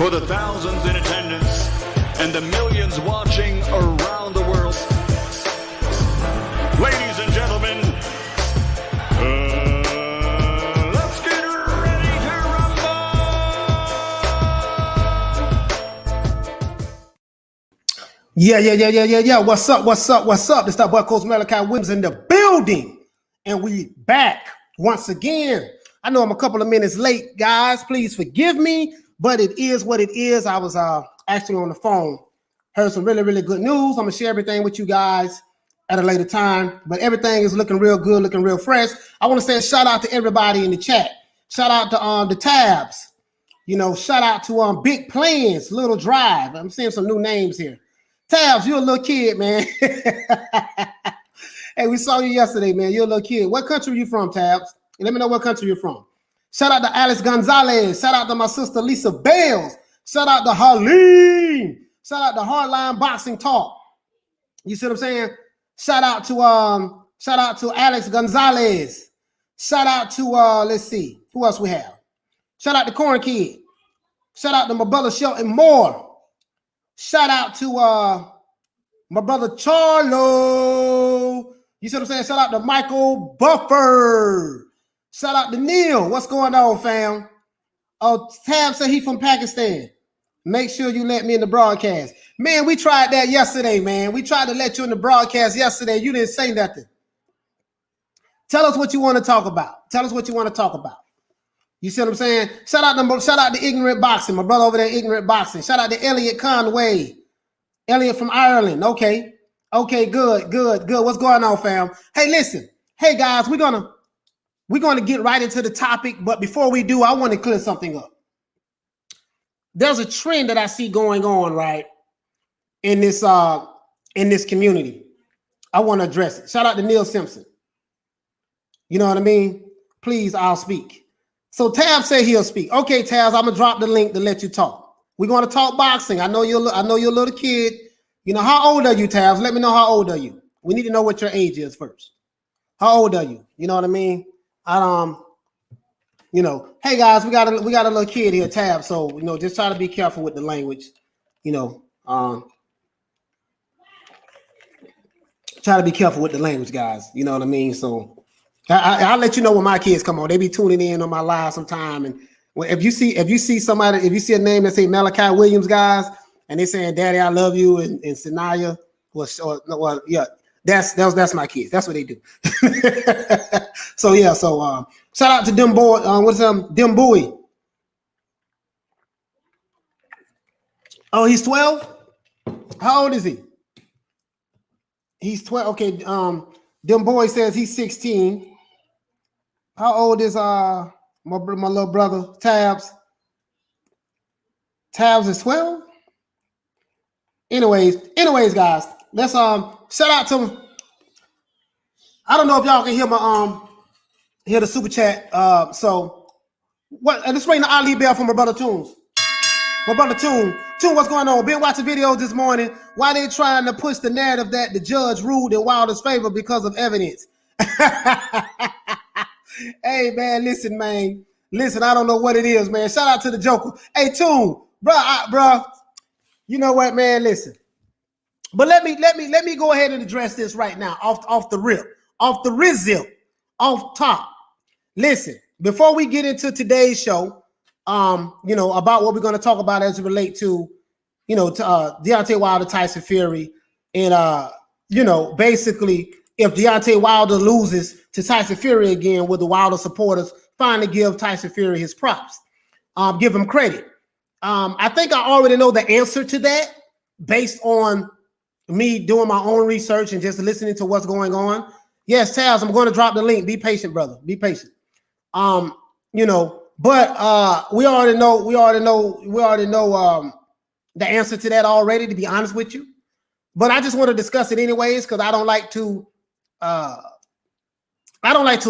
for the thousands in attendance and the millions watching around the world. Ladies and gentlemen, let's get ready to rumble! Yeah. What's up? It's that boy Coach Malachi Williams in the building. And we back once again. I know I'm a couple of minutes late, guys. Please forgive me, but it is what it is. I was actually on the phone. Heard some really good news. I'm going to share everything with you guys at a later time, but everything is looking real good, looking real fresh. I want to say a shout out to everybody in the chat. Shout out to the Tabs. You know, shout out to Big Plans, Little Drive. I'm seeing some new names here. Tabs, you're a little kid, man. Hey, we saw you yesterday, man. You're a little kid. What country are you from, Tabs? Let me know what country you're from. Shout out to Alex Gonzalez. Shout out to my sister Lisa Bales. Shout out to Harleen. Shout out to Hardline Boxing Talk. You see what I'm saying? Shout out to Alex Gonzalez. Shout out to let's see who else we have. Shout out to Corn Kid. Shout out to my brother Shelton Moore. Shout out to my brother Charlo. You see what I'm saying? Shout out to Michael Buffer. Shout out to Neil. What's going on, fam? Oh, Tab said he from Pakistan. Make sure you let me in the broadcast. Man, we tried that yesterday, man. We tried to let you in the broadcast yesterday. You didn't say nothing. Tell us what you want to talk about. Tell us what you want to talk about. You see what I'm saying? Shout out to Ignorant Boxing, my brother over there, Ignorant Boxing. Shout out to Elliot Conway. Elliot from Ireland. Okay, good. What's going on, fam? Hey, listen. Hey, guys, we're gonna get right into the topic, but before we do, I want to clear something up. There's a trend that I see going on, right, in this community. I want to address it. Shout out to Neil Simpson. You know what I mean? Please, I'll speak. So Tab said he'll speak. Okay, Tab, I'm gonna drop the link to let you talk. We're gonna talk boxing. I know you're a little kid. You know, how old are you, Tab? Let me know how old are you. We need to know what your age is first. How old are you? You know what I mean? You know, hey guys, we got a little kid here, Tab. So, you know, just try to be careful with the language. You know, try to be careful with the language, guys. You know what I mean? So I'll let you know when my kids come on. They be tuning in on my live sometime. And if you see a name that say Malachi Williams, guys, and they saying, "Daddy, I love you," and Sanaya, yeah. That's my kids. That's what they do. So yeah. So shout out to them boy. Dem Bowie. Oh, he's 12. How old is he? He's 12. Okay. Dem Boy says he's 16. How old is my little brother Tabs? Tabs is 12. Anyways, guys. Let's shout out to him. I don't know if y'all can hear the super chat. So what? And let's ring the Ali bell from my brother Tunes. My brother Tune, what's going on? Been watching videos this morning. Why they trying to push the narrative that the judge ruled in Wilder's favor because of evidence? Hey man, listen, man. Listen, I don't know what it is, man. Shout out to the Joker. Hey Tune, bro. You know what, man? Listen. But let me go ahead and address this right now, off the rip, off top. Listen, before we get into today's show, you know, about what we're going to talk about as it relates to, you know, to Deontay Wilder, Tyson Fury, and you know, basically, if Deontay Wilder loses to Tyson Fury again, will the Wilder supporters finally give Tyson Fury his props, give him credit? I think I already know the answer to that based on me doing my own research and just listening to what's going on. Yes, Taz, I'm going to drop the link. Be patient, brother. Be patient. You know, but we already know the answer to that already, to be honest with you. But I just want to discuss it anyways, because I don't like to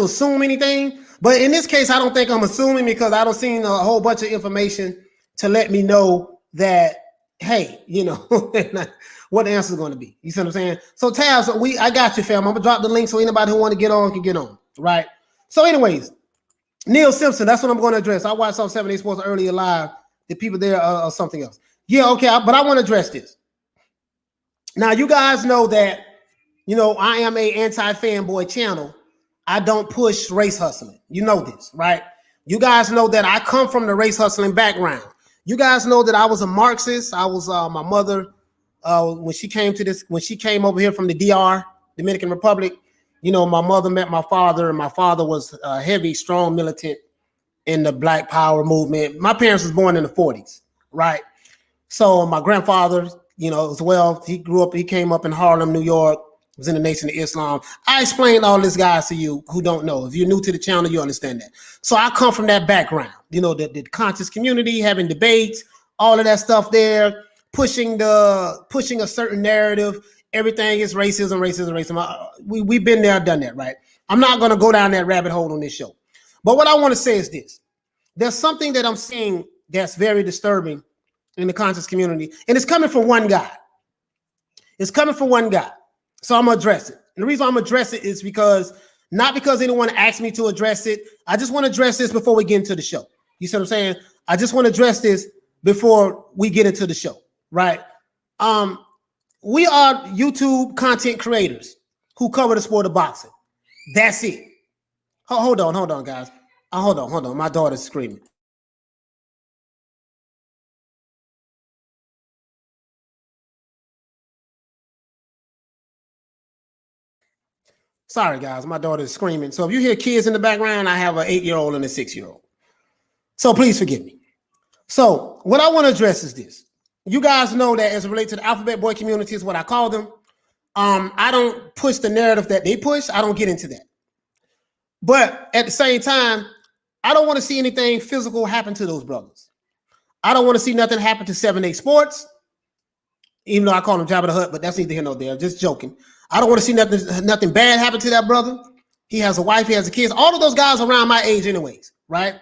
assume anything. But in this case, I don't think I'm assuming, because I don't see a whole bunch of information to let me know that, hey, you know, what the answer is going to be. You see what I'm saying? So Taz, I got you, fam. I'm gonna drop the link so anybody who want to get on can get on. Right. So, anyways, Neil Simpson, that's what I'm going to address. I watched on 7 Sports earlier live The people there are something else. Yeah, okay, but I want to address this. Now, you guys know that, I am a anti-fanboy channel. I don't push race hustling. You know this, right? You guys know that I come from the race hustling background. You guys know that I was a Marxist. I was my mother when she came over here from the DR, Dominican Republic. My mother met my father, and my father was a heavy, strong militant in the Black Power movement. My parents was born in the 40s, right? So my grandfather, as well, he came up in Harlem, New York, was in the Nation of Islam. I explained all this, guys, to you who don't know. If you're new to the channel, you understand that. So I come from that background, the conscious community, having debates, all of that stuff there, pushing a certain narrative. Everything is racism. We've been there, done that, right? I'm not going to go down that rabbit hole on this show. But what I want to say is this. There's something that I'm seeing that's very disturbing in the conscious community, and it's coming from one guy. So I'm going to address it. And the reason I'm going to address it is not because anyone asked me to address it. I just want to address this before we get into the show. You see what I'm saying? I just want to address this before we get into the show, right? We are YouTube content creators who cover the sport of boxing. That's it. Hold on, guys. Hold on. My daughter's screaming. Sorry, guys. My daughter is screaming. So if you hear kids in the background, I have an 8-year-old and a 6-year-old. So please forgive me. So what I want to address is this. You guys know that as it relates to the alphabet boy community is what I call them. I don't push the narrative that they push. I don't get into that. But at the same time, I don't want to see anything physical happen to those brothers. I don't want to see nothing happen to 7-8 Sports, even though I call him Jabba the Hutt, but that's neither here nor there. Just joking. I don't want to see nothing bad happen to that brother. He has a wife, he has a kids. All of those guys around my age anyways, right?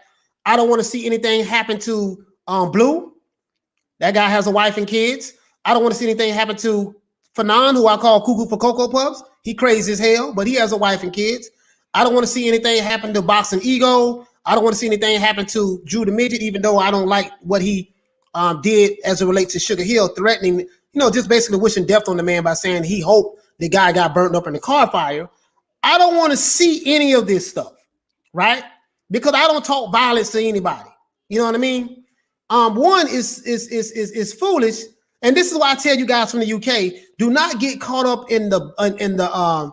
I don't want to see anything happen to Blue. That guy has a wife and kids. I don't want to see anything happen to Fanon, who I call Cuckoo for Cocoa Puffs. He crazy as hell, but he has a wife and kids. I don't want to see anything happen to Boxing Ego. I don't want to see anything happen to Drew the Midget, even though I don't like what he did as it relates to Sugar Hill, threatening, just basically wishing death on the man by saying he hoped the guy got burnt up in the car fire. I don't want to see any of this stuff, right? Because I don't talk violence to anybody. You know what I mean? One is foolish, and this is why I tell you guys from the UK: do not get caught up in the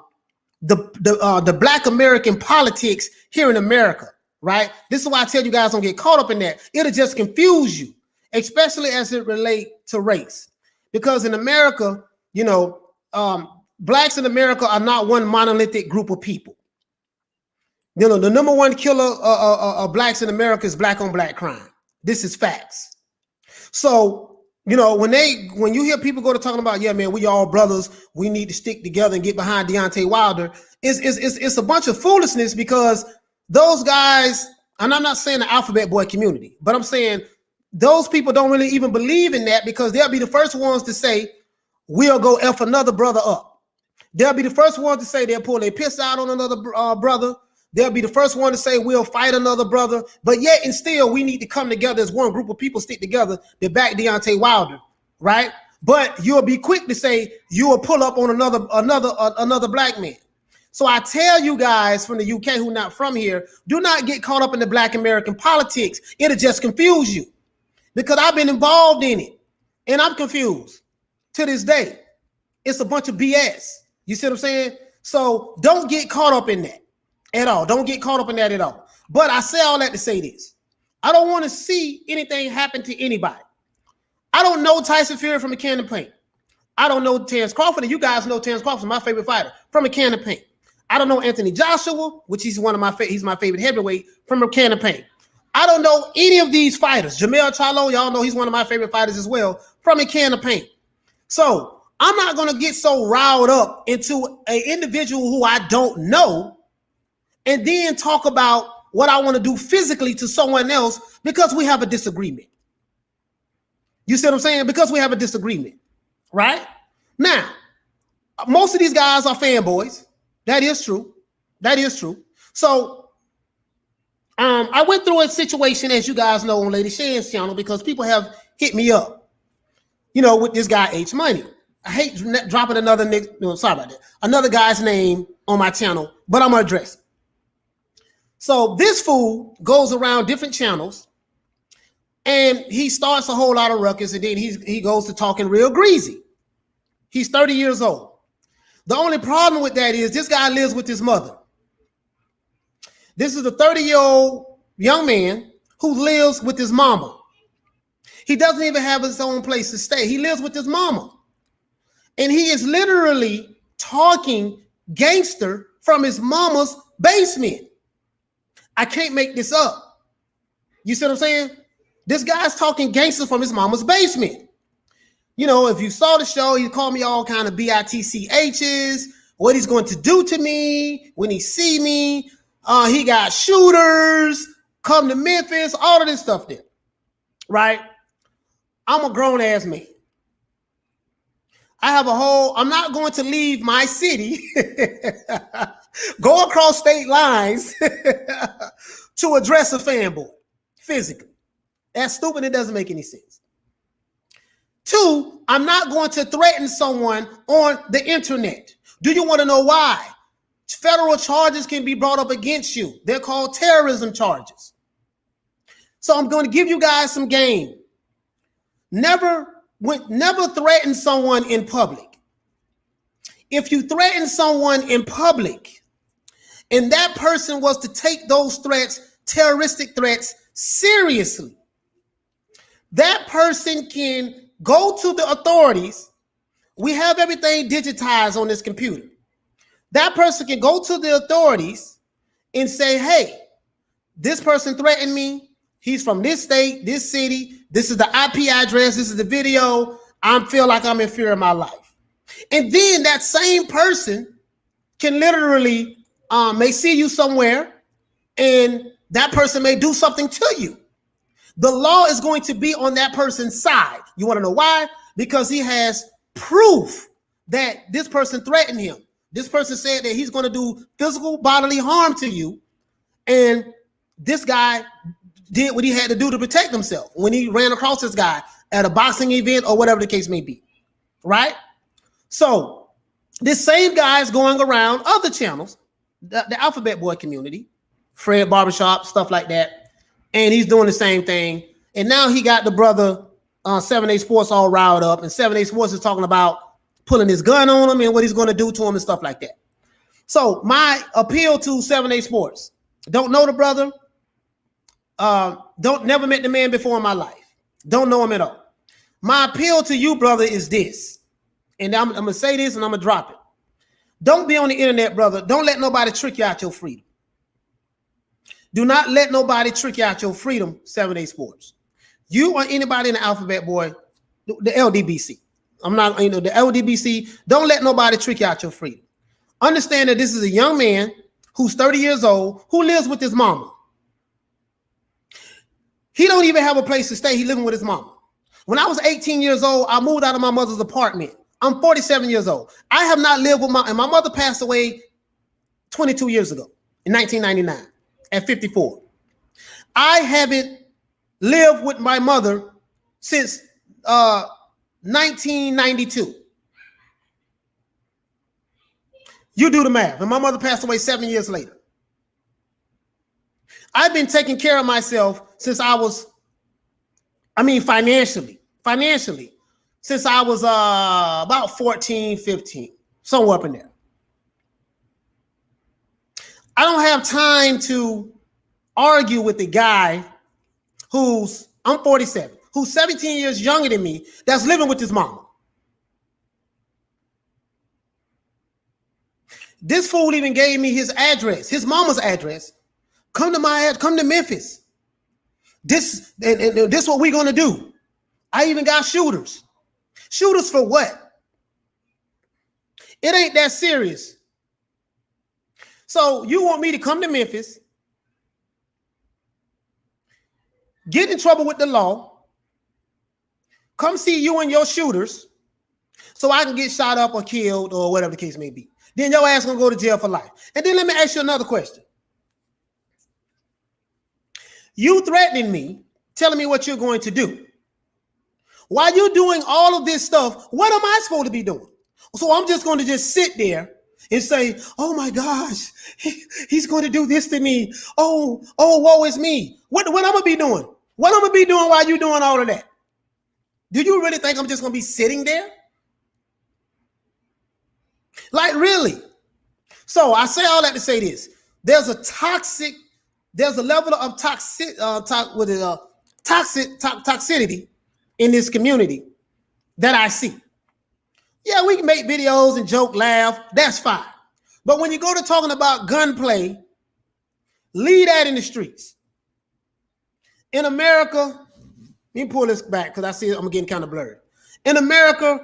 Black American politics here in America, right? This is why I tell you guys don't get caught up in that. It'll just confuse you, especially as it relates to race, because in America, blacks in America are not one monolithic group of people. The number one killer of blacks in America is black on black crime. This is facts. So, when you hear people go to talking about, yeah, man, we all brothers, we need to stick together and get behind Deontay Wilder, it's a bunch of foolishness, because those guys, and I'm not saying the alphabet boy community, but I'm saying those people don't really even believe in that, because they'll be the first ones to say, we'll go F another brother up. They'll be the first one to say they'll pull their piss out on another brother. They'll be the first one to say we'll fight another brother. But yet and still, we need to come together as one group of people, stick together to back Deontay Wilder, right? But you'll be quick to say you will pull up on another black man. So I tell you guys from the UK who not from here, do not get caught up in the Black American politics. It'll just confuse you, because I've been involved in it and I'm confused to this day. It's a bunch of BS. You see what I'm saying? So don't get caught up in that at all. Don't get caught up in that at all. But I say all that to say this. I don't want to see anything happen to anybody. I don't know Tyson Fury from a can of paint. I don't know Terrence Crawford, and you guys know Terrence Crawford, my favorite fighter, from a can of paint. I don't know Anthony Joshua, which he's he's my favorite heavyweight, from a can of paint. I don't know any of these fighters. Jamel Charlo, y'all know he's one of my favorite fighters as well, from a can of paint. So I'm not going to get so riled up into an individual who I don't know and then talk about what I want to do physically to someone else because we have a disagreement. You see what I'm saying? Because we have a disagreement, right? Now, most of these guys are fanboys. That is true. So I went through a situation, as you guys know, on Lady Shan's channel because people have hit me up, with this guy H Money. I hate dropping another another guy's name on my channel, but I'm gonna address it. So this fool goes around different channels and he starts a whole lot of ruckus, and then he goes to talking real greasy. He's 30 years old. The only problem with that is this guy lives with his mother. This is a 30-year-old young man who lives with his mama. He doesn't even have his own place to stay. He lives with his mama. And he is literally talking gangster from his mama's basement. I can't make this up. You see what I'm saying? This guy's talking gangster from his mama's basement. If you saw the show, he called me all kind of bitchs, what he's going to do to me when he see me. He got shooters, come to Memphis, all of this stuff there, right? I'm a grown-ass man. I'm not going to leave my city, go across state lines to address a fanboy physically. That's stupid. It doesn't make any sense. 2, I'm not going to threaten someone on the internet. Do you want to know why? Federal charges can be brought up against you. They're called terrorism charges. So I'm going to give you guys some game. Never threaten someone in public. If you threaten someone in public and that person was to take those threats, terroristic threats, seriously, that person can go to the authorities. We have everything digitized on this computer. That person can go to the authorities and say, hey, this person threatened me. He's from this state, this city. This is the IP address. This is the video. I feel like I'm in fear of my life. And then that same person can literally may see you somewhere and that person may do something to you. The law is going to be on that person's side. You want to know why? Because he has proof that this person threatened him. This person said that he's going to do physical bodily harm to you. And this guy did what he had to do to protect himself when he ran across this guy at a boxing event or whatever the case may be. Right? So this same guy is going around other channels, the Alphabet Boy community, Fred Barbershop, stuff like that. And he's doing the same thing. And now he got the brother 7A Sports all riled up. And 7A Sports is talking about pulling his gun on him and what he's going to do to him and stuff like that. So my appeal to 7A Sports, don't know the brother. Never met the man before in my life. Don't know him at all. My appeal to you, brother, is this. And I'm going to say this and I'm going to drop it. Don't be on the internet, brother. Don't let nobody trick you out your freedom. Do not let nobody trick you out your freedom, 7A Sports. You or anybody in the Alphabet Boy, the LDBC. The LDBC, don't let nobody trick you out your freedom. Understand that this is a young man who's 30 years old, who lives with his mama. He don't even have a place to stay. He's living with his mama. When I was 18 years old, I moved out of my mother's apartment. I'm 47 years old. I have not lived with my mother passed away 22 years ago in 1999 at 54. I haven't lived with my mother since 1992. You do the math. And my mother passed away 7 years later. I've been taking care of myself since I was, financially, since I was about 14, 15, somewhere up in there. I don't have time to argue with the guy I'm 47, who's 17 years younger than me, that's living with his mama. This fool even gave me his address, his mama's address. Come to Memphis. This what we're gonna do. I even got shooters. Shooters for what? It ain't that serious. So you want me to come to Memphis, get in trouble with the law, come see you and your shooters, so I can get shot up or killed or whatever the case may be. Then your ass gonna go to jail for life. And then let me ask you another question. You threatening me, telling me what you're going to do. While you're doing all of this stuff, what am I supposed to be doing? So I'm just going to just sit there and say, oh my gosh, he's going to do this to me. Oh, woe is me. What I'm going to be doing? What I'm going to be doing while you're doing all of that? Do you really think I'm just going to be sitting there? Like, really? So I say all that to say this. There's a level of toxicity in this community that I see. Yeah, we can make videos and joke, laugh. That's fine. But when you go to talking about gunplay, leave that in the streets. In America, let me pull this back because I see I'm getting kind of blurred. In America,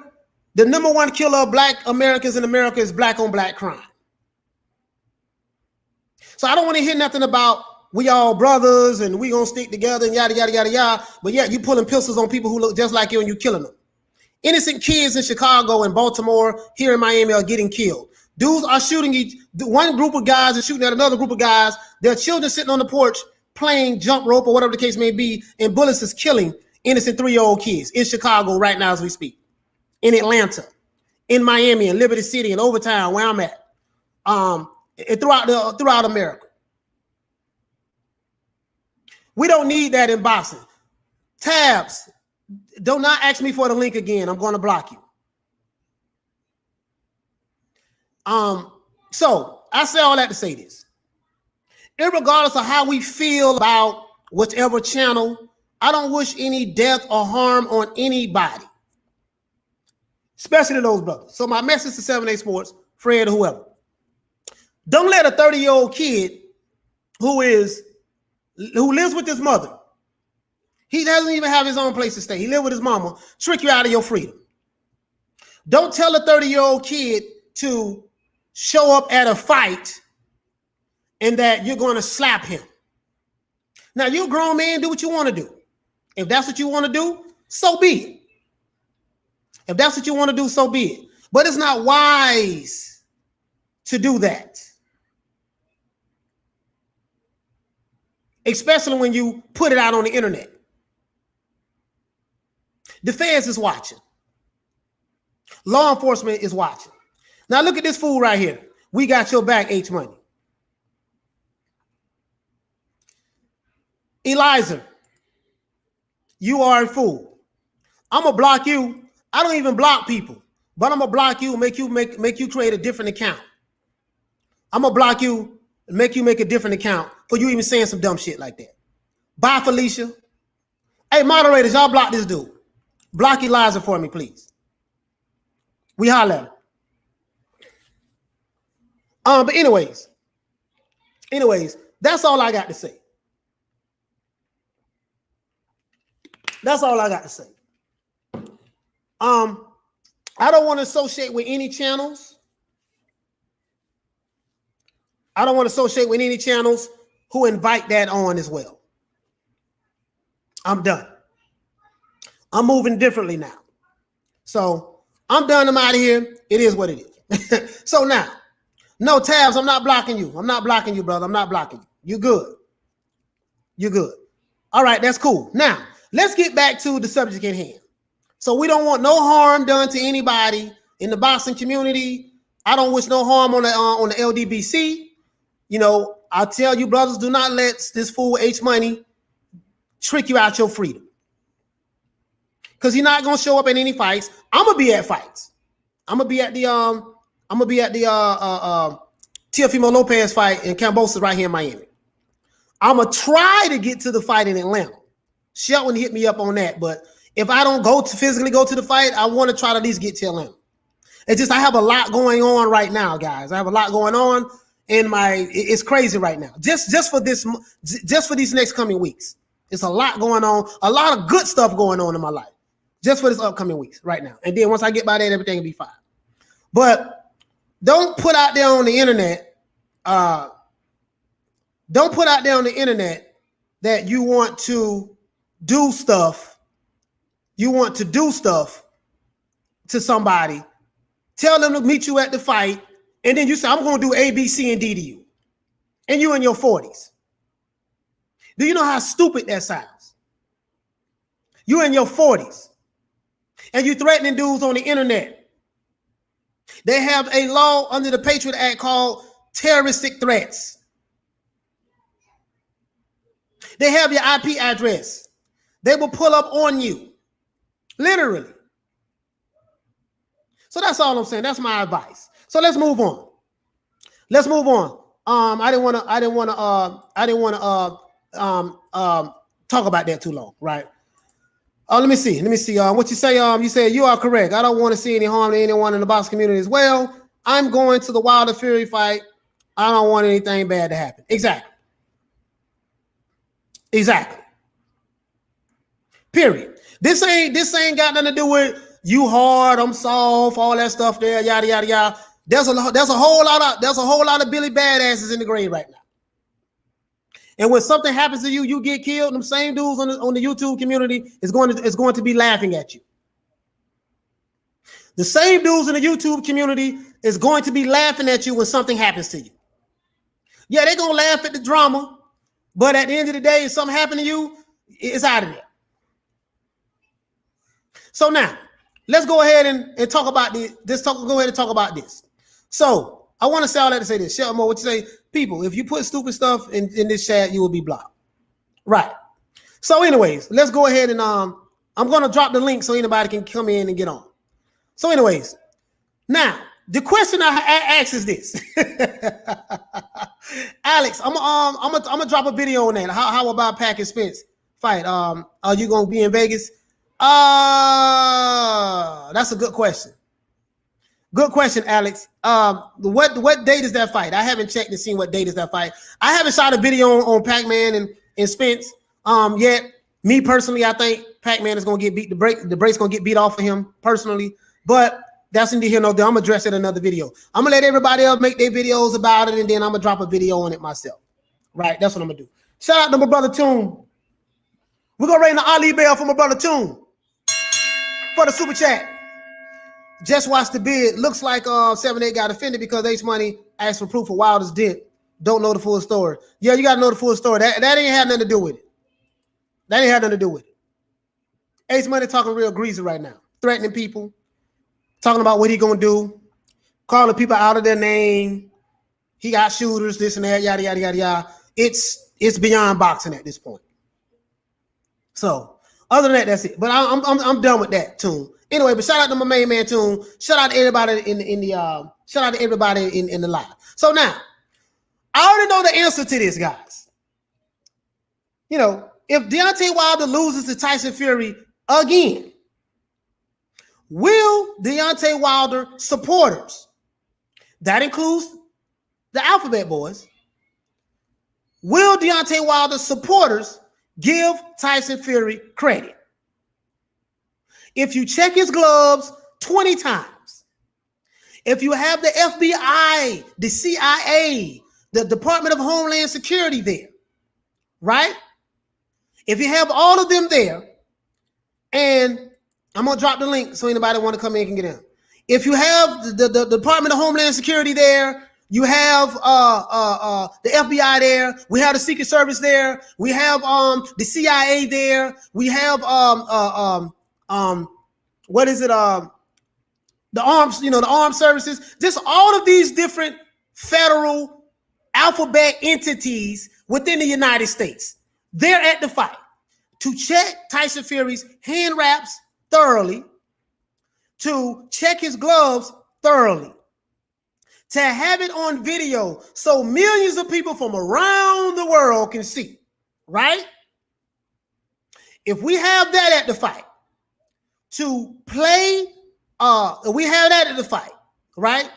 the number one killer of black Americans in America is black on black crime. So I don't want to hear nothing about we all brothers and we gonna stick together and yada, yada, yada, yada. But yeah, you pulling pistols on people who look just like you and you killing them. Innocent kids in Chicago and Baltimore, here in Miami, are getting killed. Dudes are shooting one group of guys is shooting at another group of guys. Their children sitting on the porch playing jump rope or whatever the case may be, and bullets is killing innocent 3-year-old kids in Chicago right now as we speak. In Atlanta, in Miami, in Liberty City, in Overtown, where I'm at, and throughout America. We don't need that in boxing. Tabs, do not ask me for the link again. I'm going to block you. So I say all that to say this. Irregardless of how we feel about whichever channel, I don't wish any death or harm on anybody, especially those brothers. So my message to 7A Sports, Fred, or whoever, don't let a 30-year-old kid who lives with his mother, he doesn't even have his own place to stay, he lives with his mama, trick you out of your freedom. Don't tell a 30-year-old kid to show up at a fight and that you're going to slap him. Now, you're a grown man, do what you want to do. If that's what you want to do, so be it. If that's what you want to do, so be it. But it's not wise to do that. Especially when you put it out on the internet. The feds is watching. Law enforcement is watching. Now look at this fool right here. We got your back, H Money. Eliza, you are a fool. I'm gonna block you. I don't even block people, but I'm gonna block you and make you create a different account. I'm gonna block you and make you make a different account for you even saying some dumb shit like that. Bye, Felicia. Hey, moderators, y'all block this dude. Block Eliza for me, please. We holler at her. But anyways, that's all I got to say. That's all I got to say. I don't want to associate with any channels. I don't want to associate with any channels who invite that on as well. I'm done. I'm moving differently now. So I'm done. I'm out of here. It is what it is. So now, no, Tabs, I'm not blocking you. I'm not blocking you, brother. I'm not blocking you. You good. You good. All right, that's cool. Now, let's get back to the subject at hand. So we don't want no harm done to anybody in the boxing community. I don't wish no harm on the LDBC. You know, I tell you, brothers, do not let this fool H Money trick you out your freedom. Because he's not gonna show up at any fights. I'm gonna be at fights. I'm gonna be at the Teofimo Lopez fight in Cambosa right here in Miami. I'm gonna try to get to the fight in Atlanta. Shelton hit me up on that, but if I don't physically go to the fight, I want to try to at least get to Atlanta. It's just I have a lot going on right now, guys. I have a lot going on in it's crazy right now. Just for these next coming weeks. It's a lot going on, a lot of good stuff going on in my life. Just for this upcoming weeks right now. And then once I get by that, everything will be fine. But don't put out there on the internet, that you want to do stuff. You want to do stuff to somebody. Tell them to meet you at the fight. And then you say, I'm going to do A, B, C, and D to you. And you in your 40s. Do you know how stupid that sounds? You're in your 40s and you're threatening dudes on the internet. They have a law under the Patriot Act called terroristic threats. They have your IP address. They will pull up on you. Literally. So that's all I'm saying. That's my advice. So let's move on. Let's move on. I didn't want to talk about that too long, right? Let me see. What you say? You said you are correct. I don't want to see any harm to anyone in the boxing community as well. I'm going to the Wilder Fury fight. I don't want anything bad to happen. Exactly. Period. This ain't got nothing to do with you hard, I'm soft, all that stuff there, yada yada yada. There's a whole lot of Billy badasses in the grave right now. And when something happens to you, you get killed. Them same dudes on the YouTube community is going to be laughing at you. The same dudes in the YouTube community is going to be laughing at you when something happens to you. Yeah, they're gonna laugh at the drama, but at the end of the day, if something happened to you, it's out of there. So now, let's go ahead and talk about this. Go ahead and talk about this. So I want to say all that to say this. Shelton Moore, what you say? People, if you put stupid stuff in this chat, you will be blocked. Right. So anyways, let's go ahead and I'm going to drop the link so anybody can come in and get on. So anyways, now, the question I ask is this. Alex, I'm gonna drop a video on that. How about Pac and Spence fight? Are you gonna be in Vegas? That's a good question. Good question, Alex. What date is that fight? I haven't checked and seen what date is that fight. I haven't shot a video on Pac-Man and Spence yet. Me personally, I think Pac-Man is gonna get beat. The break's gonna get beat off of him personally, but that's in here. No, I'm gonna address it in another video. I'm gonna let everybody else make their videos about it, and then I'm gonna drop a video on it myself. Right, that's what I'm gonna do. Shout out to my brother Toon. We're gonna ring the Ali bell for my brother Toon for the super chat. Just watch the bid. Looks like 7-8 got offended because Ace Money asked for proof of Wilder's dip. Don't know the full story. Yeah, you gotta know the full story. That ain't had nothing to do with it. That ain't had nothing to do with it. Ace Money talking real greasy right now, threatening people. Talking about what he gonna do, calling people out of their name. He got shooters, this and that, yada yada yada yada. It's beyond boxing at this point. So other than that, that's it. But I'm done with that Toon. Anyway, but shout out to my main man Toon. Shout out to everybody in the live. So now I already know the answer to this, guys. You know, if Deontay Wilder loses to Tyson Fury again, will Deontay Wilder supporters, that includes the Alphabet Boys, will Deontay Wilder supporters give Tyson Fury credit? If you check his gloves 20 times, if you have the FBI, the CIA, the Department of Homeland Security there, right? If you have all of them there, and I'm gonna drop the link so anybody want to come in can get in. If you have the Department of Homeland Security there, you have the FBI there, we have the Secret Service there, we have the CIA there, we have what is it? The arms, the armed services, just all of these different federal alphabet entities within the United States. They're at the fight to check Tyson Fury's hand wraps thoroughly, to check his gloves thoroughly, to have it on video so millions of people from around the world can see, right? If we have that at the fight, to play, we have that at the fight, right?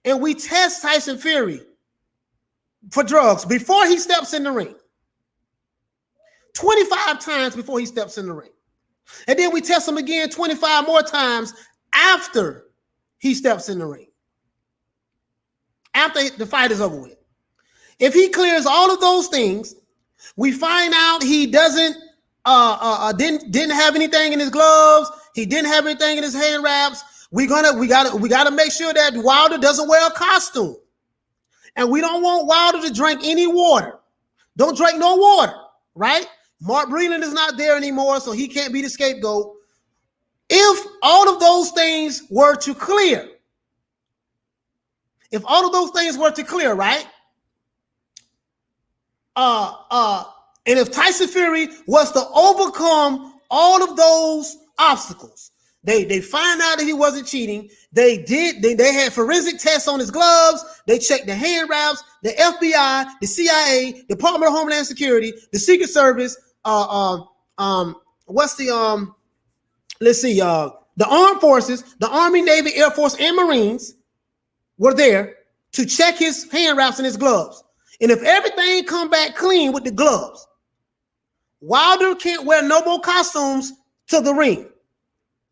And we test Tyson Fury for drugs before he steps in the ring. 25 times before he steps in the ring. And then we test him again 25 more times after he steps in the ring. After the fight is over with. If he clears all of those things, we find out he didn't have anything in his gloves, he didn't have anything in his hand wraps. We gotta make sure that Wilder doesn't wear a costume. And we don't want Wilder to drink any water. Don't drink no water, right? Mark Breland is not there anymore, so he can't be the scapegoat. If all of those things were to clear, right? And if Tyson Fury was to overcome all of those obstacles, they find out that he wasn't cheating. They had forensic tests on his gloves. They checked the hand wraps, the FBI, the CIA, Department of Homeland Security, the Secret Service, the armed forces, the Army, Navy, Air Force, and Marines were there to check his hand wraps and his gloves. And if everything come back clean with the gloves, Wilder can't wear no more costumes to the ring,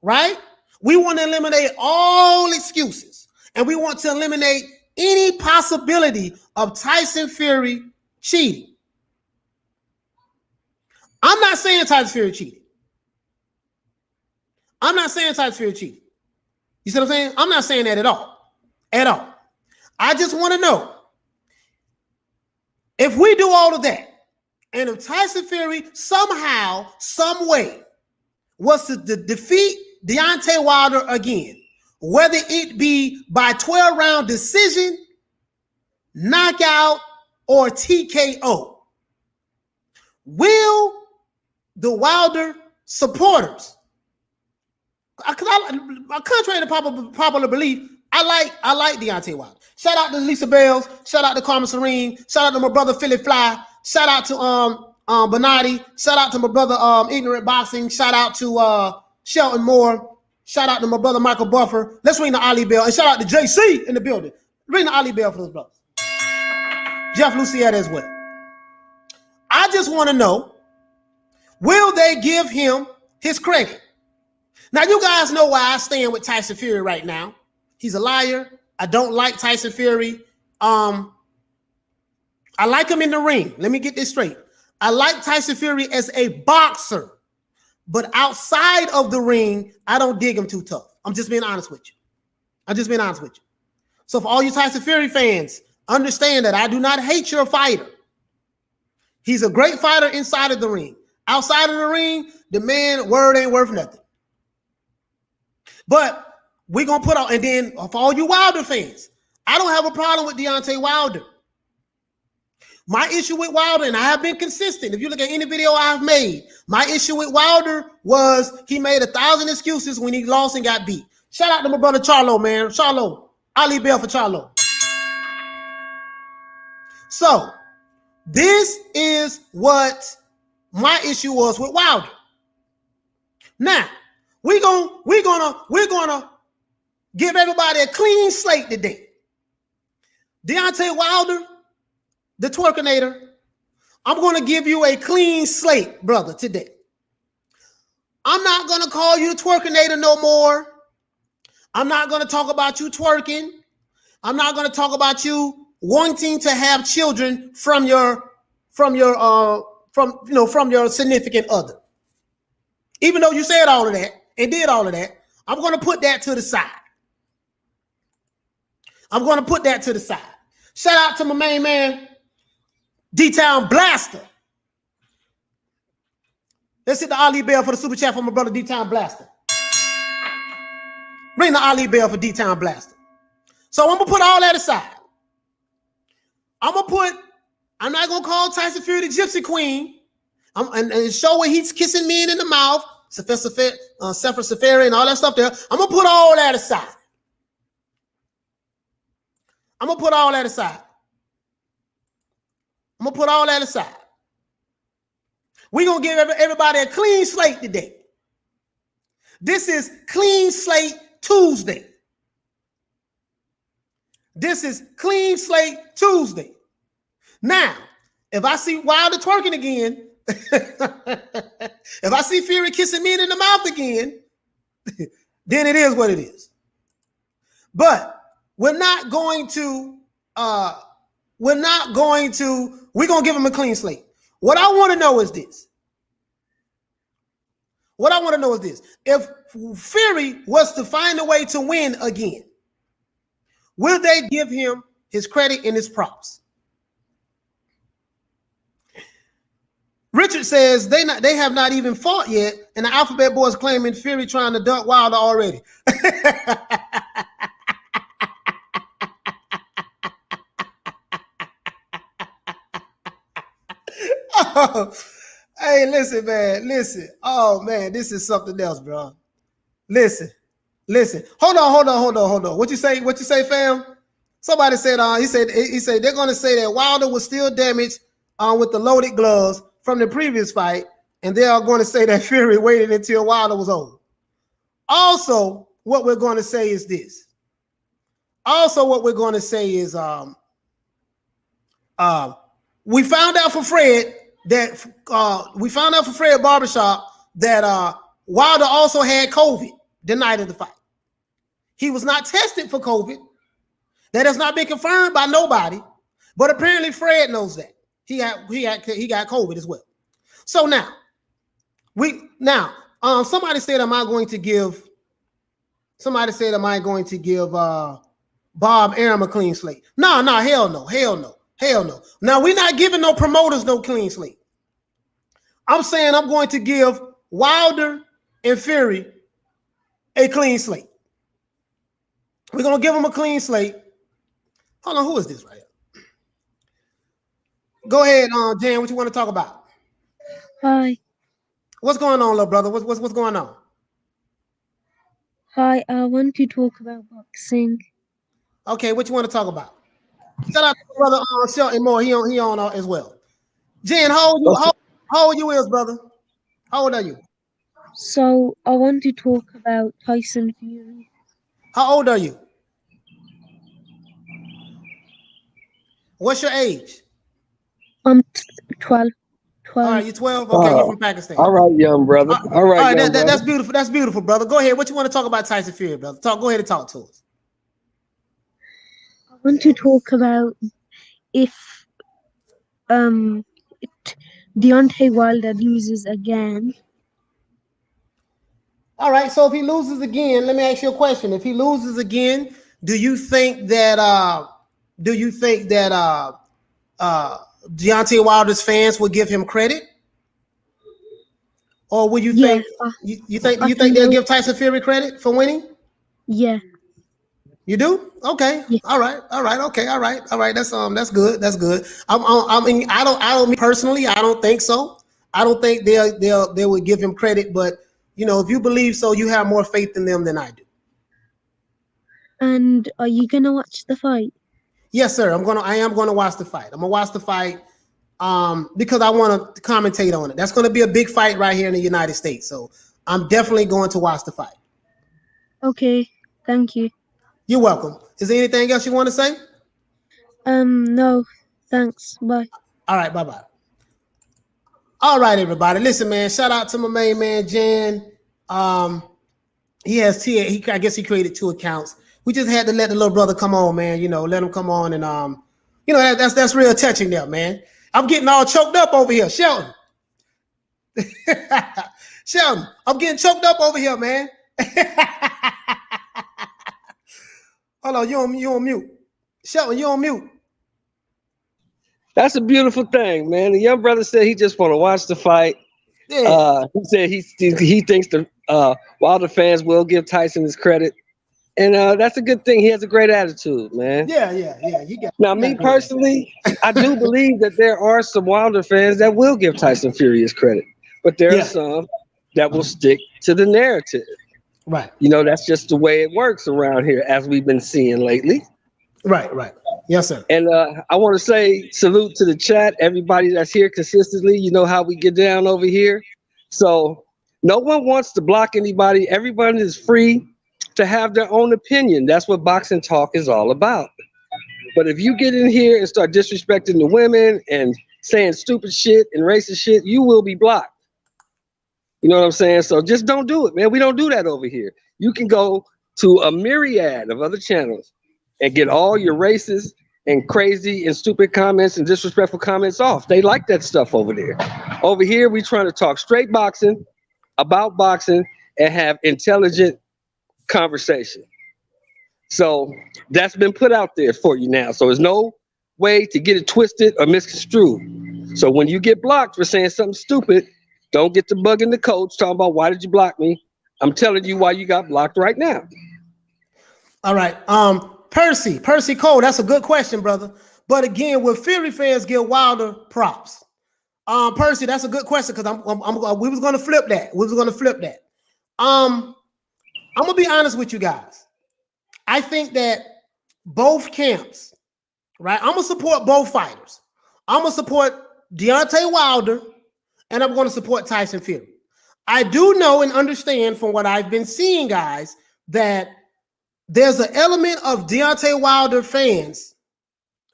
right? We want to eliminate all excuses, and we want to eliminate any possibility of Tyson Fury cheating. I'm not saying Tyson Fury cheated. You see what I'm saying? I'm not saying that at all. I just want to know, if we do all of that, and if Tyson Fury somehow, some way, was to defeat Deontay Wilder again, whether it be by 12-round decision, knockout, or TKO, will the Wilder supporters, contrary to popular belief, I like Deontay Wilder. Shout out to Lisa Bells. Shout out to Carmen Serene. Shout out to my brother Philly Fly. Shout out to Bonatti. Shout out to my brother Ignorant Boxing. Shout out to Shelton Moore. Shout out to my brother Michael Buffer. Let's ring the Ali Bell. And shout out to JC in the building. Ring the Ali Bell for those brothers. Jeff Lucietta as well. I just want to know, will they give him his credit? Now, you guys know why I stand with Tyson Fury right now. He's a liar. I don't like Tyson Fury. I like him in the ring. Let me get this straight. I like Tyson Fury as a boxer, but outside of the ring, I don't dig him too tough. I'm just being honest with you. So for all you Tyson Fury fans, understand that I do not hate your fighter. He's a great fighter inside of the ring. Outside of the ring, the man word ain't worth nothing. But we're going to put out, and then for all you Wilder fans, I don't have a problem with Deontay Wilder. My issue with Wilder, and I have been consistent, if you look at any video I've made, my issue with Wilder was he made 1,000 excuses when he lost and got beat. Shout out to my brother Charlo, man. Charlo. Ali Bell for Charlo. So, this is what my issue was with Wilder. Now, we're gonna give everybody a clean slate today. Deontay Wilder, the twerkinator, I'm going to give you a clean slate, brother, today. I'm not going to call you the twerkinator no more. I'm not going to talk about you twerking. I'm not going to talk about you wanting to have children from your significant other. Even though you said all of that and did all of that, I'm going to put that to the side. Shout out to my main man, D-Town Blaster. Let's hit the Ali Bell for the super chat for my brother D-Town Blaster. Ring the Ali Bell for D-Town Blaster. So I'm going to put all that aside. I'm not going to call Tyson Fury the Gypsy Queen and show where he's kissing men in the mouth, Sefer Safari and all that stuff there. I'm going to put all that aside. We're going to give everybody a clean slate today. This is Clean Slate Tuesday. Now, if I see Wilder twerking again, if I see Fury kissing men in the mouth again, then it is what it is. But we're going to give him a clean slate. What I want to know is this. If Fury was to find a way to win again, will they give him his credit and his props? Richard says they have not even fought yet, and the Alphabet Boys claiming Fury trying to duck Wilder already. Oh, hey, listen, man. Listen. Oh, man, this is something else, bro. Listen. Hold on. What you say, fam? Somebody said, he said they're gonna say that Wilder was still damaged with the loaded gloves from the previous fight, and they are going to say that Fury waited until Wilder was over. Also, what we're going to say is this. We found out for Fred Barbershop that Wilder also had COVID the night of the fight. He was not tested for COVID. That has not been confirmed by nobody, but apparently Fred knows that he got COVID as well. So now somebody said, am I going to give Bob Arum a clean slate? No, hell no. Now we're not giving no promoters no clean slate. I'm saying I'm going to give Wilder and Fury a clean slate. We're gonna give them a clean slate. Hold on, who is this right here? Go ahead, Jan. What you want to talk about? Hi. What's going on, little brother? What's going on? Hi, I want to talk about boxing. Okay, what you want to talk about? Shout out to brother Shelton Moore. He on as well. Jan, how old you is, brother? How old are you? So I want to talk about Tyson Fury. How old are you? What's your age? I'm 12. All right, you're 12. Okay, you're from Pakistan. All right, young brother. All right, that's beautiful. That's beautiful, brother. Go ahead. What you want to talk about Tyson Fury, brother? Go ahead and talk to us. I want to talk about if Deontay Wilder loses again. All right, so if he loses again, let me ask you a question. If he loses again, do you think that Deontay Wilder's fans will give him credit? Or will you think you think they'll give Tyson Fury credit for winning? Yeah. You do? Okay. Yeah. All right. Okay. All right. That's good. That's good. I don't personally, I don't think so. I don't think they would give him credit, but if you believe so, you have more faith in them than I do. And are you gonna watch the fight? Yes, sir. I am gonna watch the fight. I'm gonna watch the fight because I want to commentate on it. That's gonna be a big fight right here in the United States. So I'm definitely going to watch the fight. Okay, thank you. You're welcome. Is there anything else you want to say? No, thanks. Bye. All right, bye-bye. All right, everybody. Listen, man, shout out to my main man, Jan. I guess he created 2 accounts. We just had to let the little brother come on, man. Let him come on, and that's real touching there, man. I'm getting all choked up over here, Shelton. Shelton, I'm getting choked up over here, man. Hold on, you on mute. Shelton, you on mute. That's a beautiful thing, man. The young brother said he just want to watch the fight. Yeah. He said he thinks the Wilder fans will give Tyson his credit, and that's a good thing. He has a great attitude, man. Yeah. Me personally, I do believe that there are some Wilder fans that will give Tyson Fury his credit, but there are some that will stick to the narrative. Right. That's just the way it works around here, as we've been seeing lately. Right. Yes, sir. And I want to say salute to the chat, everybody that's here consistently. You know how we get down over here. So no one wants to block anybody. Everybody is free to have their own opinion. That's what boxing talk is all about. But if you get in here and start disrespecting the women and saying stupid shit and racist shit, you will be blocked. You know what I'm saying? So just don't do it, man. We don't do that over here. You can go to a myriad of other channels and get all your racist and crazy and stupid comments and disrespectful comments off. They like that stuff over there. Over here, we trying to talk straight boxing, about boxing, and have intelligent conversation. So that's been put out there for you now. So there's no way to get it twisted or misconstrued. So when you get blocked for saying something stupid, don't get to bugging the coach talking about why did you block me. I'm telling you why you got blocked right now. All right. Percy Cole, that's a good question, brother. But again, will Fury fans give Wilder props? Percy, that's a good question because we was gonna flip that. I'm gonna be honest with you guys. I think that both camps, right? I'm gonna support both fighters. I'm gonna support Deontay Wilder, and I'm gonna support Tyson Fury. I do know and understand from what I've been seeing, guys, that there's an element of Deontay Wilder fans.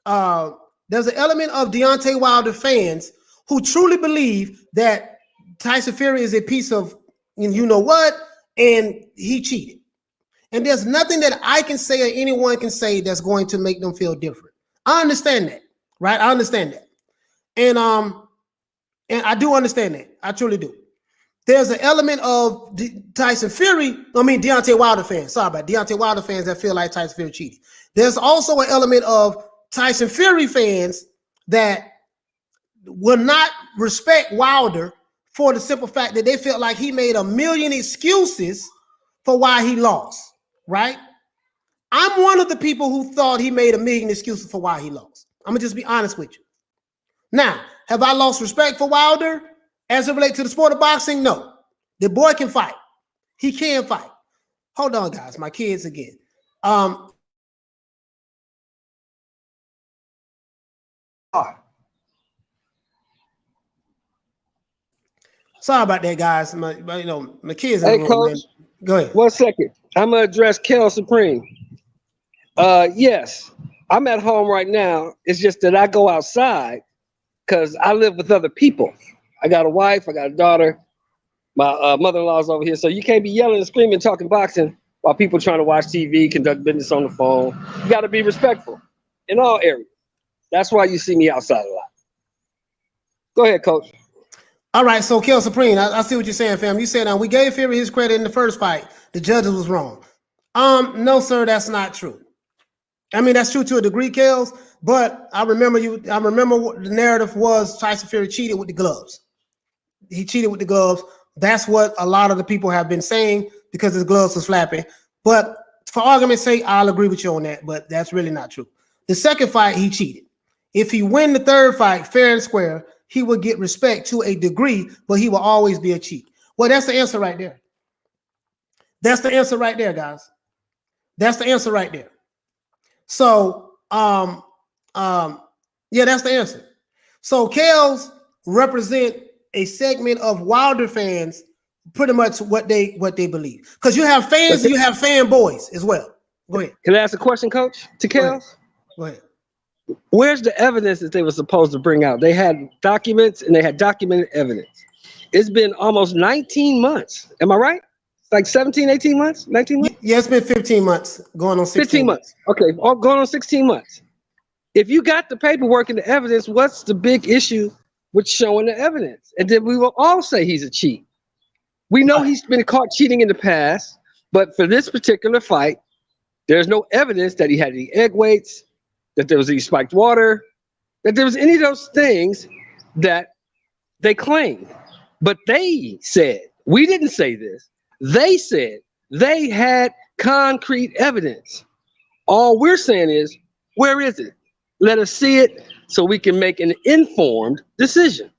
There's an element of Deontay Wilder fans who truly believe that Tyson Fury is a piece of you know what, and he cheated. And there's nothing that I can say or anyone can say that's going to make them feel different. I understand that, right? I understand that. And I do understand that. I truly do. There's an element of Deontay Wilder fans. Sorry about Deontay Wilder fans that feel like Tyson Fury cheated. There's also an element of Tyson Fury fans that will not respect Wilder for the simple fact that they felt like he made a million excuses for why he lost, right? I'm one of the people who thought he made a million excuses for why he lost. I'm gonna just be honest with you. Now, have I lost respect for Wilder as it relates to the sport of boxing? No. The boy can fight. He can fight. Hold on, guys. My kids again. Sorry about that, guys. My kids. Hey, Coach. Go ahead. 1 second. I'm gonna address Kel Supreme. Yes, I'm at home right now. It's just that I go outside because I live with other people. I got a wife. I got a daughter. My mother-in-law's over here, so you can't be yelling and screaming, talking boxing while people trying to watch TV, conduct business on the phone. You got to be respectful in all areas. That's why you see me outside a lot. Go ahead, Coach. All right, so Kel Supreme, I see what you're saying, fam. You said we gave Fury his credit in the first fight. The judges was wrong. No, sir, that's not true. I mean, that's true to a degree, Kels, but I remember what the narrative was. Tyson Fury cheated with the gloves. He cheated with the gloves. That's what a lot of the people have been saying because his gloves was flapping. But for argument's sake, I'll agree with you on that, but that's really not true. The second fight, he cheated. If he win the third fight fair and square, he would get respect to a degree, but he will always be a cheat. Well, that's the answer right there. That's the answer right there, guys. That's the answer right there. So, yeah, that's the answer. So, Kels represent a segment of Wilder fans, pretty much what they believe. Because you have fans and you have fanboys as well. Go ahead. Can I ask a question, Coach, to Kels? Go ahead. Where's the evidence that they were supposed to bring out? They had documents and they had documented evidence. It's been almost 19 months. Am I right? Like 17, 18 months? 19 months? Yeah, it's been 15 months, going on 16 15 months. Okay, going on 16 months. If you got the paperwork and the evidence, what's the big issue with showing the evidence? And then we will all say he's a cheat. We know he's been caught cheating in the past, but for this particular fight, there's no evidence that he had any egg weights, that there was any spiked water, that there was any of those things that they claimed. But they said, we didn't say this. They said they had concrete evidence. All we're saying is, where is it? Let us see it so we can make an informed decision.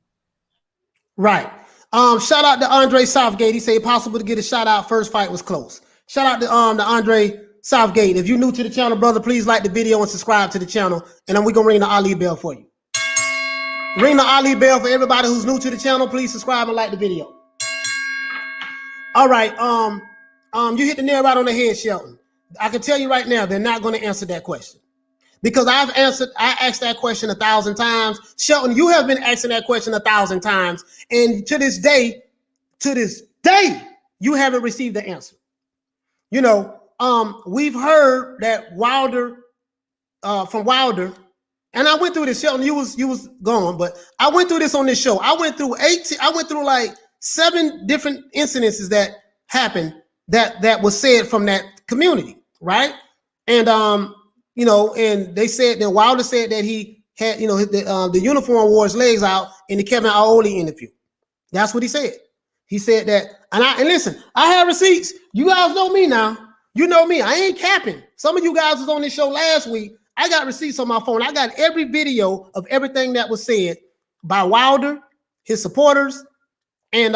Right. Shout out to Andre Southgate. He said possible to get a shout out. First fight was close. Shout out to Andre Southgate. If you're new to the channel, brother, please like the video and subscribe to the channel. And then we're gonna ring the Ali bell for you. Ring the Ali bell for everybody who's new to the channel. Please subscribe and like the video. All right. You hit the nail right on the head, Shelton. I can tell you right now, they're not going to answer that question because I asked that question 1,000 times. Shelton, you have been asking that question 1,000 times, and to this day, you haven't received the answer. You know, we've heard that from Wilder, and I went through this. Shelton, you was gone, but I went through this on this show. I went through like 7 different incidences that happened that was said from that community, right? And you know, and they said that Wilder said that he had, the uniform wore his legs out in the Kevin Aoli interview. That's what he said. He said that, and listen, I have receipts. You guys know me now. You know me. I ain't capping. Some of you guys was on this show last week. I got receipts on my phone. I got every video of everything that was said by Wilder, his supporters, and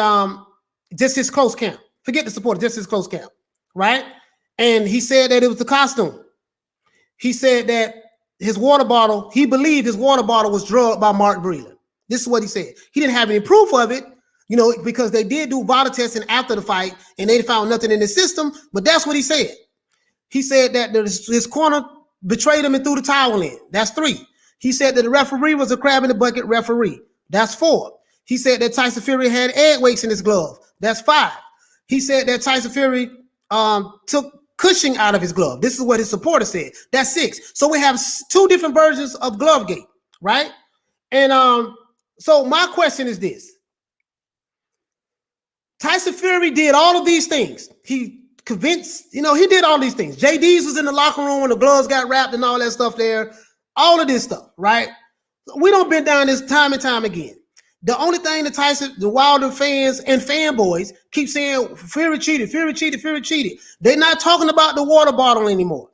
just his close camp. Forget the supporters, just his close camp, right? And he said that it was the costume. He said that his water bottle, he believed his water bottle was drugged by Mark Breland. This is what he said. He didn't have any proof of it, because they did do bottle testing after the fight and they found nothing in the system, but that's what he said. He said that his corner betrayed him and threw the towel in. That's 3. He said that the referee was a crab in the bucket referee. That's 4. He said that Tyson Fury had egg weights in his glove. That's 5. He said that Tyson Fury took Cushing out of his glove. This is what his supporter said. That's 6. So we have 2 different versions of Glovegate, right? And so my question is this. Tyson Fury did all of these things. He convinced, he did all these things. JD's was in the locker room when the gloves got wrapped and all that stuff there. All of this stuff, right? We don't been down this time and time again. The only thing the Wilder fans and fanboys keep saying, Fury cheated, Fury cheated, Fury cheated. They're not talking about the water bottle anymore.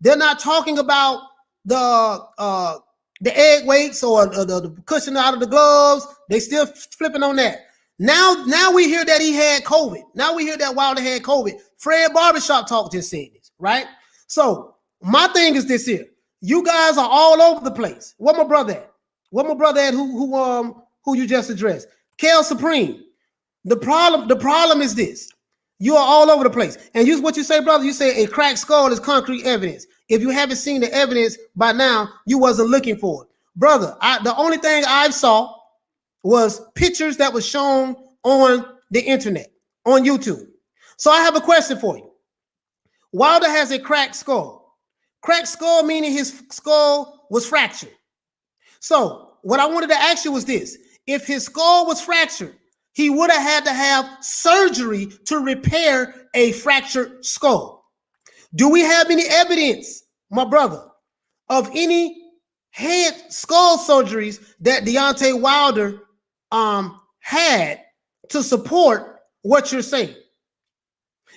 They're not talking about the egg weights or the cushion out of the gloves. They still flipping on that. Now we hear that he had COVID. Now we hear that Wilder had COVID. Fred Barbershop Talk just said this, right? So my thing is this here. You guys are all over the place. What my brother at? What my brother at who you just addressed? Kel Supreme. The problem is this. You are all over the place. And use what you say, brother. You say a cracked skull is concrete evidence. If you haven't seen the evidence by now, you wasn't looking for it. Brother, the only thing I saw was pictures that was shown on the internet, on YouTube. So I have a question for you. Wilder has a cracked skull. Cracked skull meaning his skull was fractured. So what I wanted to ask you was this. If his skull was fractured, he would have had to have surgery to repair a fractured skull. Do we have any evidence, my brother, of any head skull surgeries that Deontay Wilder had to support what you're saying?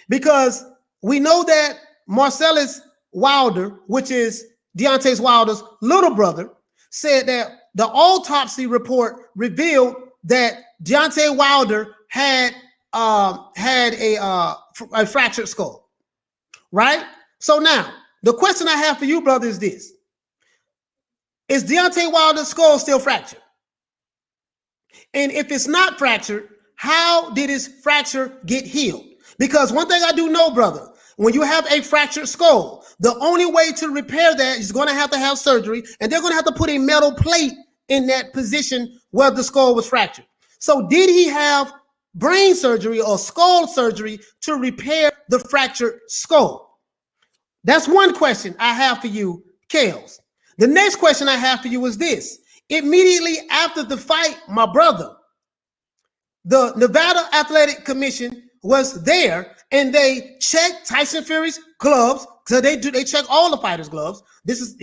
Because we know that Marcellus Wilder, which is Deontay Wilder's little brother, said that the autopsy report revealed that Deontay Wilder had a fractured skull, right? So now, the question I have for you, brother, is this. Is Deontay Wilder's skull still fractured? And if it's not fractured, how did his fracture get healed? Because one thing I do know, brother, when you have a fractured skull, the only way to repair that is going to have surgery, and they're going to have to put a metal plate in that position where the skull was fractured. So did he have brain surgery or skull surgery to repair the fractured skull? That's one question I have for you, Kales. The next question I have for you is this. Immediately after the fight, my brother, the Nevada Athletic Commission was there and they checked Tyson Fury's gloves. So they check all the fighters' gloves. This is,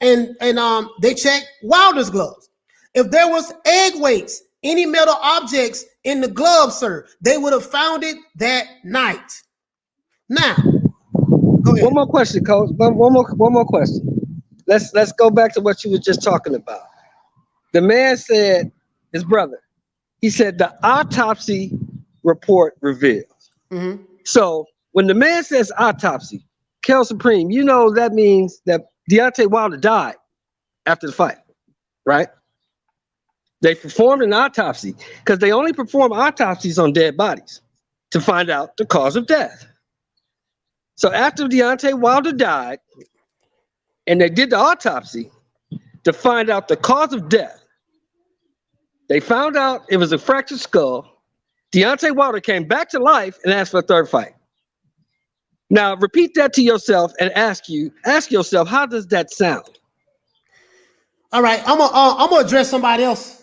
and they check Wilder's gloves. If there was egg weights, any metal objects in the gloves, sir, they would have found it that night. Now, go ahead. One more question, Coach. One more question. Let's go back to what you were just talking about. The man said, his brother, he said the autopsy report reveals. Mm-hmm. So when the man says autopsy, Kel Supreme, that means that Deontay Wilder died after the fight, right? They performed an autopsy because they only perform autopsies on dead bodies to find out the cause of death. So after Deontay Wilder died and they did the autopsy to find out the cause of death, they found out it was a fractured skull. Deontay Wilder came back to life and asked for a third fight. Now repeat that to yourself and ask yourself, how does that sound? All right, I'm gonna address somebody else.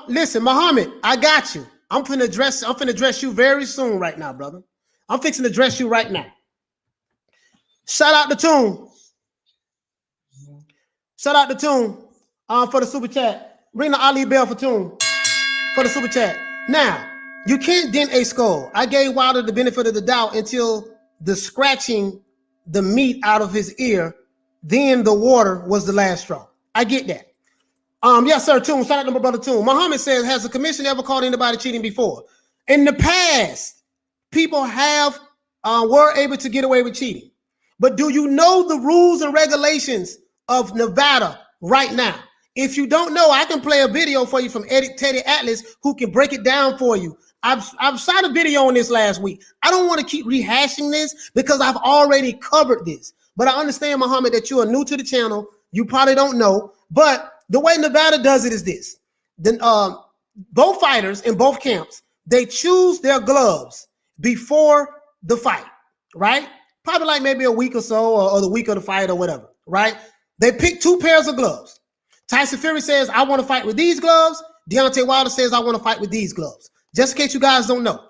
Listen, Muhammad, I got you. I'm finna address you very soon right now, brother. I'm fixing to address you right now. Shout out to Tune. Shout out to Tune. For the super chat. Ring the Ali bell for the super chat. Now, you can't dent a skull. I gave Wilder the benefit of the doubt until the scratching the meat out of his ear. Then the water was the last straw. I get that. Yes, sir, Toon. Shout out to my brother Toon. Muhammad says, has the commission ever caught anybody cheating before? In the past, people have were able to get away with cheating. But do you know the rules and regulations of Nevada right now? If you don't know, I can play a video for you from Teddy Atlas, who can break it down for you. I've shot a video on this last week. I don't want to keep rehashing this because I've already covered this. But I understand, Muhammad, that you are new to the channel. You probably don't know. But the way Nevada does it is this. Then both fighters in both camps, they choose their gloves before the fight, right? Probably like maybe a week or so, or the week of the fight or whatever, right? They pick 2 pairs of gloves. Tyson Fury says, I want to fight with these gloves. Deontay Wilder says, I want to fight with these gloves. Just in case you guys don't know.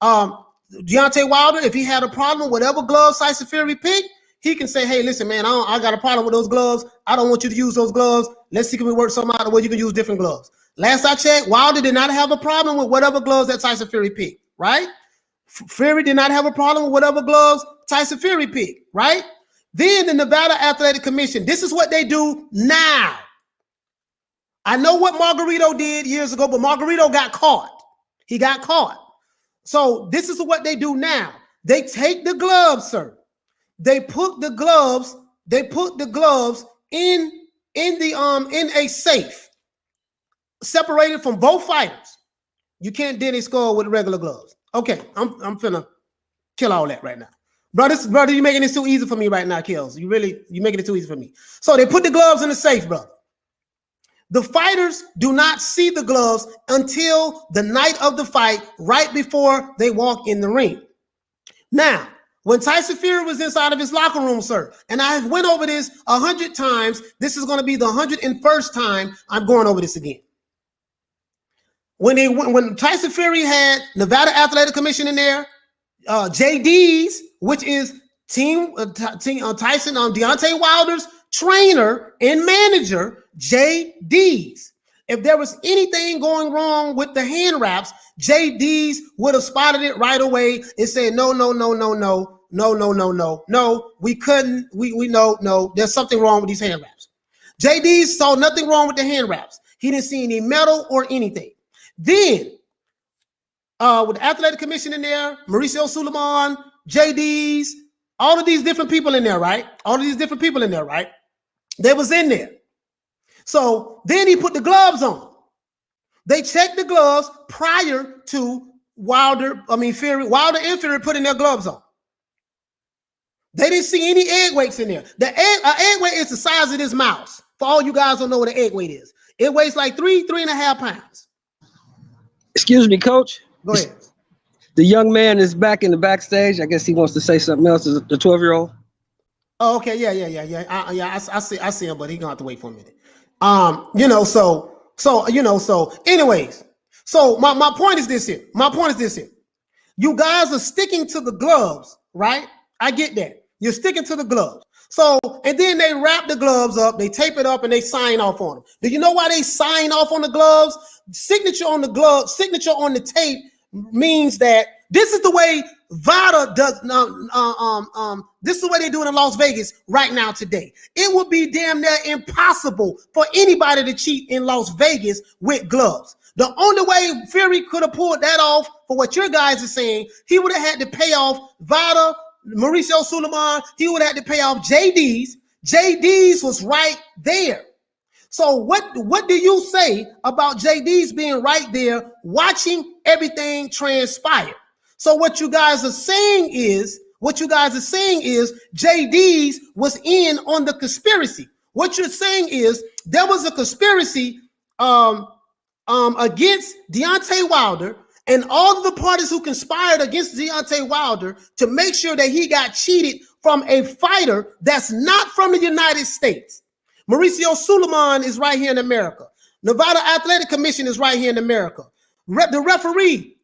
Deontay Wilder, if he had a problem with whatever gloves Tyson Fury picked, he can say, hey, listen, man, I got a problem with those gloves. I don't want you to use those gloves. Let's see if we work something out where you can use different gloves. Last I checked, Wilder did not have a problem with whatever gloves that Tyson Fury picked, right? Fury did not have a problem with whatever gloves Tyson Fury picked, right? Then the Nevada Athletic Commission, this is what they do now. I know what Margarito did years ago, but Margarito got caught. He got caught. So this is what they do now. They take the gloves, sir. They put the gloves in a safe, separated from both fighters. You can't dent a skull with regular gloves. Okay, I'm finna kill all that right now. Brother, you're making this too easy for me right now, Kills. You're making it too easy for me. So they put the gloves in the safe, brother. The fighters do not see the gloves until the night of the fight, right before they walk in the ring. Now, when Tyson Fury was inside of his locker room, sir, and I went over this 100 times, this is going to be the 101st time I'm going over this again. When Tyson Fury had Nevada Athletic Commission in there, JD's, which is Tyson Deontay Wilder's trainer and manager, JD's. If there was anything going wrong with the hand wraps, JD's would have spotted it right away and said, no, we couldn't, no, there's something wrong with these hand wraps. JD's saw nothing wrong with the hand wraps. He didn't see any metal or anything. Then, with the Athletic Commission in there, Mauricio Suleiman, JD's, all of these different people in there, right? They was in there. So then he put the gloves on. They checked the gloves prior to Wilder and Fury putting their gloves on. They didn't see any egg weights in there. The egg weight is the size of this mouse. For all you guys don't know what an egg weight is. It weighs like 3.5 pounds. Excuse me, Coach. Go ahead. The young man is back in the backstage. I guess he wants to say something else. Is the 12-year-old? Oh, okay, yeah. I see him, but he gonna have to wait for a minute. Anyways, so my point is this here. You guys are sticking to the gloves, right? I get that. You're sticking to the gloves. So, and then they wrap the gloves up, they tape it up, and they sign off on them. Do you know why they sign off on the gloves? Signature on the glove, signature on the tape means that this is the way VADA does. This is the way they do it in Las Vegas right now today. It would be damn near impossible for anybody to cheat in Las Vegas with gloves. The only way Fury could have pulled that off, for what your guys are saying, he would have had to pay off VADA, Mauricio Suleiman. He would have had to pay off JD's. JD's was right there. So what do you say about JD's being right there watching everything transpire? So what you guys are saying is JD's was in on the conspiracy. What you're saying is there was a conspiracy against Deontay Wilder and all of the parties who conspired against Deontay Wilder to make sure that he got cheated from a fighter that's not from the United States. Mauricio Suleiman is right here in America. Nevada Athletic Commission is right here in America. The referee,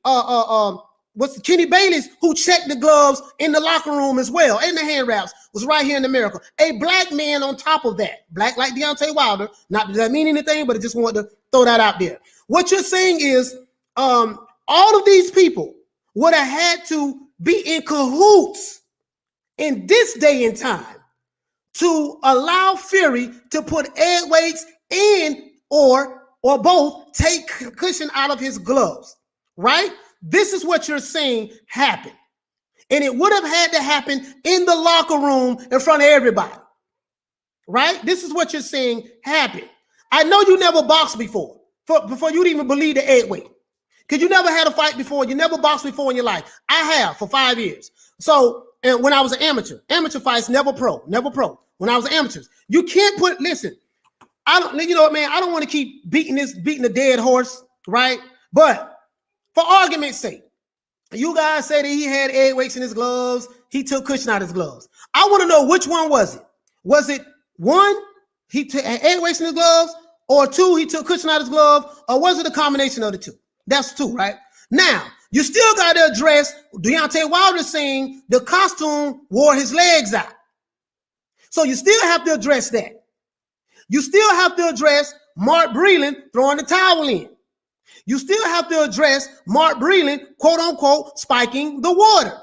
was Kenny Bayless, who checked the gloves in the locker room as well, and the hand wraps, was right here in America. A black man on top of that, black like Deontay Wilder. Not does that mean anything, but I just wanted to throw that out there. What you're saying is, all of these people would have had to be in cahoots in this day and time to allow Fury to put egg weights in or both take cushion out of his gloves, right? This is what you're saying happened. And it would have had to happen in the locker room in front of everybody, right? This is what you're saying happened. I know you never boxed before you'd even believe the egg weight. Because you never had a fight before. You never boxed before in your life. I have for 5 years. So, and when I was an amateur fights, never pro. When I was an amateur, you can't listen, I don't want to keep beating the dead horse, right? But for argument's sake, you guys say that he had egg weights in his gloves. He took cushion out of his gloves. I want to know which one was it. Was it one, he had egg weights in his gloves, or two, he took cushion out of his glove, or was it a combination of the two? That's two, right? Now, you still got to address Deontay Wilder saying the costume wore his legs out. So you still have to address that. You still have to address Mark Breland throwing the towel in. You still have to address Mark Breland, quote unquote, spiking the water.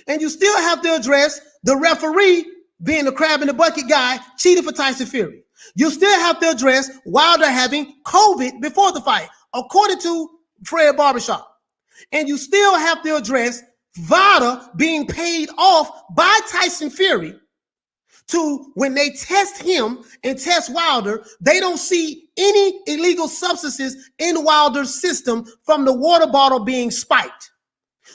And you still have to address the referee being the crab in the bucket guy, cheated for Tyson Fury. You still have to address Wilder having COVID before the fight, according to Fred Barbershop. And you still have to address Vada being paid off by Tyson Fury to, when they test him and test Wilder, they don't see any illegal substances in Wilder's system from the water bottle being spiked.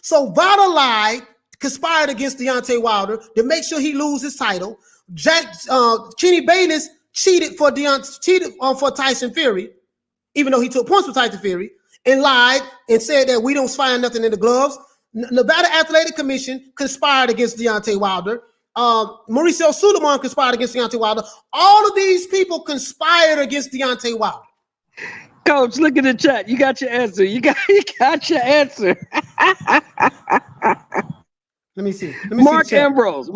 So Vada lied, conspired against Deontay Wilder to make sure he lose his title. Kenny Bayless cheated for Tyson Fury, even though he took points for Tyson Fury, and lied and said that we don't find nothing in the gloves. Nevada Athletic Commission conspired against Deontay Wilder. Mauricio Suleiman conspired against Deontay Wilder. All of these people conspired against Deontay Wilder. Coach, look at the chat. You got your answer. You got your answer. Let me see. Mark Ambrose.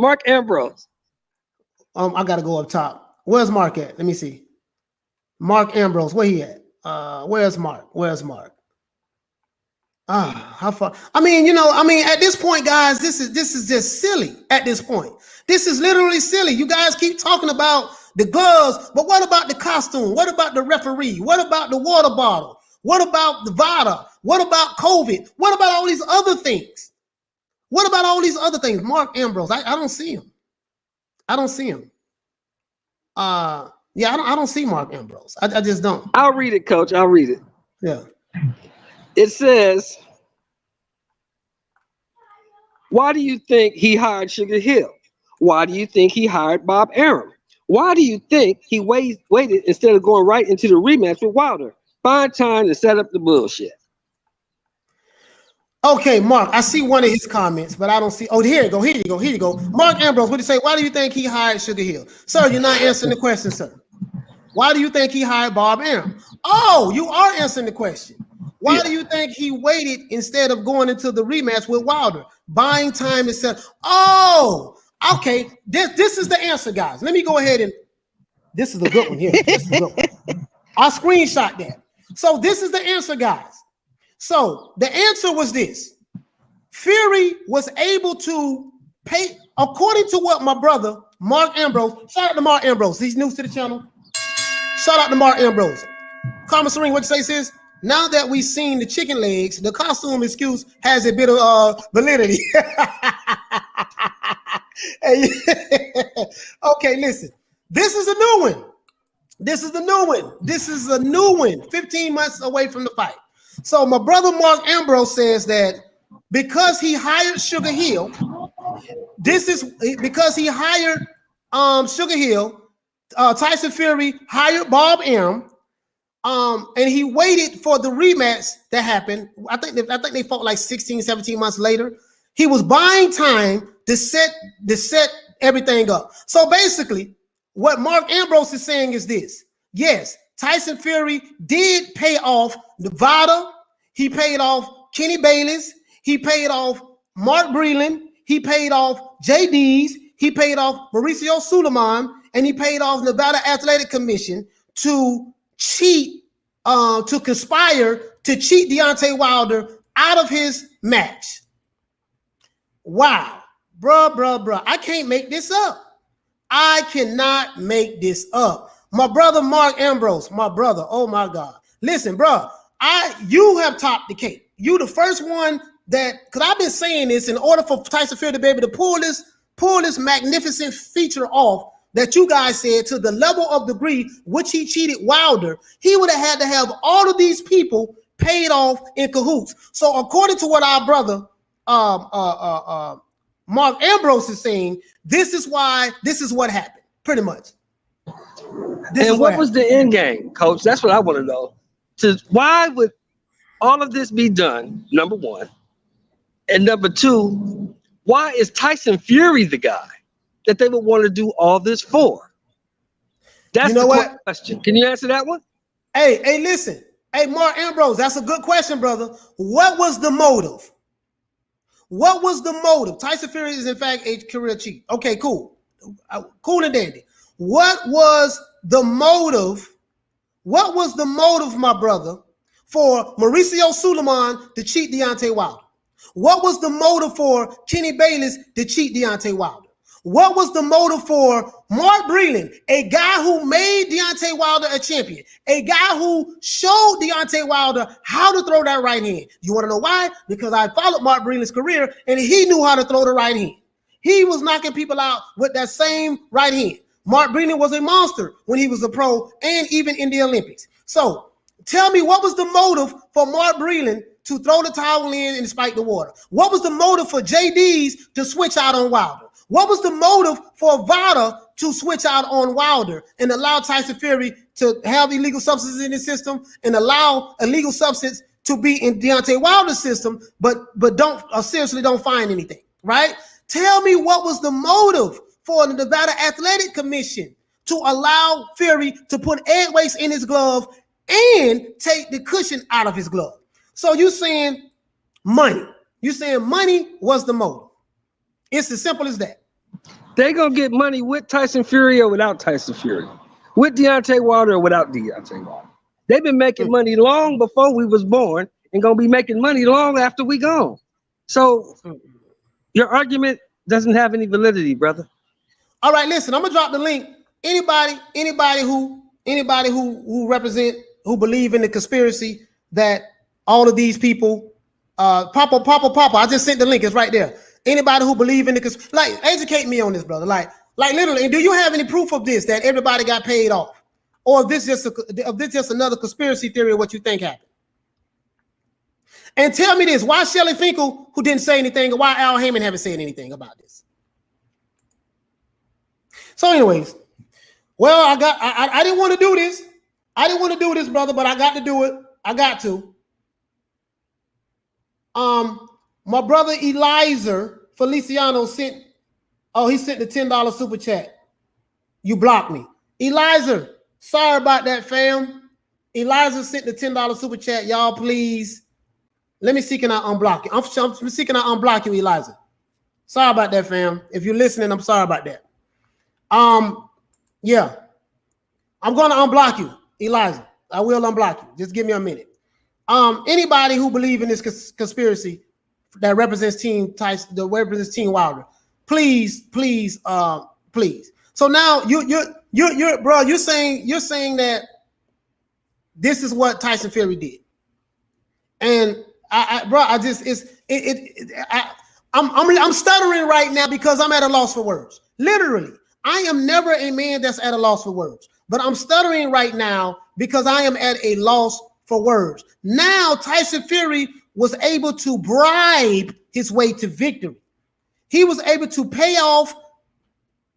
I gotta go up top. Where's Mark at? Let me see. Mark Ambrose. Where he at? Where's Mark? How far? At this point, guys, this is just silly. At this point, this is literally silly. You guys keep talking about the gloves, but what about the costume? What about the referee? What about the water bottle? What about the Vada? What about COVID? What about all these other things? Mark Ambrose, I don't see him. I don't see Mark Ambrose. I just don't. I'll read it, Coach. I'll read it. Yeah. It says, why do you think he hired Sugar Hill? Why do you think he hired Bob Arum? Why do you think he waited instead of going right into the rematch with Wilder? Find time to set up the bullshit. Okay, Mark, I see one of his comments, but I don't see. Oh, here you go. Mark Ambrose, what do you say? Why do you think he hired Sugar Hill? Sir, you're not answering the question, sir. Why do you think he hired Bob Arum? Oh, you are answering the question. Why do you think he waited instead of going into the rematch with Wilder? Buying time instead. Oh, okay. This is the answer, guys. Let me go ahead and this is a good one here. I'll screenshot that. So this is the answer, guys. So the answer was this. Fury was able to pay, according to what my brother, Mark Ambrose, shout out to Mark Ambrose. He's new to the channel. Shout out to Mark Ambrose. Commissary, what you say, sis? Now that we've seen the chicken legs, the costume excuse has a bit of validity. Okay, listen. This is a new one. 15 months away from the fight. So my brother Mark Ambrose says that because he hired Sugar Hill, Sugar Hill, Tyson Fury hired Bob Arum. And he waited for the rematch that happened. I think they fought like 16, 17 months later. He was buying time to set everything up. So basically, what Mark Ambrose is saying is this. Yes, Tyson Fury did pay off Nevada. He paid off Kenny Bayless. He paid off Mark Breland. He paid off JD's. He paid off Mauricio Suleiman, and he paid off Nevada Athletic Commission to cheat, to conspire to cheat Deontay Wilder out of his match. Wow, bruh. I can't make this up. I cannot make this up. My brother Mark Ambrose, my brother. Oh my God. Listen, bruh, you have topped the cake. You the first one that, because I've been saying this, in order for Tyson Fury to be able to pull this magnificent feature off that you guys said, to the level of degree which he cheated Wilder, he would have had to have all of these people paid off in cahoots. So according to what our brother Mark Ambrose is saying, this is what happened, pretty much. And what was the end game, Coach? That's what I want to know. Why would all of this be done, number one? And number two, why is Tyson Fury the guy that they would want to do all this for? That's the question. Can you answer that one? Hey, listen. Hey, Mark Ambrose, that's a good question, brother. What was the motive? What was the motive? Tyson Fury is, in fact, a career cheat. Okay, cool. Cool and dandy. What was the motive? What was the motive, my brother, for Mauricio Suleiman to cheat Deontay Wilder? What was the motive for Kenny Bayless to cheat Deontay Wilder? What was the motive for Mark Breland, a guy who made Deontay Wilder a champion, a guy who showed Deontay Wilder how to throw that right hand? You want to know why? Because I followed Mark Breland's career, and he knew how to throw the right hand. He was knocking people out with that same right hand. Mark Breland was a monster when he was a pro and even in the Olympics. So tell me, what was the motive for Mark Breland to throw the towel in and spike the water? What was the motive for JD's to switch out on Wilder? What was the motive for Vada to switch out on Wilder and allow Tyson Fury to have illegal substances in his system and allow illegal substance to be in Deontay Wilder's system, but seriously don't find anything, right? Tell me, what was the motive for the Nevada Athletic Commission to allow Fury to put egg waste in his glove and take the cushion out of his glove? So you're saying money. You're saying money was the motive. It's as simple as that. They gonna get money with Tyson Fury or without Tyson Fury, with Deontay Wilder or without Deontay Wilder. They've been making money long before we was born and gonna be making money long after we gone. So your argument doesn't have any validity, brother. All right, listen, I'm gonna drop the link. Anybody who believe in the conspiracy that all of these people, Papa, I just sent the link. It's right there. Anybody who believe in the like, educate me on this, brother. Like literally. And do you have any proof of this, that everybody got paid off, or is this just another conspiracy theory of what you think happened? And tell me this: why Shelley Finkel, who didn't say anything, or why Al Heyman haven't said anything about this? So, anyways, well, I didn't want to do this. I didn't want to do this, brother, but I got to do it. I got to. My brother Eliza Feliciano sent the $10 super chat. You blocked me. Eliza, sorry about that, fam. Eliza sent the $10 super chat. Y'all, please. Let me see, can I unblock you? I'm seeking I unblock you, Eliza. Sorry about that, fam. If you're listening, I'm sorry about that. Yeah. I'm going to unblock you, Eliza. I will unblock you. Just give me a minute. Anybody who believe in this conspiracy that represents Team Tyson, that represents Team Wilder, please. So now you're bro, you're saying that this is what Tyson Fury did, and I'm stuttering right now because I'm at a loss for words. Literally, I am never a man that's at a loss for words, but I'm stuttering right now because I am at a loss for words. Now Tyson Fury was able to bribe his way to victory. He was able to pay off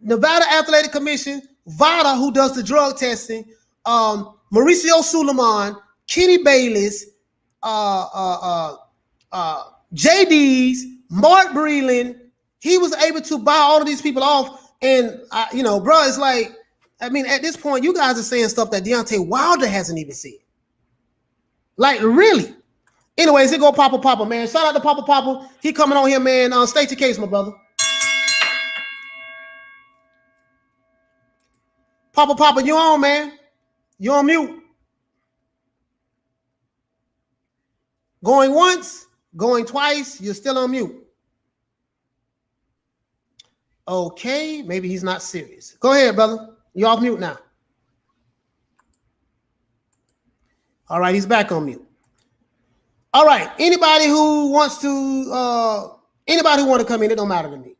Nevada Athletic Commission, VADA, who does the drug testing, Mauricio Suleiman, Kenny Bayless, JD's, Mark Breland. He was able to buy all of these people off. And, bro, it's like, at this point, you guys are saying stuff that Deontay Wilder hasn't even said. Like, really? Anyways, it go Papa, man. Shout out to Papa. He coming on here, man. State your case, my brother. Papa, you on, man? You on mute? Going once, going twice. You're still on mute. Okay, maybe he's not serious. Go ahead, brother. You off mute now. All right, he's back on mute. All right, anybody who wants to come in, it don't matter to me.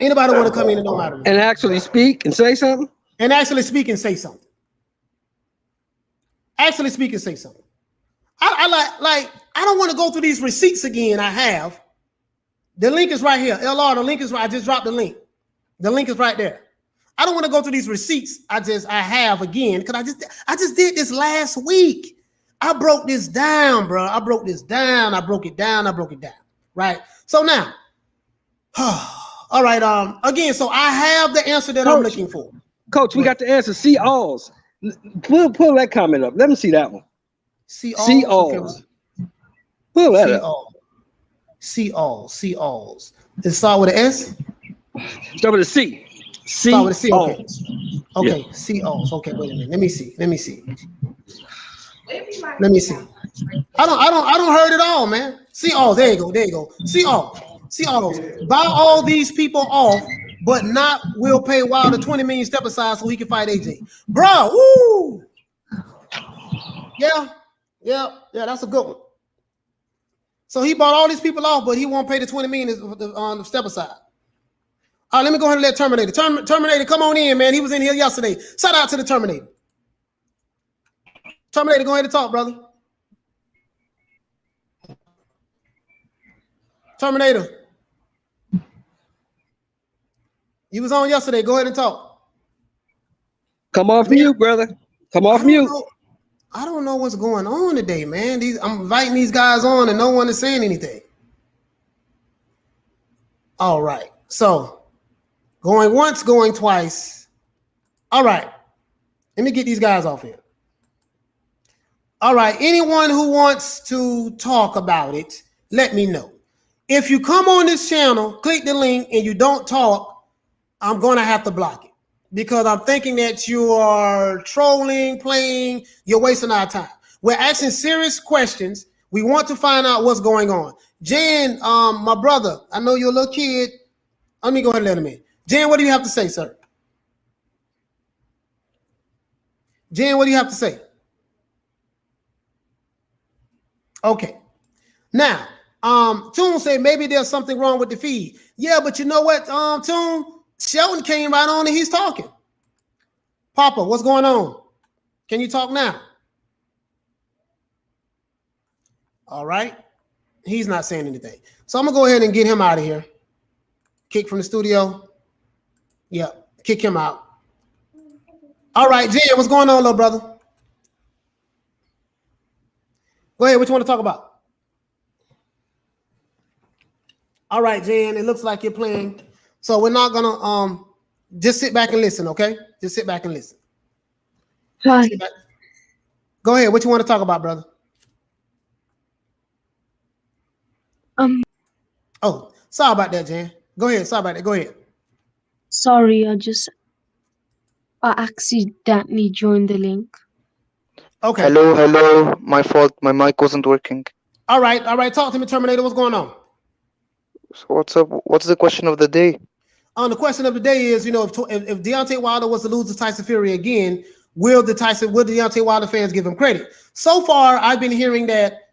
Anybody want to come in, it don't matter to me. And actually speak and say something? Actually speak and say something. I don't want to go through these receipts again. I have. The link is right here. LR, the link is right. I just dropped the link. The link is right there. I don't want to go through these receipts. I have again, because I just did this last week. I broke this down, bro. I broke it down. Right. So now, all right. Again, so I have the answer that I'm looking for. Coach, we got the answer. See alls. Pull that comment up. Let me see that one. See alls. See alls. Okay. Pull that up. See alls. Does it start with an S? Start with a C. Start with a C. Okay. Okay. Yeah. See alls. Okay. Wait a minute. Let me see. I don't heard it all, man. See alls. There you go. See alls. Buy all these people off, but not will pay Wilder 20 million step aside so he can fight AJ. Bro, woo! Yeah, that's a good one. So he bought all these people off, but he won't pay the 20 million on the step aside. All right, let me go ahead and let Terminator. Terminator, come on in, man. He was in here yesterday. Shout out to the Terminator. Terminator, go ahead and talk, brother. Terminator. You was on yesterday. Go ahead and talk. Come off mute, brother. Come off mute. I don't know what's going on today, man. I'm inviting these guys on and no one is saying anything. All right. So going once, going twice. All right. Let me get these guys off here. All right. Anyone who wants to talk about it, let me know. If you come on this channel, click the link and you don't talk, I'm going to have to block it because I'm thinking that you are trolling, playing, you're wasting our time. We're asking serious questions. We want to find out what's going on. Jan, my brother, I know you're a little kid. Let me go ahead and let him in. Jan, what do you have to say, sir? Jan, what do you have to say? Okay. Now, Toon said maybe there's something wrong with the feed. Yeah, but you know what, Toon? Sheldon came right on and he's talking. Papa, what's going on? Can you talk now? All right. He's not saying anything. So I'm going to go ahead and get him out of here. Kick from the studio. Yeah, kick him out. All right, Jay, what's going on, little brother? Go ahead. What you want to talk about? All right, Jan, it looks like you're playing. So we're not gonna just sit back and listen, okay? Just sit back and listen. Hi. Go ahead. What you want to talk about, brother? Oh, sorry about that, Jan. Go ahead. Sorry about that. Go ahead. Sorry, I accidentally joined the link. Okay. Hello. My fault. My mic wasn't working. All right. Talk to me, Terminator. What's going on? So what's up? What's the question of the day? The question of the day is, if Deontay Wilder was to lose to Tyson Fury again, will the Deontay Wilder fans give him credit? So far, I've been hearing that.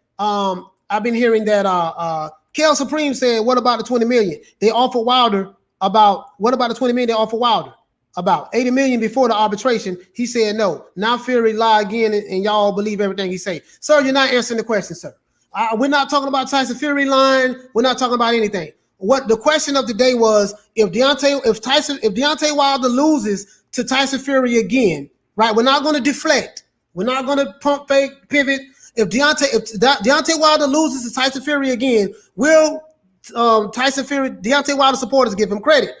Kel Supreme said, "What about the 20 million they offered Wilder? What about the 20 million they offered Wilder? About 80 million before the arbitration." He said no. Now Fury lie again, and y'all believe everything he say. Sir, you're not answering the question, sir. We're not talking about Tyson Fury line. We're not talking about anything. What the question of the day was: if Deontay Wilder loses to Tyson Fury again, right? We're not going to deflect. We're not going to pump fake pivot. If Deontay Wilder loses to Tyson Fury again, will Deontay Wilder supporters give him credit?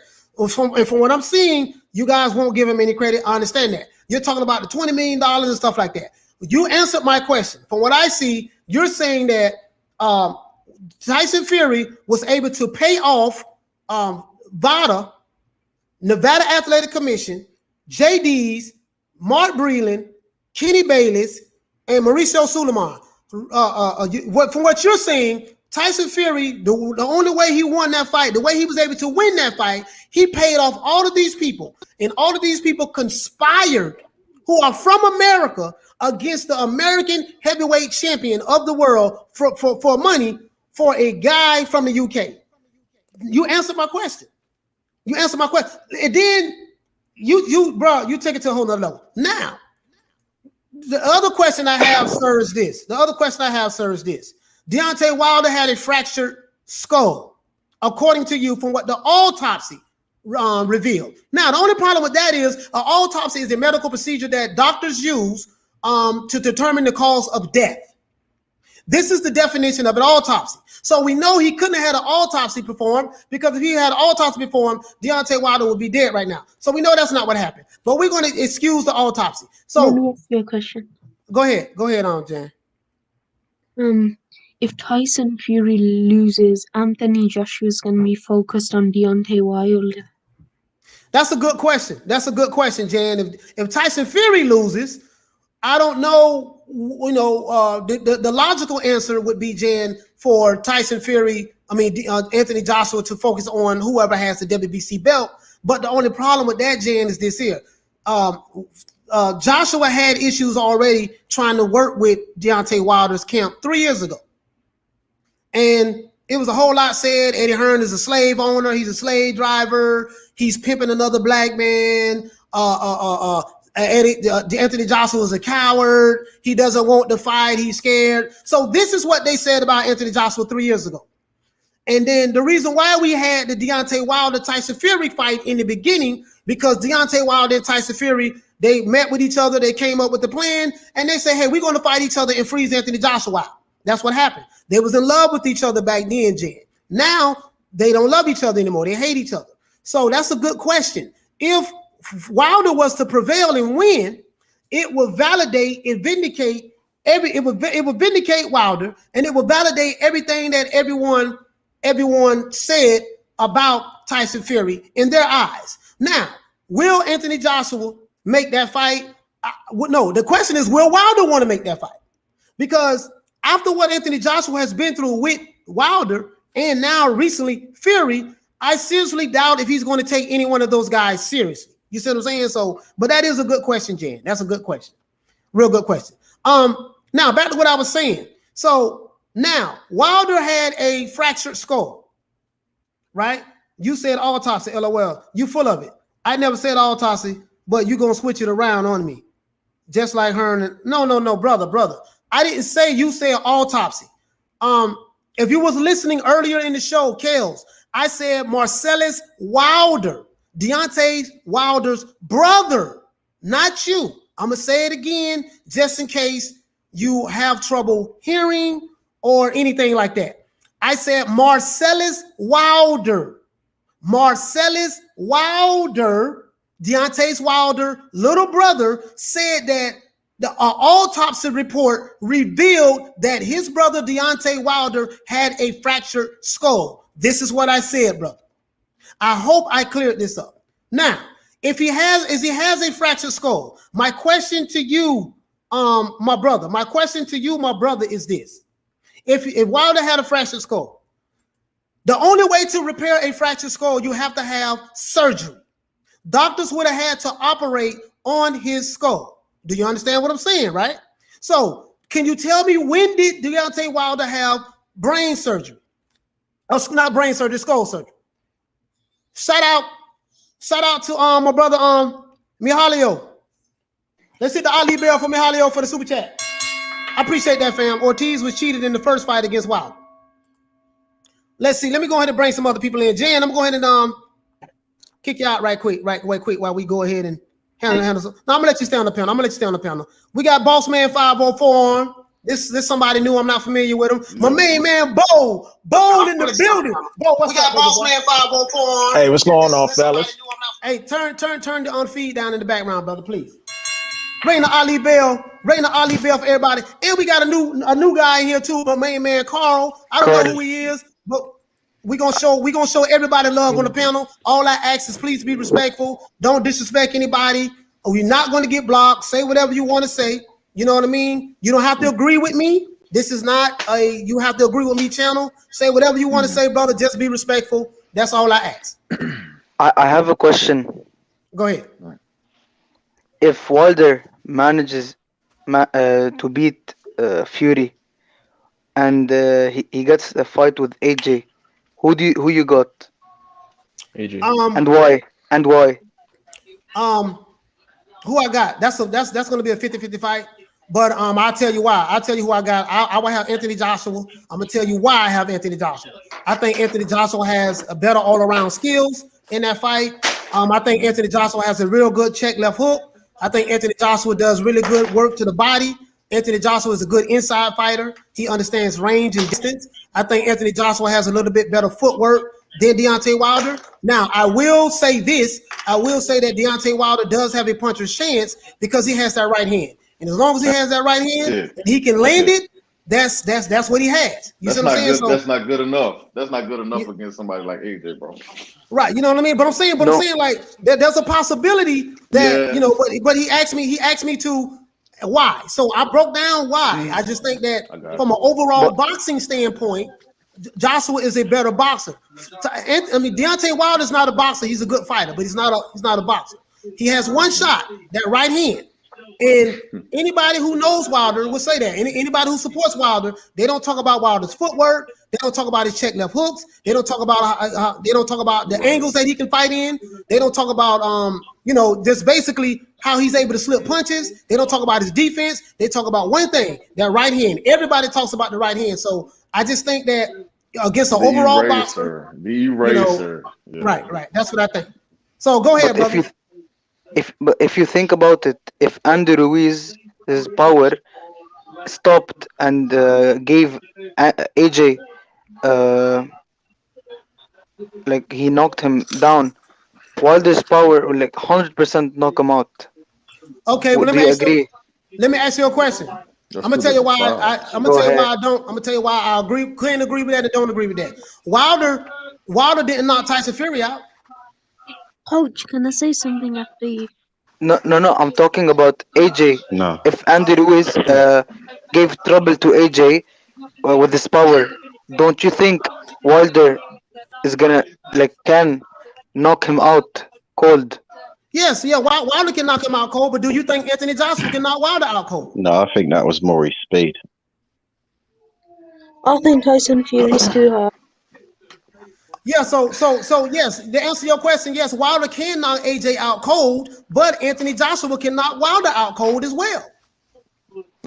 From what I'm seeing, you guys won't give him any credit. I understand that. You're talking about the $20 million and stuff like that. You answered my question. From what I see, you're saying that Tyson Fury was able to pay off VADA, Nevada Athletic Commission, JD's, Mark Breland, Kenny Bayless, and Mauricio Suleiman. From what you're saying, Tyson Fury, the only way he won that fight, the way he was able to win that fight, he paid off all of these people, and all of these people conspired, who are from America, against the American heavyweight champion of the world for money for a guy from the UK. You answered my question. You answered my question, and then you take it to a whole nother level. Now, the other question I have, sir, is this. Deontay Wilder had a fractured skull, according to you, from what the autopsy revealed. Now, the only problem with that is an autopsy is a medical procedure that doctors use to determine the cause of death. This is the definition of an autopsy. So we know he couldn't have had an autopsy performed, because if he had an autopsy performed, Deontay Wilder would be dead right now. So we know that's not what happened. But we're going to excuse the autopsy. So let me ask you a question. Go ahead, Jan. If Tyson Fury loses, Anthony Joshua's going to be focused on Deontay Wilder. That's a good question. Jan. If Tyson Fury loses, I don't know. The logical answer would be, Jan, for Tyson Fury, Anthony Joshua, to focus on whoever has the WBC belt. But the only problem with that, Jan, is this here. Joshua had issues already trying to work with Deontay Wilder's camp 3 years ago. And it was a whole lot said. Eddie Hearn is a slave owner. He's a slave driver. He's pimping another black man. Anthony Joshua is a coward. He doesn't want to fight. He's scared. So this is what they said about Anthony Joshua 3 years ago. And then the reason why we had the Deontay Wilder-Tyson Fury fight in the beginning, because Deontay Wilder and Tyson Fury, they met with each other. They came up with the plan, and they said, hey, we're going to fight each other and freeze Anthony Joshua out. That's what happened. They was in love with each other back then, Jan. Now they don't love each other anymore. They hate each other. So that's a good question. If Wilder was to prevail and win, it will validate and vindicate it will vindicate Wilder, and it will validate everything that everyone said about Tyson Fury in their eyes. Now, will Anthony Joshua make that fight? No, the question is, will Wilder want to make that fight? Because after what Anthony Joshua has been through with Wilder, and now recently Fury, I seriously doubt if he's going to take any one of those guys seriously. You see what I'm saying? So, but that is a good question, Jan. That's a good question. Real good question. Now back to what I was saying. So now Wilder had a fractured skull, right? You said autopsy, LOL. You full of it. I never said autopsy, but you're going to switch it around on me. Just like Hearn. No, brother. I didn't say you said autopsy. If you was listening earlier in the show, Kels, I said Marcellus Wilder, Deontay Wilder's brother, not you. I'm going to say it again just in case you have trouble hearing or anything like that. I said Marcellus Wilder. Marcellus Wilder, Deontay Wilder's little brother, said that the autopsy report revealed that his brother Deontay Wilder had a fractured skull. This is what I said, brother. I hope I cleared this up. Now, if he has a fractured skull, my question to you, my brother, is this. If Wilder had a fractured skull, the only way to repair a fractured skull, you have to have surgery. Doctors would have had to operate on his skull. Do you understand what I'm saying, right? So can you tell me, when did Deontay Wilder have brain surgery? Oh, not brain surgery, skull surgery. Shout out to my brother Mihalio. Let's hit the Ali Bell for Mihalio for the super chat. I appreciate that, fam. Ortiz was cheated in the first fight against Wilder. Let's see. Let me go ahead and bring some other people in. Jan, I'm going to go ahead and kick you out right quick while we go ahead and handle some. No, I'm gonna let you stay on the panel. We got Boss Man 504 on. This somebody new. I'm not familiar with him. My main man Bo in the building. Bo, what's up? We got Boss Man 504 on. Hey, what's going on, fellas? Hey, turn the feed down in the background, brother, please. Ring the Ali bell. Ring the Ali bell for everybody. And we got a new guy in here too, my main man Carl. I don't know who he is, but we're gonna show everybody love on the panel. All I ask is please be respectful. Don't disrespect anybody. We're not gonna get blocked. Say whatever you want to say. You know what I mean? You don't have to agree with me. This is not a you have to agree with me channel. Say whatever you want to say, brother. Just be respectful. That's all I ask. I have a question. Go ahead. If Wilder manages to beat Fury, and he gets a fight with AJ, who you got? AJ. And why? And why? Who I got? That's gonna be a 50-50 fight. But I'll tell you why. I'll tell you who I got. I will have Anthony Joshua. I'm gonna tell you why I have Anthony Joshua. I think Anthony Joshua has a better all-around skills in that fight. I think Anthony Joshua has a real good check left hook. I think Anthony Joshua does really good work to the body. Anthony Joshua is a good inside fighter. He understands range and distance. I think Anthony Joshua has a little bit better footwork than Deontay Wilder. Now, I will say this. I will say that Deontay Wilder does have a puncher's chance because he has that right hand. And as long as he has that right hand and he can land it, that's what he has. You see what I'm saying? So, that's not good enough. That's not good enough against somebody like AJ, bro. Right, you know what I mean? But I'm saying like there's a possibility that but he asked me to why. So I broke down why. I just think that from an overall boxing standpoint, Joshua is a better boxer. I mean, Deontay Wilder is not a boxer. He's a good fighter, but he's not a boxer. He has one shot, that right hand. And anybody who knows Wilder will say that. Anybody who supports Wilder, they don't talk about Wilder's footwork. They don't talk about his check left hooks. They don't talk about they don't talk about the angles that he can fight in. They don't talk about just basically how he's able to slip punches. They don't talk about his defense. They talk about one thing, that right hand. Everybody talks about the right hand. So I just think that against an overall boxer, the eraser. Right. That's what I think. So go ahead, brother. If you think about it, if Andy Ruiz's power stopped and gave AJ like he knocked him down, Wilder's power will like 100% knock him out. Okay, well, let me ask you a question. I'm gonna tell you why I'm gonna tell you why I agree, couldn't agree with that, and don't agree with that. Wilder didn't knock Tyson Fury out. Coach, can I say something after you? No. I'm talking about AJ. No. If Andy Ruiz gave trouble to AJ with his power, don't you think Wilder is gonna can knock him out cold? Yes, Wilder can knock him out cold, but do you think Anthony Joshua can knock Wilder out cold? No, I think that was Maurice Speed. I think Tyson Fury's too hard. Yeah, so yes, to answer your question, yes, Wilder can knock AJ out cold, but Anthony Joshua can knock Wilder out cold as well.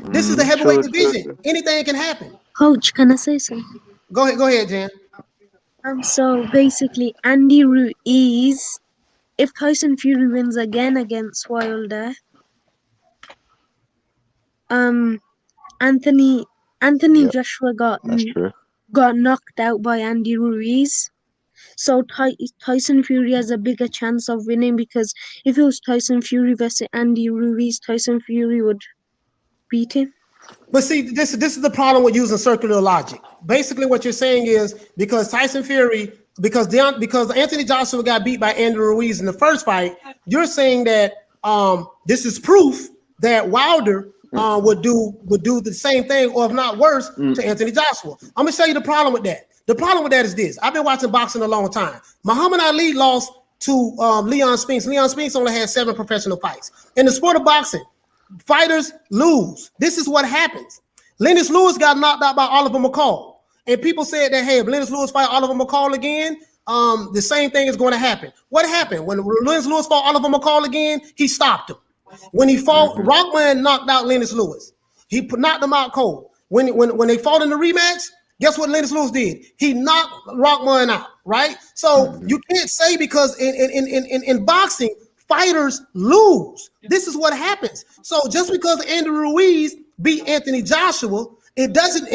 This is the heavyweight division. Anything can happen. Coach, can I say something? Go ahead, Jan. So basically, Andy Ruiz, if Tyson Fury wins again against Wilder, Anthony Joshua got knocked out by Andy Ruiz. So Tyson Fury has a bigger chance of winning, because if it was Tyson Fury versus Andy Ruiz, Tyson Fury would beat him. But see, this is the problem with using circular logic. Basically, what you're saying is because Anthony Joshua got beat by Andy Ruiz in the first fight, you're saying that this is proof that Wilder would do the same thing, or if not worse, to Anthony Joshua. I'm gonna show you the problem with that. The problem with that is this. I've been watching boxing a long time. Muhammad Ali lost to Leon Spinks. Leon Spinks only had 7 professional fights. In the sport of boxing, fighters lose. This is what happens. Lennox Lewis got knocked out by Oliver McCall. And people said that, hey, if Lennox Lewis fight Oliver McCall again, the same thing is going to happen. What happened? When Lennox Lewis fought Oliver McCall again, he stopped him. When he fought, Rockman knocked out Lennox Lewis. He knocked him out cold. When they fought in the rematch, guess what Lennox Lewis did? He knocked Rockman out, right? So you can't say, because in boxing, fighters lose. This is what happens. So just because Andy Ruiz beat Anthony Joshua, it doesn't.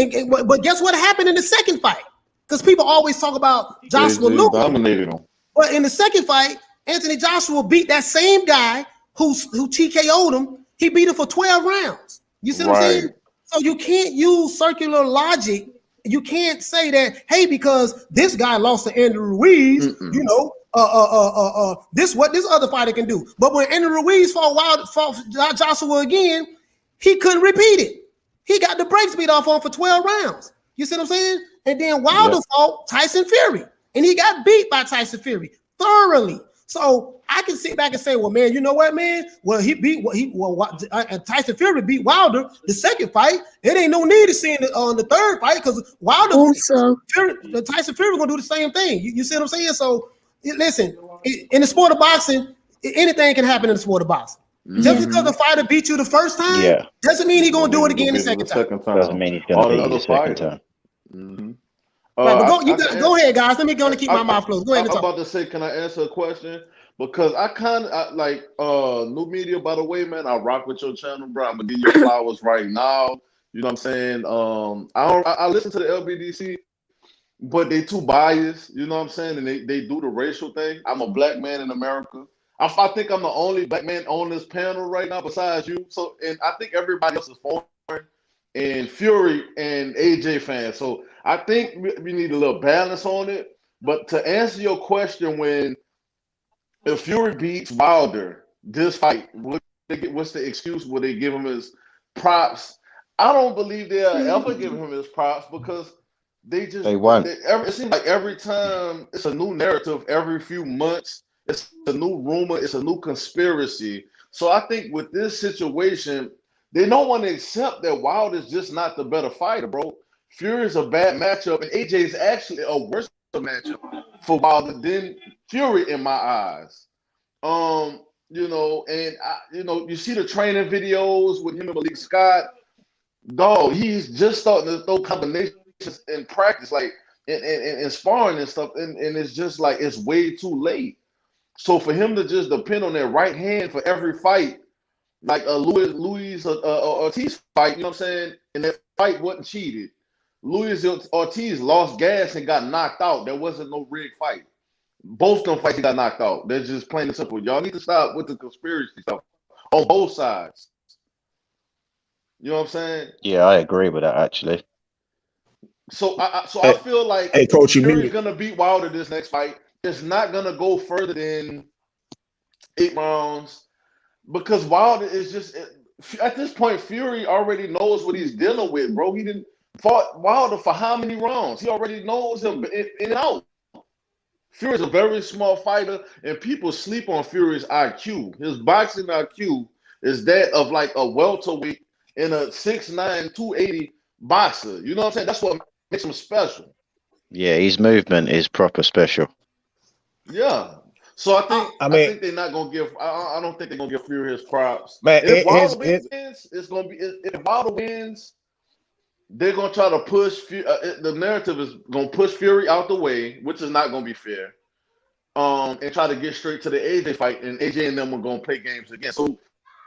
But guess what happened in the second fight? Because people always talk about Joshua losing. Dominated him. But in the second fight, Anthony Joshua beat that same guy who TKO'd him. He beat him for 12 rounds. You see what I'm saying? So you can't use circular logic. You can't say that, hey, because this guy lost to Andy Ruiz, you know, this what this other fighter can do. But when Andy Ruiz fought Joshua again, he couldn't repeat it. He got the brakes beat off on for 12 rounds. You see what I'm saying? And then Wilder fought Tyson Fury, and he got beat by Tyson Fury thoroughly. So I can sit back and say, well, man, you know what, man? Well, Tyson Fury beat Wilder the second fight. It ain't no need to see it on the third fight because Wilder also Tyson Fury gonna do the same thing. You see what I'm saying? So listen, in the sport of boxing, anything can happen in the sport of boxing. Just because the fighter beat you the first time, doesn't mean he's gonna do it again the second time. Doesn't mean he's gonna beat you the second time. Right, but go ahead, guys. Let me go and keep my mouth closed. Go ahead and talk. I'm about to say, can I answer a question? Because I kind of like new media. By the way, man, I rock with your channel, bro. I'm gonna give you flowers right now. You know what I'm saying? I listen to the LBDC, but they too biased. You know what I'm saying? And they do the racial thing. I'm a black man in America. I think I'm the only black man on this panel right now besides you. So, and I think everybody else is foreign and Fury and AJ fans. So I think we need a little balance on it. But to answer your question, if Fury beats Wilder this fight, what's the excuse? Will they give him his props? I don't believe they'll ever give him his props because they won't. It seems like every time it's a new narrative. Every few months, it's a new rumor. It's a new conspiracy. So I think with this situation, they don't want to accept that Wilder's just not the better fighter, bro. Fury's a bad matchup, and AJ is actually a worse matchup for Wilder than Fury in my eyes. You know, and you see the training videos with him and Malik Scott. Dog, he's just starting to throw combinations in practice, like in sparring and stuff, and it's just like it's way too late. So for him to just depend on that right hand for every fight, like a Luis Ortiz fight, you know what I'm saying? And that fight wasn't cheated. Luis Ortiz lost gas and got knocked out. There wasn't no rigged fight. Both them fights he got knocked out. They're just plain and simple. Y'all need to stop with the conspiracy stuff on both sides. You know what I'm saying? Yeah, I agree with that actually. So I feel like Coach, Fury's gonna beat Wilder this next fight. It's not gonna go further than 8 rounds because Wilder is just at this point. Fury already knows what he's dealing with, bro. He didn't fought Wilder for how many rounds? He already knows him in and out. Fury's a very smart fighter, and people sleep on Fury's IQ. His boxing IQ is that of like a welterweight in a 6'9", 280 boxer. You know what I'm saying? That's what makes him special. Yeah, his movement is proper special. Yeah. So I think they're not gonna give. I don't think they're gonna give Fury his props. Man, if Wilder wins, it's gonna be. If Wilder wins, they're gonna try to push. The narrative is gonna push Fury out the way, which is not gonna be fair. And try to get straight to the AJ fight, and AJ and them are gonna play games again. So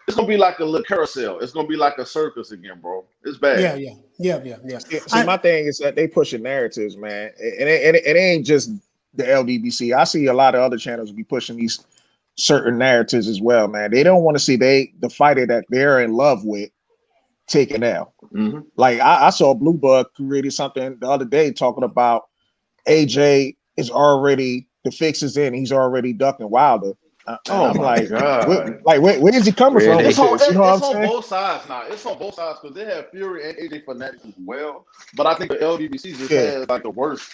it's gonna be like a little carousel. It's gonna be like a circus again, bro. It's bad. Yeah. See, my thing is that they pushing narratives, man. It ain't just the LDBC. I see a lot of other channels be pushing these certain narratives as well, man. They don't want to see the fighter that they're in love with taken out. Mm-hmm. Like I saw Blue Bug created something the other day talking about AJ is already the fix is in. He's already ducking Wilder. I'm like, where is he coming from? It's on saying? Both sides now. It's on both sides because they have Fury and AJ fanatics as well. But I think the LDBC just has like the worst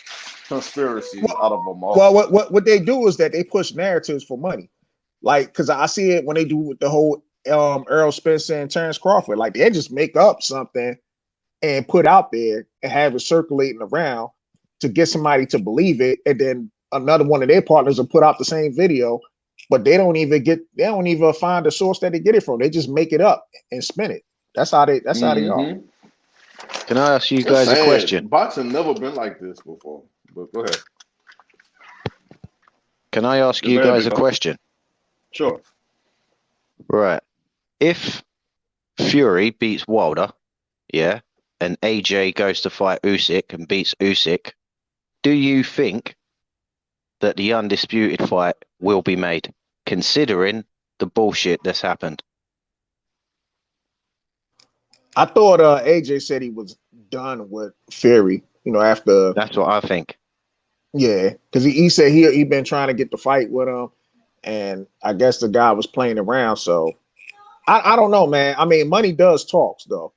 conspiracy out of them all. Well, what they do is that they push narratives for money. Like, because I see it when they do with the whole Errol Spence and Terrence Crawford. Like, they just make up something and put out there and have it circulating around to get somebody to believe it, and then another one of their partners will put out the same video. But they don't even find the source that they get it from. They just make it up and spin it. That's how they are. Can I ask you guys a question? Boxing never been like this before. But go ahead. Can I ask you guys a question? Sure. Right. If Fury beats Wilder, yeah, and AJ goes to fight Usyk and beats Usyk, do you think that the undisputed fight will be made, considering the bullshit that's happened? I thought AJ said he was done with Fury. You know, after That's what I think. yeah, because he said he been trying to get the fight with him, and I guess the guy was playing around. So I don't know, man. I mean, money does talks, though.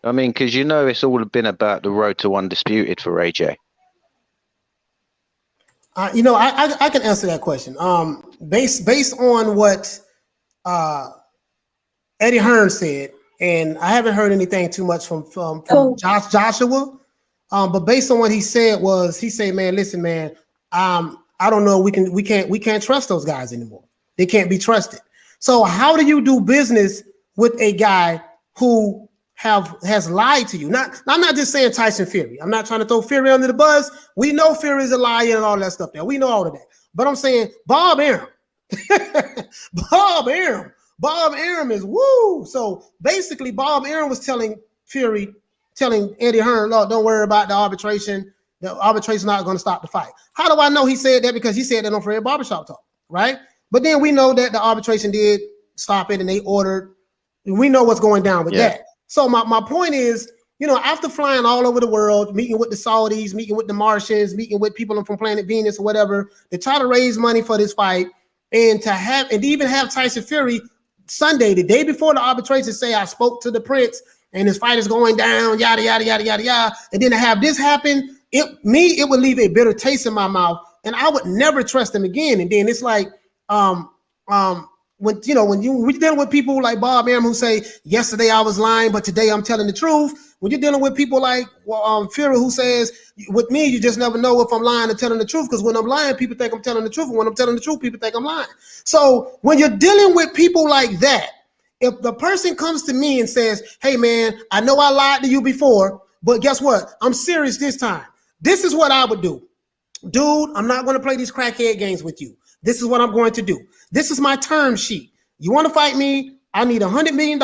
I mean, because you know it's all been about the road to undisputed for AJ. You know, I can answer that question. Based on what Eddie Hearn said, and I haven't heard anything too much from Joshua. But based on what he said he said, man, listen, man, I don't know, we can't trust those guys anymore. They can't be trusted. So how do you do business with a guy who has lied to you? I'm not just saying Tyson Fury. I'm not trying to throw Fury under the bus. We know Fury is a liar and all that stuff there. We know all of that. But I'm saying Bob Arum. Bob Arum is woo. So basically, Bob Arum was telling Eddie Hearn, look, don't worry about the arbitration. The arbitration's not going to stop the fight. How do I know he said that? Because he said that on Fred Barbershop Talk, right? But then we know that the arbitration did stop it and they ordered. We know what's going down with that. So my point is, you know, after flying all over the world, meeting with the Saudis, meeting with the Martians, meeting with people from planet Venus or whatever, to try to raise money for this fight, and to even have Tyson Fury Sunday, the day before the arbitration, say I spoke to the Prince and his fight is going down, yada yada yada yada yada, and then to have this happen, it would leave a bitter taste in my mouth, and I would never trust him again. And then it's like, when we're dealing with people like Bob Arum who say yesterday I was lying, but today I'm telling the truth. When you're dealing with people like Fury who says with me you just never know if I'm lying or telling the truth, because when I'm lying people think I'm telling the truth, and when I'm telling the truth people think I'm lying. So when you're dealing with people like that, if the person comes to me and says, hey man, I know I lied to you before, but guess what? I'm serious this time. This is what I would do. Dude, I'm not going to play these crackhead games with you. This is what I'm going to do. This is my term sheet. You want to fight me? I need $100 million.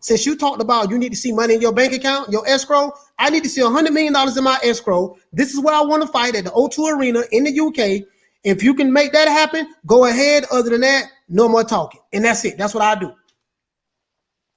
Since you talked about you need to see money in your bank account, your escrow, I need to see $100 million in my escrow. This is where I want to fight, at the O2 Arena in the UK. If you can make that happen, go ahead. Other than that, no more talking. And that's it. That's what I do.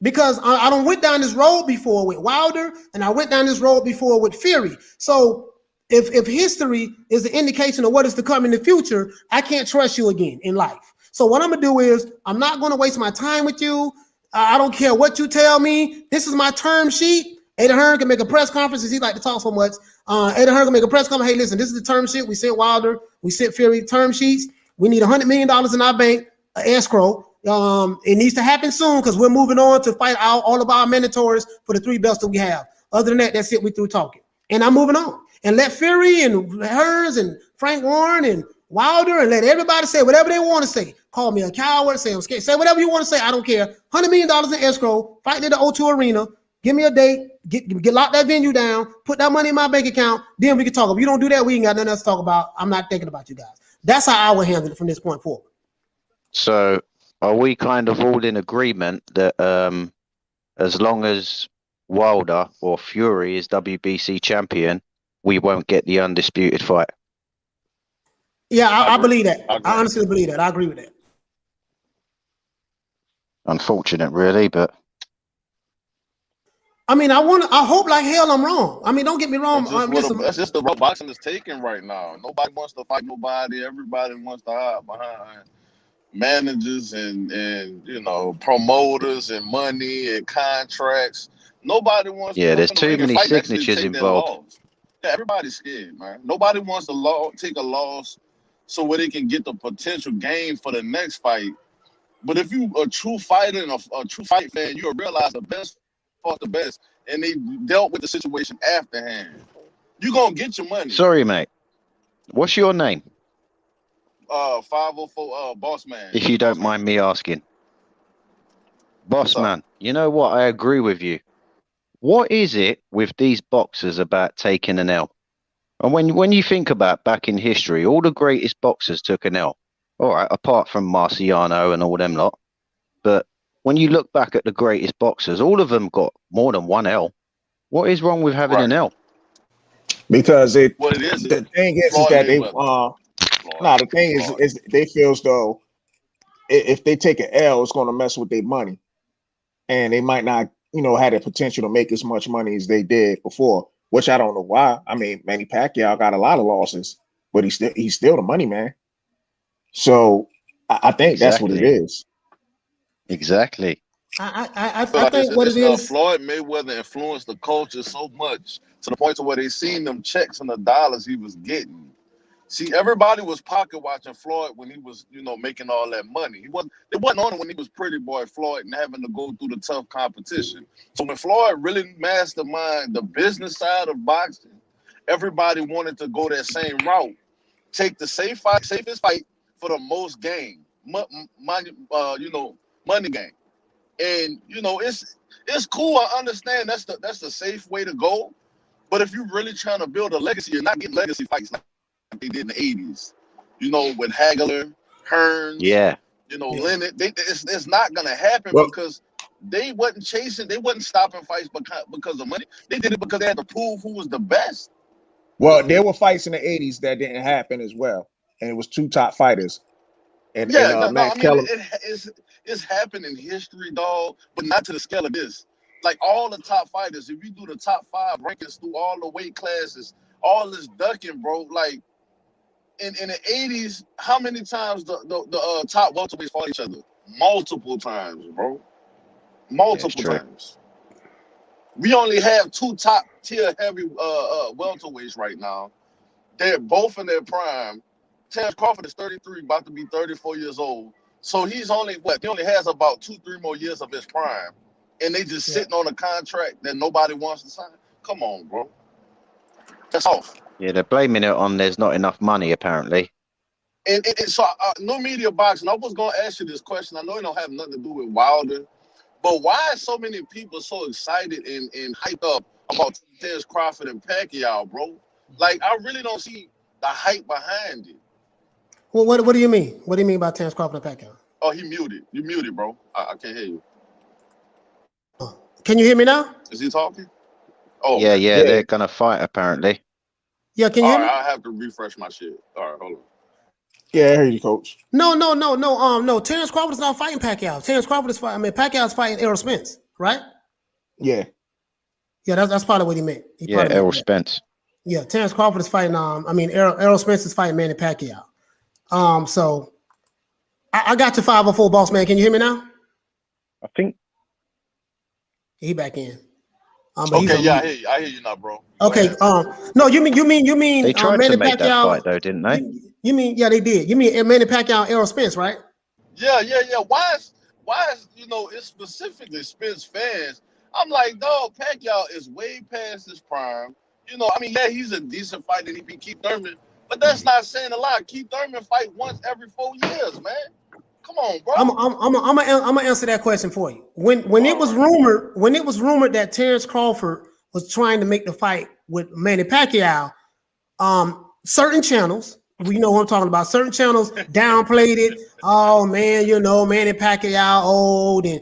Because I don't went down this road before with Wilder, and I went down this road before with Fury. So if history is the indication of what is to come in the future, I can't trust you again in life. So what I'm gonna do is I'm not gonna waste my time with you. I don't care what you tell me. This is my term sheet. Eddie Hearn can make a press conference, as he like to talk so much. Eddie Hearn can make a press conference. Hey, listen, this is the term sheet. We sent Wilder, we sent Fury term sheets. We need $100 million in our bank, escrow. It needs to happen soon because we're moving on to fight out all of our mentors for the 3 belts that we have. Other than that, that's it. We through talking, and I'm moving on. And let Fury and Hearns and Frank Warren and Wilder and let everybody say whatever they want to say. Call me a coward, say I'm scared, say whatever you want to say. I don't care. $100 million in escrow, fighting in the O2 Arena. Give me a date, get lock that venue down, put that money in my bank account, then we can talk. If you don't do that, we ain't got nothing else to talk about. I'm not thinking about you guys. That's how I would handle it from this point forward. So are we kind of all in agreement that as long as Wilder or Fury is WBC champion, we won't get the undisputed fight? Yeah, I believe that. I honestly believe that. I agree with that. Unfortunate, really, but I mean, I hope like hell I'm wrong. I mean, don't get me wrong. That's just the road boxing is taking right now. Nobody wants to fight nobody. Everybody wants to hide behind managers and you know, promoters and money and contracts. Nobody wants to there's too many signatures involved. Yeah, everybody's scared, man. Nobody wants to take a loss so where they can get the potential gain for the next fight. But if you a true fighter and a true fight fan, you'll realize the best fought the best, and they dealt with the situation afterhand. You're gonna get your money. Sorry, mate. What's your name? 504 Boss Man. If you don't mind me asking. Boss Man, you know what? I agree with you. What is it with these boxers about taking an L? And when you think about back in history, all the greatest boxers took an L. All right, apart from Marciano and all them lot. But when you look back at the greatest boxers, all of them got more than one L. What is wrong with having an L? Because the thing is that they the thing is they feel as though if they take an L, it's going to mess with their money, and they might not had the potential to make as much money as they did before, which I don't know why. I mean, Manny Pacquiao got a lot of losses, but he's still the money man. So I think that's what it is. Exactly. I feel like think what it is. Floyd Mayweather influenced the culture so much to the point to where they seen them checks and the dollars he was getting. See, everybody was pocket watching Floyd when he was, making all that money. They wasn't on it when he was pretty boy Floyd and having to go through the tough competition. So when Floyd really masterminded the business side of boxing, everybody wanted to go that same route. Take the safest fight for the most gain, money gain. And it's cool. I understand that's the safe way to go. But if you're really trying to build a legacy, you're not getting legacy fights like they did in the 80s. With Hagler, Hearns, Leonard. It's not gonna happen because they wasn't stopping fights because of money. They did it because they had to prove who was the best. Well, there were fights in the 80s that didn't happen as well. And it was two top fighters. And it's happened in history, dog, but not to the scale of this. Like all the top fighters, if you do the top 5 rankings through all the weight classes, all this ducking, bro. Like in the 80s, how many times the top welterweights fought each other? Multiple times, bro. Multiple times. We only have 2 top tier heavy welterweights right now. They're both in their prime. Terrence Crawford is 33, about to be 34 years old. So he's only he only has about 2-3 more years of his prime. And they just sitting on a contract that nobody wants to sign. Come on, bro. That's off. Yeah, they're blaming it on there's not enough money, apparently. And so no media boxing. I was going to ask you this question. I know it don't have nothing to do with Wilder, but why are so many people so excited and hyped up about Terrence Crawford and Pacquiao, bro? Like, I really don't see the hype behind it. Well, what do you mean? What do you mean by Terrence Crawford and Pacquiao? Oh, he muted. You muted, bro. I can't hear you. Can you hear me now? Is he talking? Oh, yeah, they're gonna fight apparently. Yeah, can you hear me? I have to refresh my shit. All right, hold on. Yeah, I hear you, coach. No. Terrence Crawford is not fighting Pacquiao. Terrence Crawford is fighting. Pacquiao's fighting Errol Spence, right? Yeah. Yeah, that's probably what he meant. Errol Spence. Yeah, Terrence Crawford is fighting. Errol Spence is fighting Manny Pacquiao. So I got you 504, boss man. Can you hear me now? I think he back in. Okay, I hear you now, bro. Okay. No, you mean they tried Manny to make Pacquiao, that fight though, didn't they? You mean they did. You mean Manny Pacquiao and Errol Spence, right? Yeah. Why is it's specifically Spence fans? I'm like, dog, Pacquiao is way past his prime. He's a decent fighter. He beat Keith Thurman, but that's not saying a lot. Keith Thurman fight once every 4 years, man. Come on, bro. I'm gonna answer that question for you. When it was rumored that Terrence Crawford was trying to make the fight with Manny Pacquiao, certain channels, we know what I'm talking about. Certain channels downplayed it. Oh man, Manny Pacquiao old and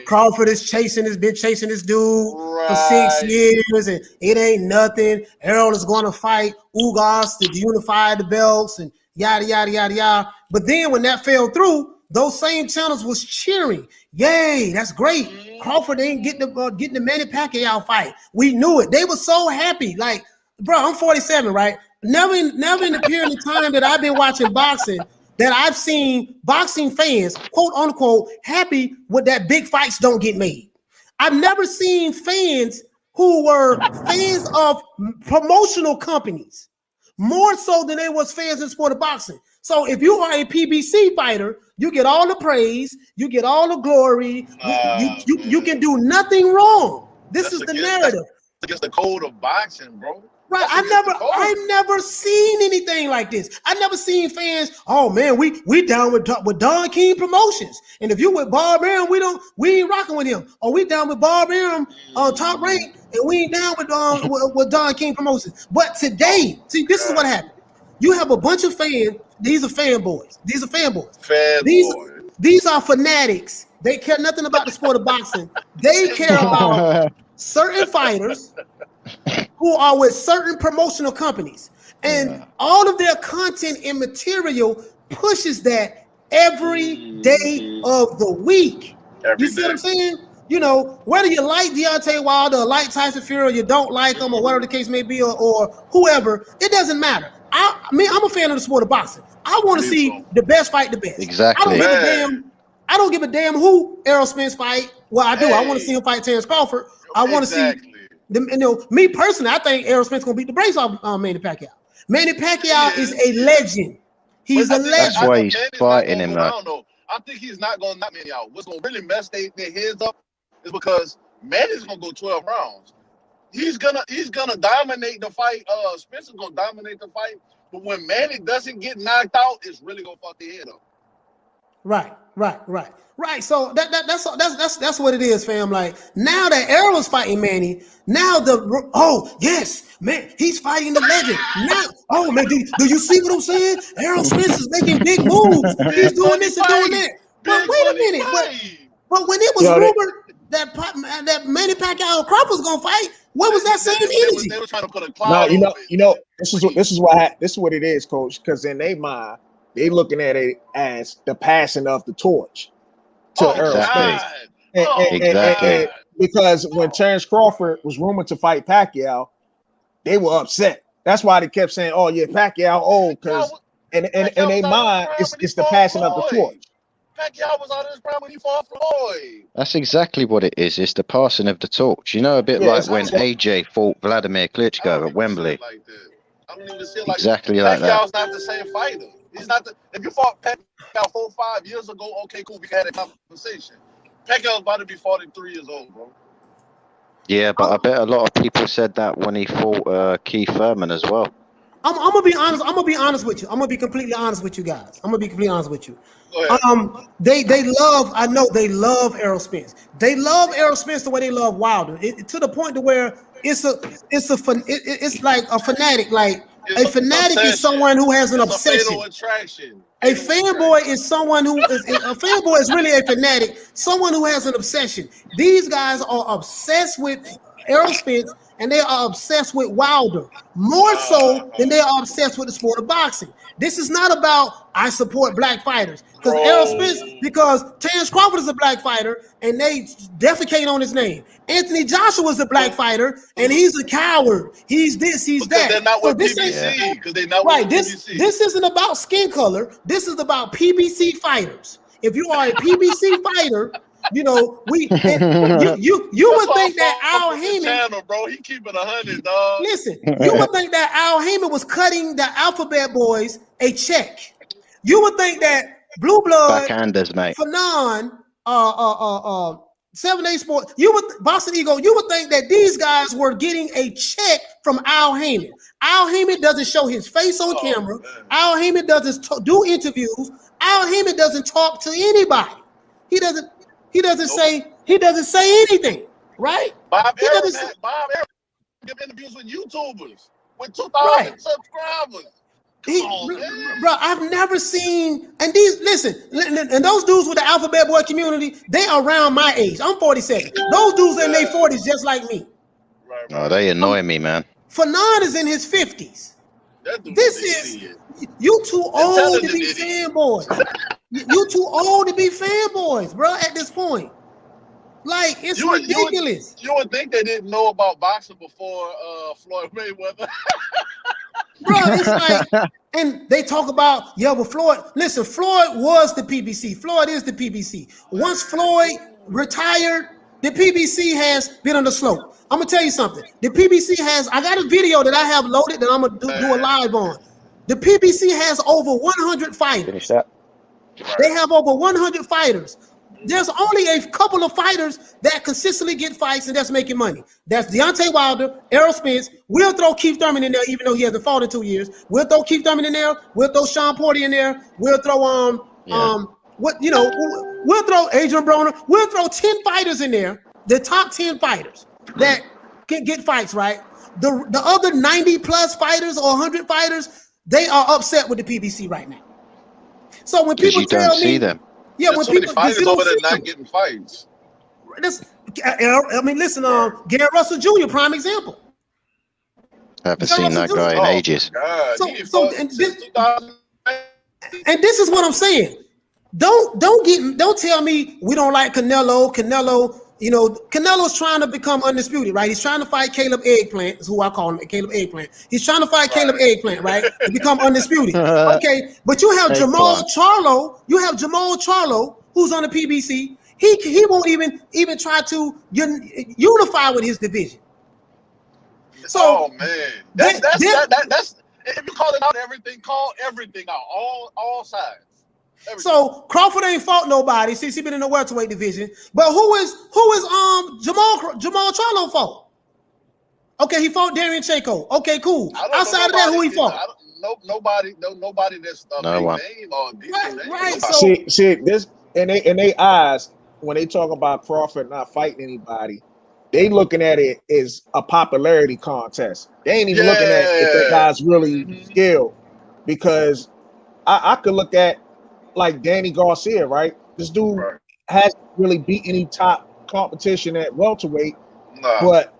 Crawford is been chasing this dude for 6 years and it ain't nothing. Errol is going to fight Ugas to unify the belts and yada yada yada yada. But then when that fell through, those same channels was cheering. Yay, that's great. Crawford ain't getting the Manny Pacquiao fight. We knew it. They were so happy. Like, bro, I'm 47, right? Never in the period of time that I've been watching boxing that I've seen boxing fans, quote unquote, happy with that big fights don't get made. I've never seen fans who were fans of promotional companies more so than they was fans in sport of boxing. So if you are a PBC fighter, you get all the praise, you get all the glory, you can do nothing wrong. This is the narrative. That's against the code of boxing, bro. Right, I never seen anything like this. I never seen fans. Oh man, we down with Don King Promotions, and if you with Bob Arum, we ain't rocking with him. Or we down with Bob Arum on Top Rank, and we ain't down with Don King Promotions. But today, see, this is what happened. You have a bunch of fans. These are fanboys. These are fanatics. They care nothing about the sport of boxing. They care about certain fighters who are with certain promotional companies, and all of their content and material pushes that every day of the week. You see what I'm saying? you know, whether you like Deontay Wilder or like Tyson Fury or you don't like him or whatever the case may be or whoever, it doesn't matter. I'm a fan of the sport of boxing. I want to see the best fight the best. Exactly. I don't give a damn who Errol Spence fight. Well, I do. I want to see him fight Terrence Crawford. I want to see them. You know, me personally, I think Errol Spence gonna beat the brakes off Manny Pacquiao. Manny Pacquiao is a legend. He's a legend. That's why he's fighting him. I think he's not gonna knock Manny out. What's gonna really mess their heads up is because Manny's gonna go 12 rounds. He's gonna dominate the fight. Spencer's gonna dominate the fight. But when Manny doesn't get knocked out, it's really gonna fuck their head up. Right. So that's what it is, fam. Like now that Errol's fighting Manny, now man, he's fighting the legend. Now, man, do you see what I'm saying? Errol Spence is making big moves. He's doing this and doing that. But wait a minute. But when it was rumored that Manny Pacquiao and Crawford was gonna fight, what was that same energy? They were trying to put a cloud. This is what it is, Coach. Because in their mind, they looking at it as the passing of the torch to Errol Spence. And because when Terrence Crawford was rumored to fight Pacquiao, they were upset. That's why they kept saying, "Oh yeah, Pacquiao." Because in their mind, it's the passing of the torch. Pacquiao was out of his prime when he fought Floyd. That's exactly what it is. It's the passing of the torch. You know, a bit like when AJ fought Vladimir Klitschko at Wembley. I don't even see Exactly like that. Pacquiao's not the same fighter. He's not the. If you fought Pacquiao 4 or 5 years ago, okay, cool, we can have a conversation. Pacquiao's about to be 43 years old, bro. Yeah, but I bet a lot of people said that when he fought Keith Thurman as well. I'm gonna be honest. I'm gonna be honest with you. I'm gonna be completely honest with you guys. I'm gonna be completely honest with you. I know they love Errol Spence. They love Errol Spence the way they love Wilder. To the point to where it's like a fanatic. Like a fanatic is someone who has an obsession. A fanboy is someone who is a fanboy is really a fanatic, someone who has an obsession. These guys are obsessed with Errol Spence and they are obsessed with Wilder more so than they are obsessed with the sport of boxing. This is not about I support black fighters because Errol Spence, because Terrence Crawford is a black fighter and they defecate on his name. Anthony Joshua is a black fighter and he's a coward. He's this, he's that. They're not with PBC because they're not right. With PBC. This isn't about skin color. This is about PBC fighters. If you are a PBC fighter, you know you would think that Al Heyman, channel, bro, he keeping 100, dog. Listen, you would think that Al Heyman was cutting the Alphabet Boys a check. You would think that Blue Blood, backhanders, mate, Fanon, 7 8 Sports, Boston Ego, you would think that these guys were getting a check from Al Heyman. Al Heyman doesn't show his face on camera. Man. Al Heyman doesn't do interviews. Al Heyman doesn't talk to anybody. He doesn't say anything, right? Bob Arum give interviews with YouTubers with 2,000 subscribers. Bro, I've never seen, and those dudes with the Alphabet Boy community, they are around my age. I'm 47. Those dudes in their 40s just like me. Right. Oh, they annoy me, man. Fanon is in his 50s. You too old to be fanboys. You too old to be fanboys, bro, at this point. Like, it's ridiculous. You would think they didn't know about boxing before Floyd Mayweather. Bro, it's like, and they talk about, but Floyd, listen, Floyd was the PBC. Floyd is the PBC. Once Floyd retired, the PBC has been on the slope. I'm going to tell you something. The PBC I got a video that I have loaded that I'm going to do a live on. The PBC has over 100 fighters. Finish that. They have over 100 fighters. There's only a couple of fighters that consistently get fights and that's making money. That's Deontay Wilder, Errol Spence. We'll throw Keith Thurman in there, even though he hasn't fought in 2 years. We'll throw Keith Thurman in there. We'll throw Sean Porter in there. We'll throw we'll throw Adrian Broner. We'll throw 10 fighters in there. The top 10 fighters that can get fights, right? The other 90 plus fighters or 100 fighters, they are upset with the PBC right now. So when people tell me, them. Yeah, when so people fighters over there not getting fights. I mean, listen, Gary Russell Jr., prime example. I haven't seen that guy in ages. And this is what I'm saying. Don't tell me we don't like Canelo. Canelo You know, Canelo's trying to become undisputed, right? He's trying to fight Caleb Eggplant, is who I call him, Caleb Eggplant. He's trying to fight Caleb Eggplant, right? To become undisputed. Okay, but you have Jamal Charlo. You have Jamal Charlo, who's on the PBC. He won't even try to unify with his division. So, oh man, that's if you call it out everything, call everything out, all sides. Everything. So Crawford ain't fought nobody since he been in the welterweight division. But who is Jamal Charlo fought? Okay, he fought Darian Chaco. Okay, cool. Outside of that, who he fought? Nobody that's a big name or a decent name. Right. So, see this in they eyes when they talk about Crawford not fighting anybody, they looking at it as a popularity contest. They ain't even looking at if that guy's really skilled. Because I could look at like Danny Garcia, right? This dude hasn't really beat any top competition at welterweight, but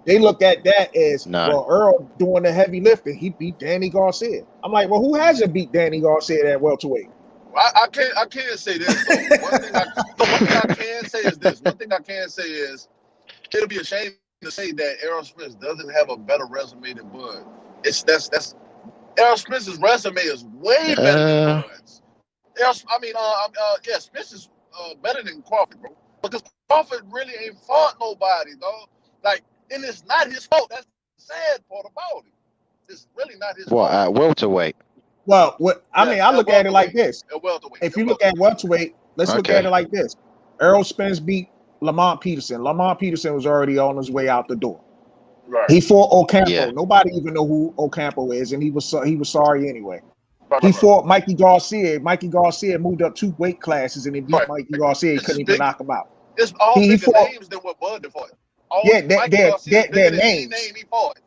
they look at that as well. Earl doing the heavy lifting, he beat Danny Garcia. I'm like, well, who hasn't beat Danny Garcia at welterweight? I can't say this. One thing I can say is this. One thing I can say is it'll be a shame to say that Errol Spence doesn't have a better resume than Bud. That's Errol Spence's resume is way better than Bud's. Spence is better than Crawford, bro. Because Crawford really ain't fought nobody, dog. Like, and it's not his fault. That's the sad part about it. It's really not his fault. What, at welterweight? Well, I look at it like this. If you look at welterweight, let's look at it like this. Errol Spence beat Lamont Peterson. Lamont Peterson was already on his way out the door. Right. He fought Ocampo. Yeah. Nobody even know who Ocampo is, and he was sorry anyway. He fought Mikey Garcia. Mikey Garcia moved up 2 weight classes, and he beat Mikey Garcia. He couldn't even knock him out. It's all bigger names than what Bud fought. They're names. He fought.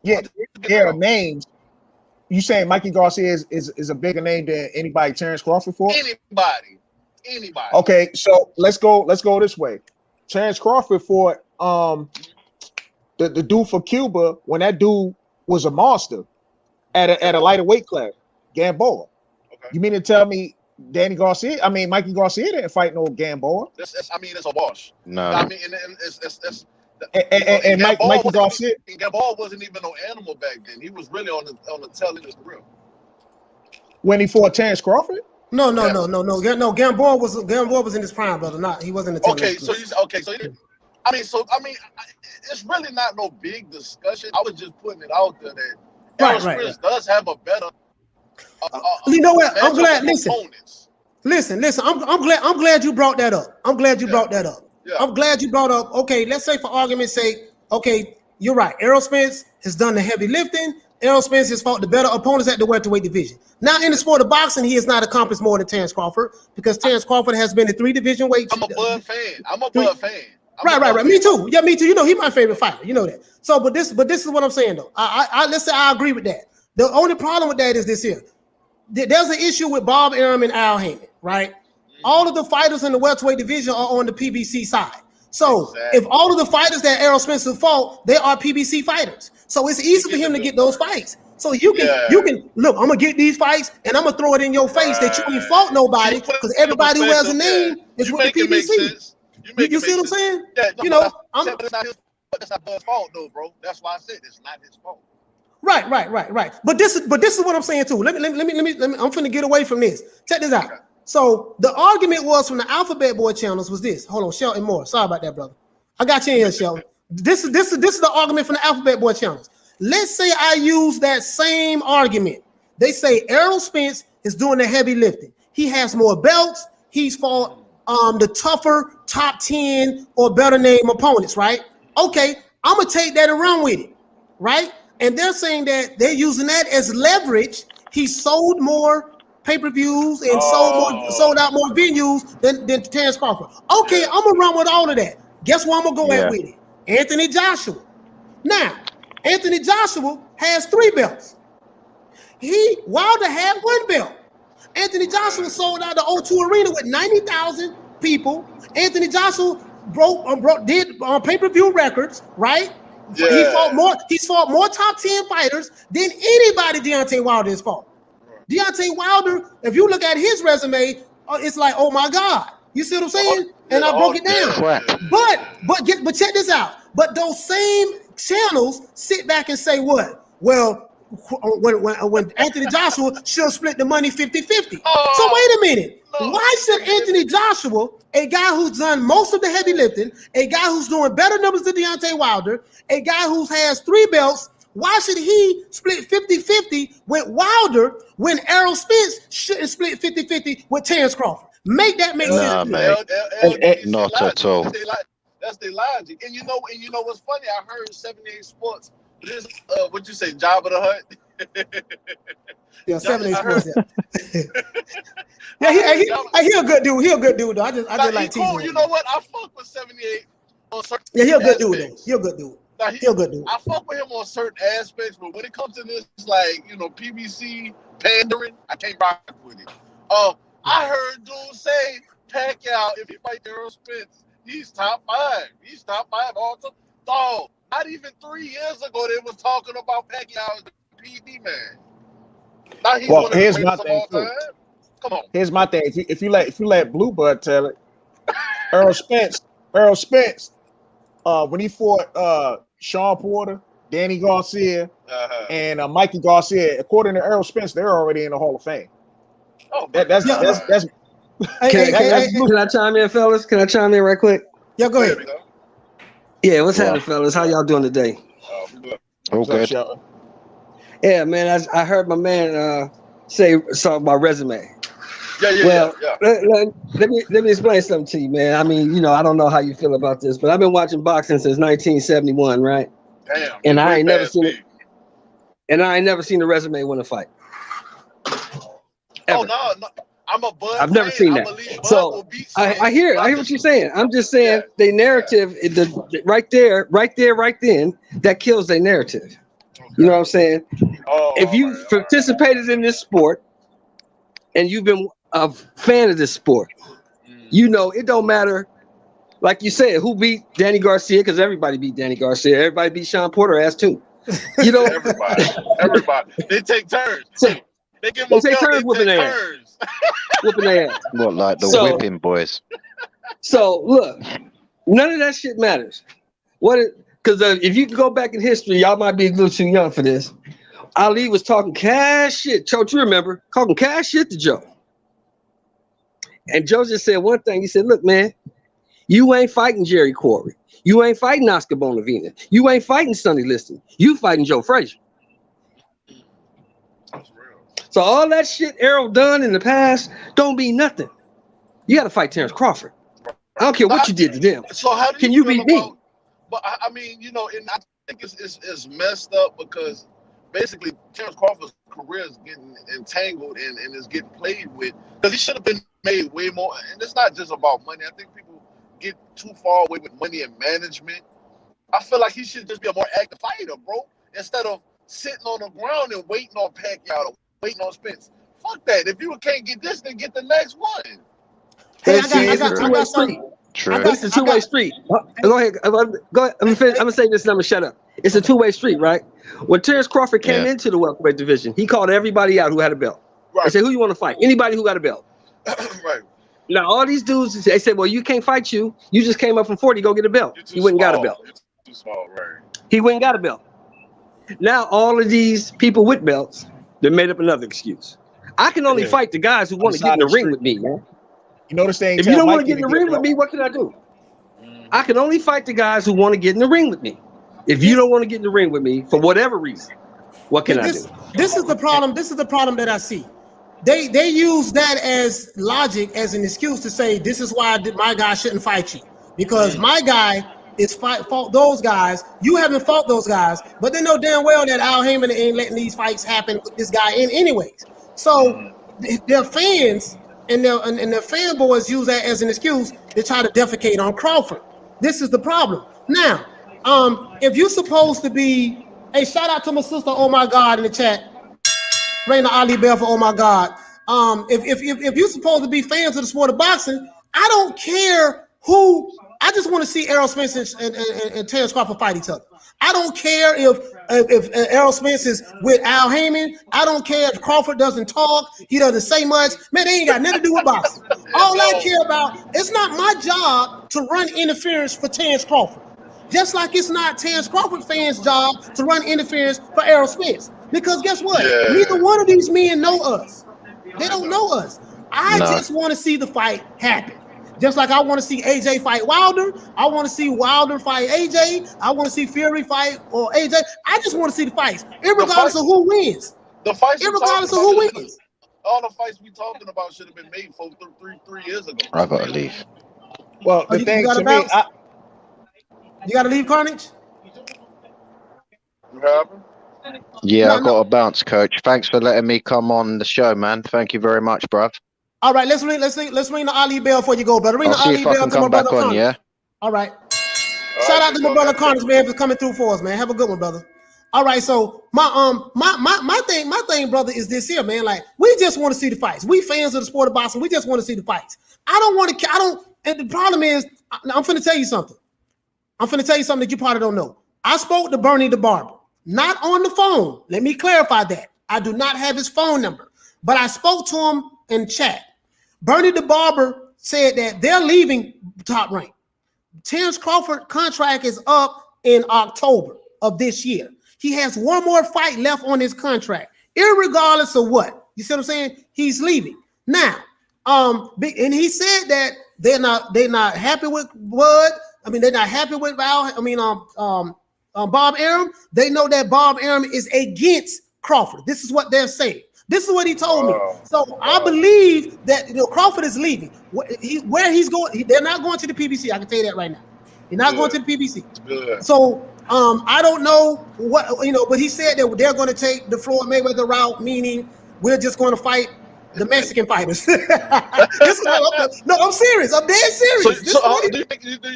Yeah, there are names. You saying Mikey Garcia is a bigger name than anybody Terrence Crawford fought? Anybody. Okay, so let's go this way. Terrence Crawford fought the dude for Cuba when that dude was a monster at a lighter weight class, Gamboa. Okay. You mean to tell me Mikey Garcia didn't fight no Gamboa? It's a wash. No. I mean, and Mikey Garcia. Gamboa wasn't even no animal back then. He was really on the tail end of the real. When he fought Terrence Crawford? No. Gamboa was in his prime, brother. He wasn't in the it's really not no big discussion. I was just putting it out there that Errol Spence does have a better. You know what? I'm glad. Listen. I'm glad you brought that up. Yeah. I'm glad you brought up. Okay, let's say for argument's sake. Okay, you're right. Errol Spence has done the heavy lifting. Errol Spence has fought the better opponents at the welterweight division. Now, in the sport of boxing, he has not accomplished more than Terrence Crawford because Terrence Crawford has been in 3 division weights. I'm a Bud fan. Right. Me too. Yeah, me too. You know, he's my favorite fighter. You know that. So, but this is what I'm saying though. Let's say I agree with that. The only problem with that is this here. There's an issue with Bob Arum and Al Heyman, right? All of the fighters in the welterweight division are on the PBC side. So if all of the fighters that Errol Spence fought, they are PBC fighters. So it's easy for him to get those fights. So you can look, I'm gonna get these fights and I'm gonna throw it in your face that you ain't fought nobody because everybody who has a name is with the PBC. You see what I'm saying? Yeah, that's not Bud's fault though, bro. That's why I said it's not his fault. Right. But this is what I'm saying too. Let me. I'm finna get away from this. Check this out. Okay. So the argument was from the Alphabet Boy channels was this. Hold on, Shelton Moore. Sorry about that, brother. I got you in here, Shelton. This is the argument from the Alphabet Boy channels. Let's say I use that same argument. They say Errol Spence is doing the heavy lifting. He has more belts. He's fought the tougher top 10 or better name opponents, right? Okay, I'm gonna take that and run with it, right? And they're saying that they're using that as leverage. He sold more pay-per-views and sold out more venues than Terrence Crawford. Okay, I'm gonna run with all of that. Guess where I'm gonna go at with it? Anthony Joshua. Now, Anthony Joshua has 3 belts. Wilder had 1 belt. Anthony Joshua sold out the O2 Arena with 90,000 people. Anthony Joshua did pay-per-view records, right? Yeah. He's fought more top 10 fighters than anybody Deontay Wilder has fought. Deontay Wilder, if you look at his resume, it's like, oh my God. You see what I'm saying? And I broke it down. Crap. But check this out. But those same channels sit back and say what? Well, when Anthony Joshua should split the money 50-50. So wait a minute. Why should Anthony Joshua, a guy who's done most of the heavy lifting, a guy who's doing better numbers than Deontay Wilder, a guy who has 3 belts, why should he split 50-50 with Wilder when Errol Spence shouldn't split 50-50 with Terence Crawford? Make that make sense. Nah, mate. Not at all. That's their logic. And you know what's funny? I heard 78 Sports. This what you say, Job of the Hut? Yeah, 78 Sports. Yeah, he a good dude. He a good dude though. I just like cool. You know what? I fuck with 78 on certain Yeah, he a good dude aspects. though. He a good dude. Now, He a good dude. I fuck with him on certain aspects, but when it comes to this, like, PBC pandering, I can't rock with it. I heard dudes say Pacquiao, if he fight Errol Spence, he's top 5. He's top 5 all time. Dog, not even 3 years ago they was talking about Pacquiao as the PD man. Now he's one of the here's my greatest of thing all too. time. Come on. Here's my thing. If you let Blue Bud tell it, Errol Spence, when he fought Sean Porter, Danny Garcia, and Mikey Garcia, according to Errol Spence, they're already in the Hall of Fame. Oh, That's Can I chime in, fellas? Can I chime in right quick? Yeah, go ahead. Yeah, what's happening, fellas? How y'all doing today? All good. Yeah, man, I heard my man say something about resume. Yeah. Let me explain something to you, man. I mean, I don't know how you feel about this, but I've been watching boxing since 1971, right? Damn. And I ain't never seen it. And I ain't never seen a resume win a fight. Ever. Oh no. I'm a Bud. I've never seen that. So I hear what you're saying. I'm just saying the narrative, right then, that kills their narrative. You know what I'm saying? If you participated in this sport and you've been a fan of this sport, it don't matter. Like you said, who beat Danny Garcia? Because everybody beat Danny Garcia. Everybody beat Sean Porter ass too. Everybody. They take turns. They take turns whooping their ass. Whooping their ass. What, like the whipping boys? So look, none of that shit matters. Because if you can go back in history, y'all might be a little too young for this. Ali was talking cash shit. Choke, you remember? Talking cash shit to Joe. And Joe just said one thing. He said, look, man, you ain't fighting Jerry Corey. You ain't fighting Oscar Bonavena. You ain't fighting Sonny Liston. You fighting Joe Frazier. So all that shit Errol done in the past don't mean nothing. You got to fight Terence Crawford. I don't care what you did to them. So how do you beat me? But I mean, and I think it's messed up because basically Terence Crawford's career is getting entangled and is getting played with because he should have been made way more. And it's not just about money. I think people get too far away with money and management. I feel like he should just be a more active fighter, bro. Instead of sitting on the ground and waiting on Pacquiao, waiting on Spence. Fuck that. If you can't get this, then get the next one. Hey, I got something. It's a two-way street. Go ahead. I'm gonna say this and I'm gonna shut up. It's a two-way street, right? When Terence Crawford came into the welterweight division, he called everybody out who had a belt. Right. He said, who you want to fight? Anybody who got a belt. Right. Now all these dudes, they said, well, you can't fight you. You just came up from 40, go get a belt. He went and got a belt. You're too small, right. He went and got a belt. Now all of these people with belts, they made up another excuse. I can only fight the guys who want to get in the ring with me, man. You notice they ain't if you don't want to get in the ring with me, what can I do? I can only fight the guys who want to get in the ring with me. If you don't want to get in the ring with me for whatever reason, what can I do? This is the problem. This is the problem that I see. They use that as logic, as an excuse to say this is why my guy shouldn't fight you because my guy is fought those guys. You haven't fought those guys, but they know damn well that Al Heyman ain't letting these fights happen with this guy in anyways. So their fans and their fanboys use that as an excuse to try to defecate on Crawford. This is the problem. Now, if you're supposed to be, hey, shout out to my sister, oh my God, in the chat. Raina Ali Bell for oh my God. If you're supposed to be fans of the sport of boxing, I don't care who. I just want to see Errol Spence and Terence Crawford fight each other. I don't care if Errol Spence is with Al Heyman. I don't care if Crawford doesn't talk. He doesn't say much. Man, they ain't got nothing to do with boxing. All I care about, it's not my job to run interference for Terrence Crawford. Just like it's not Terrence Crawford fans' job to run interference for Errol Spence. Because guess what? Yeah. Neither one of these men know us. They don't know us. I No. just want to see the fight happen. Just like I want to see AJ fight Wilder. I want to see Wilder fight AJ. I want to see Fury fight or AJ. I just want to see the fights, regardless of who wins. The fights, regardless of who wins. All the fights we talking about should have been made 3 years ago. I gotta leave. Well, the thing to me, you gotta leave, Carnage. You happen? Yeah, I got to bounce, Coach. Thanks for letting me come on the show, man. Thank you very much, bruv. All right, let's ring the Ali bell before you go, brother. Ring I'll the see Ali if I bell can to my come back brother on, Carnage. yeah? All right. Shout out to my brother Carnage, man, for coming through for us, man. Have a good one, brother. All right, so my thing, brother, is this here, man. Like, we just want to see the fights. We fans of the sport of boxing, we just want to see the fights. And the problem is, I'm finna tell you something. That you probably don't know. I spoke to Bernie the Barber, not on the phone. Let me clarify that. I do not have his phone number, but I spoke to him in chat. Bernie the Barber said that they're leaving Top Rank. Terrence Crawford contract is up in October of this year. He has one more fight left on his contract, irregardless of what. You see what I'm saying? He's leaving. Now, and he said that they're not happy with Bud. I mean, they're not happy with Bob Arum. They know that Bob Arum is against Crawford. This is what they're saying. This is what he told me. So I believe that Crawford is leaving. Where he's going, they're not going to the PBC. I can tell you that right now. They're not going to the PBC. Good. So I don't know what, but he said that they're going to take the Floyd Mayweather route, meaning we're just going to fight the Mexican fighters. No, I'm serious. I'm dead serious. Do you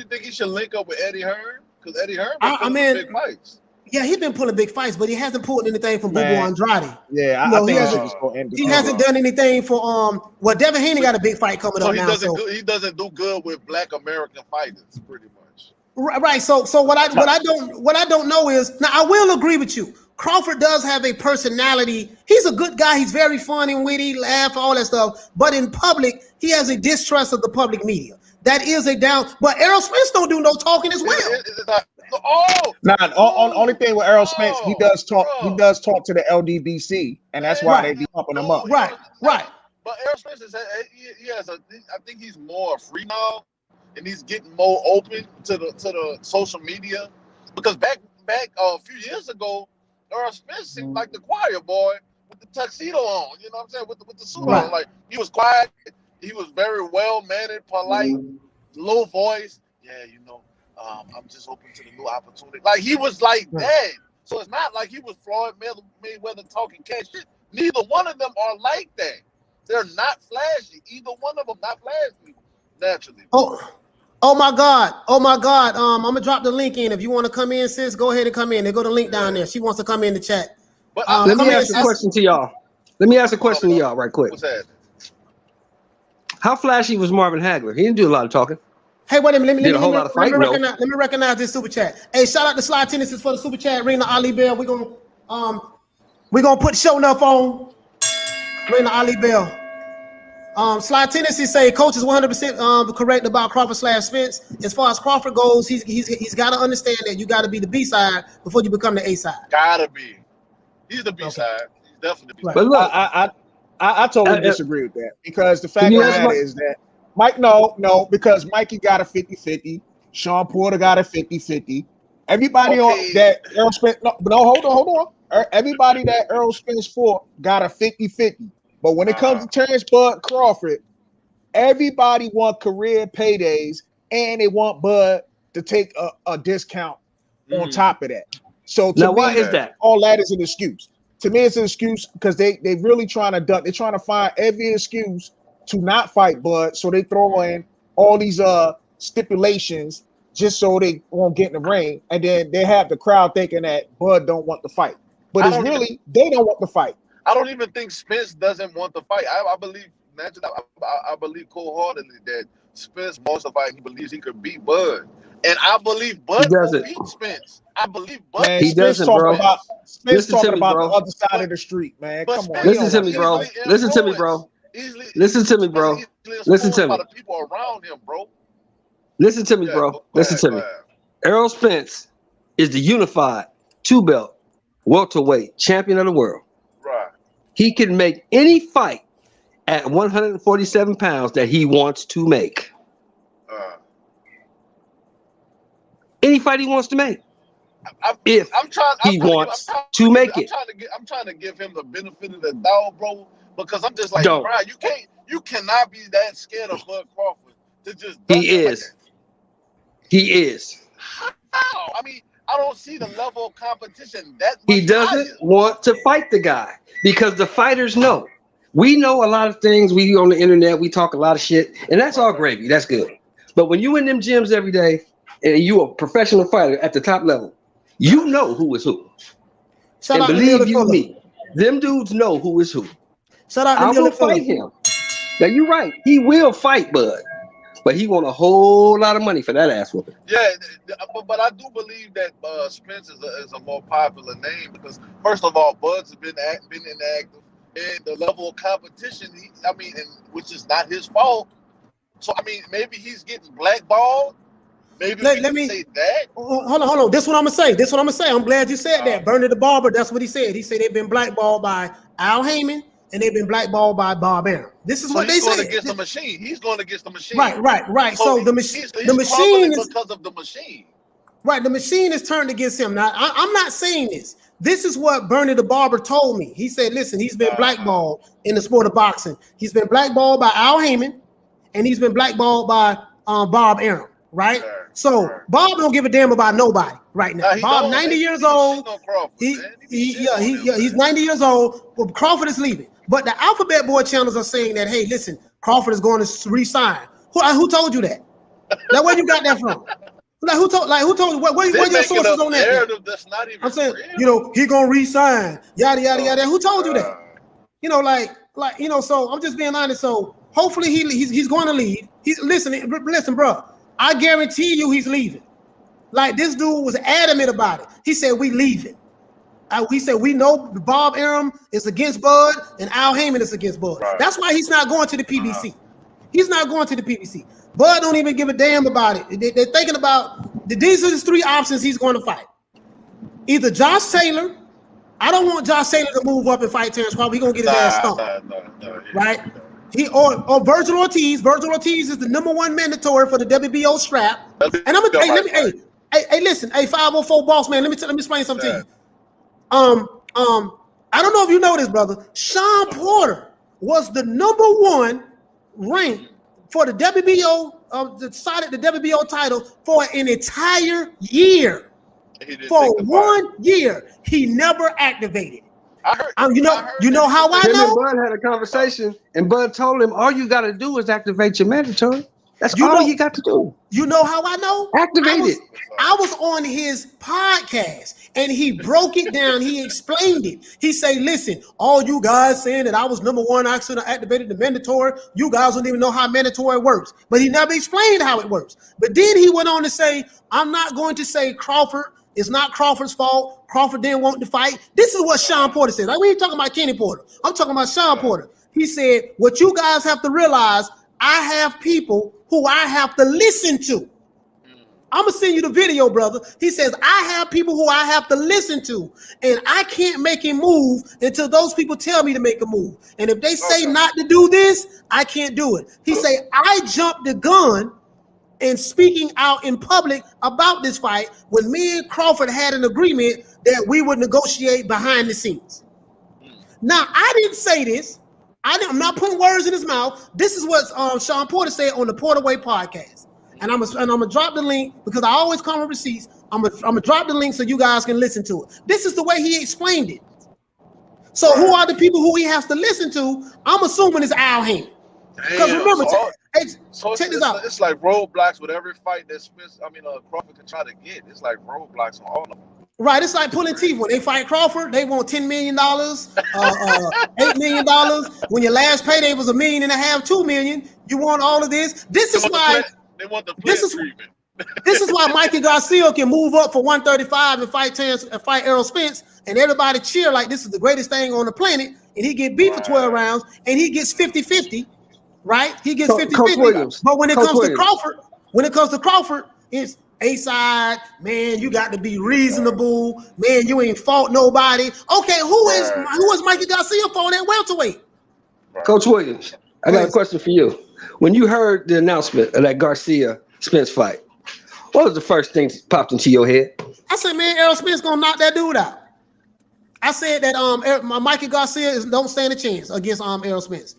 think he should link up with Eddie Hearn? Because Eddie Hearn been big fights. Yeah, he's been pulling big fights, but he hasn't pulled anything from Bobo Andrade. Yeah, I think he hasn't done anything for Devin Haney got a big fight coming up now. He doesn't do good with Black American fighters, pretty much. Right. So what I don't know is, now I will agree with you. Crawford does have a personality. He's a good guy. He's very funny and witty, laugh, all that stuff. But in public, he has a distrust of the public media. That is a down. But Errol Spence don't do no talking as well. Only thing with Errol Spence, he does talk to the LDBC, and that's why they be pumping him up. Right. But Errol Spence I think he's more free now, and he's getting more open to the social media. Because back a few years ago, Errol Spence seemed like the choir boy with the tuxedo on. You know what I'm saying? With the suit on, like he was quiet. He was very well mannered, polite, low voice. Yeah, I'm just open to the new opportunity. Like he was like that. So it's not like he was Floyd Mayweather talking cash shit. Neither one of them are like that. They're not flashy. Either one of them not flashy naturally. Oh my God. I'm gonna drop the link in. If you want to come in, sis, go ahead and come in. They go the link down there. She wants to come in the chat. But let me ask a question to y'all. Right quick. What's that? How flashy was Marvin Hagler? He didn't do a lot of talking. Hey, wait a minute. Did a whole lot of fighting. Let me recognize this super chat. Hey, shout out to Sly Tennis for the super chat. Ring the Ali bell. We're gonna put show enough on. Ring the Ali bell. Sly Tennessee say coach is 100% correct about Crawford / Spence. As far as Crawford goes, he's got to understand that you got to be the B side before you become the A side. Gotta be. He's the B side. He's definitely the B side. But look, I totally disagree with that, because the fact of the matter is that Mike, no, because Mikey got a 50-50, Sean Porter got a 50-50. Everybody on that Errol Spence, hold on. Everybody that Errol Spence fought got a 50-50. But when it comes to Terrence Bud Crawford, everybody want career paydays, and they want Bud to take a discount on top of that. So to me, why is that? All that is an excuse. To me, it's an excuse because they really trying to duck. They're trying to find every excuse to not fight Bud, so they throw in all these stipulations just so they won't get in the ring, and then they have the crowd thinking that Bud don't want to fight, but it's really they don't want to fight. I don't even think Spence doesn't want to fight. I believe cold-heartedly that Spence wants to fight. He believes he could beat Bud, and I believe Bud will beat Spence. I believe Bud. Man, he doesn't, bro. Spence talking about the other side of the street, man. Come on. Listen to me, bro. Listen to me, bro. Listen to me. By the people around him, bro. Listen to me, bro. Listen to me. Errol Spence is the unified 2-belt welterweight champion of the world. Right. He can make any fight at 147 pounds that he wants to make. Any fight he wants to make. I'm trying to give him the benefit of the doubt, bro, because I'm just like, bro, you cannot be that scared of Bud Crawford to just. He is. How? I mean, I don't see the level of competition that much. He doesn't want to fight the guy because the fighters know. We know a lot of things. We on the internet, we talk a lot of shit, and that's all gravy. That's good. But when you in them gyms every day and you a professional fighter at the top level, you know who is who. Shout and out believe to you me, them dudes know who is who. Shout out to I will fight him. Now you're right. He will fight Bud, but he want a whole lot of money for that ass whooping. Yeah, but I do believe that Spence is a more popular name because first of all, Bud's been inactive, and the level of competition. Which is not his fault. So I mean, maybe he's getting blackballed. Maybe let me say that. Hold on. This is what I'm gonna say. I'm glad you said that. Bernie the Barber, that's what he said. He said they've been blackballed by Al Heyman and they've been blackballed by Bob Arum. This is what they say. He's going against the machine. He's going against the machine. Right. So the machine is because of the machine. Right. The machine is turned against him. Now I'm not saying this. This is what Bernie the Barber told me. He said, listen, he's been blackballed in the sport of boxing. He's been blackballed by Al Heyman and he's been blackballed by Bob Arum. Right? So Bob don't give a damn about nobody right now. Bob 90 years old. He's 90 years old. Well, Crawford is leaving. But the Alphabet Boy channels are saying that, hey, listen, Crawford is going to resign. Who told you that? Now, where you got that from? Who told you? Where your sources on that? That's not even I'm saying, he gonna resign. Yada yada yada. Who told you that? So I'm just being honest. So hopefully he's going to leave. Listen, bro. I guarantee you he's leaving. Like this dude was adamant about it. He said we leaving. He said we know Bob Arum is against Bud and Al Heyman is against Bud. Right. That's why he's not going to the PBC. He's not going to the PBC. Bud don't even give a damn about it. They're thinking about these are the three options he's going to fight. Either Josh Taylor. I don't want Josh Taylor to move up and fight Terrence Crawford. He's gonna get his ass stomped. Right? Or Virgil Ortiz. Virgil Ortiz is the #1 mandatory for the WBO strap. And I'm gonna listen, 504 boss man. Let me explain something to you. I don't know if you know this, brother. Sean Porter was the #1 ranked for the WBO, decided the WBO title for an entire year. For 1 year, he never activated. I heard. You know how I know? Bud had a conversation, and Bud told him, "All you got to do is activate your mandatory. That's all you got to do." You know how I know? Activate it. I was on his podcast, and he broke it down. He explained it. He said, "Listen, all you guys saying that I was #1, I should have activated the mandatory. You guys don't even know how mandatory works." But he never explained how it works. But then he went on to say, "I'm not going to say Crawford. It's not Crawford's fault. Crawford didn't want to fight." This is what Sean Porter said. We ain't talking about Kenny Porter. I'm talking about Sean Porter. He said, "What you guys have to realize, I have people who I have to listen to." I'm going to send you the video, brother. He says, "I have people who I have to listen to, and I can't make a move until those people tell me to make a move. And if they say not to do this, I can't do it." He said, "I jumped the gun and speaking out in public about this fight when me and Crawford had an agreement that we would negotiate behind the scenes." Now, I didn't say this. I'm not putting words in his mouth. This is what Sean Porter said on the Porter Way podcast. And I'm gonna drop the link because I always come with receipts. I'm gonna drop the link so you guys can listen to it. This is the way he explained it. So who are the people who he has to listen to? I'm assuming it's Al Heyman. Because remember, check this out. It's like roadblocks with every fight that Crawford can try to get. It's like roadblocks on all of them. Right, it's like pulling teeth. When they fight Crawford, they want $10 million, $8 million. When your last payday was $1.5 million, $2 million, you want all of this. This is why they want the treatment. This is why Mikey Garcia can move up for 135 and fight Errol Spence, and everybody cheer like this is the greatest thing on the planet. and he get beat for 12 rounds and he gets 50-50, right? He gets 50-50. Coach Williams. But when it Coach comes Williams. to Crawford, it's a side, man, you got to be reasonable. Man, you ain't fought nobody. Okay, who is Mikey Garcia for that welterweight? Coach Williams, I got a question for you. When you heard the announcement of that Garcia-Spence fight, what was the first thing that popped into your head? I said, man, Errol Spence gonna knock that dude out. I said that Mikey Garcia don't stand a chance against Errol Spence.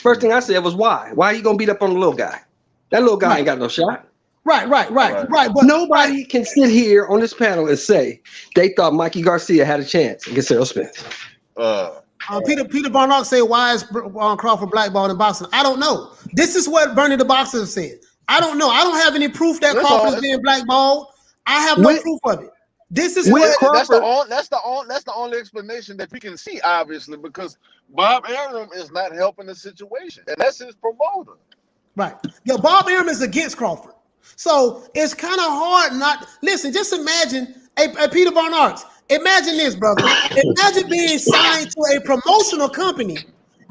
First thing I said was why? Why are you gonna beat up on the little guy? That little guy ain't got no shot. Right. But nobody can sit here on this panel and say they thought Mikey Garcia had a chance against Errol Spence. Peter Barnard said, why is Crawford blackballed in boxing? I don't know. This is what Bernie the Boxer said. I don't know. I don't have any proof that Crawford is being blackballed. I have no proof of it. This is what Crawford, that's the only explanation that we can see, obviously, because Bob Arum is not helping the situation, and that's his promoter. Right. Yeah, Bob Arum is against Crawford. So it's kind of hard not listen. Just imagine, Peter Barnard. Imagine this, brother. Imagine being signed to a promotional company,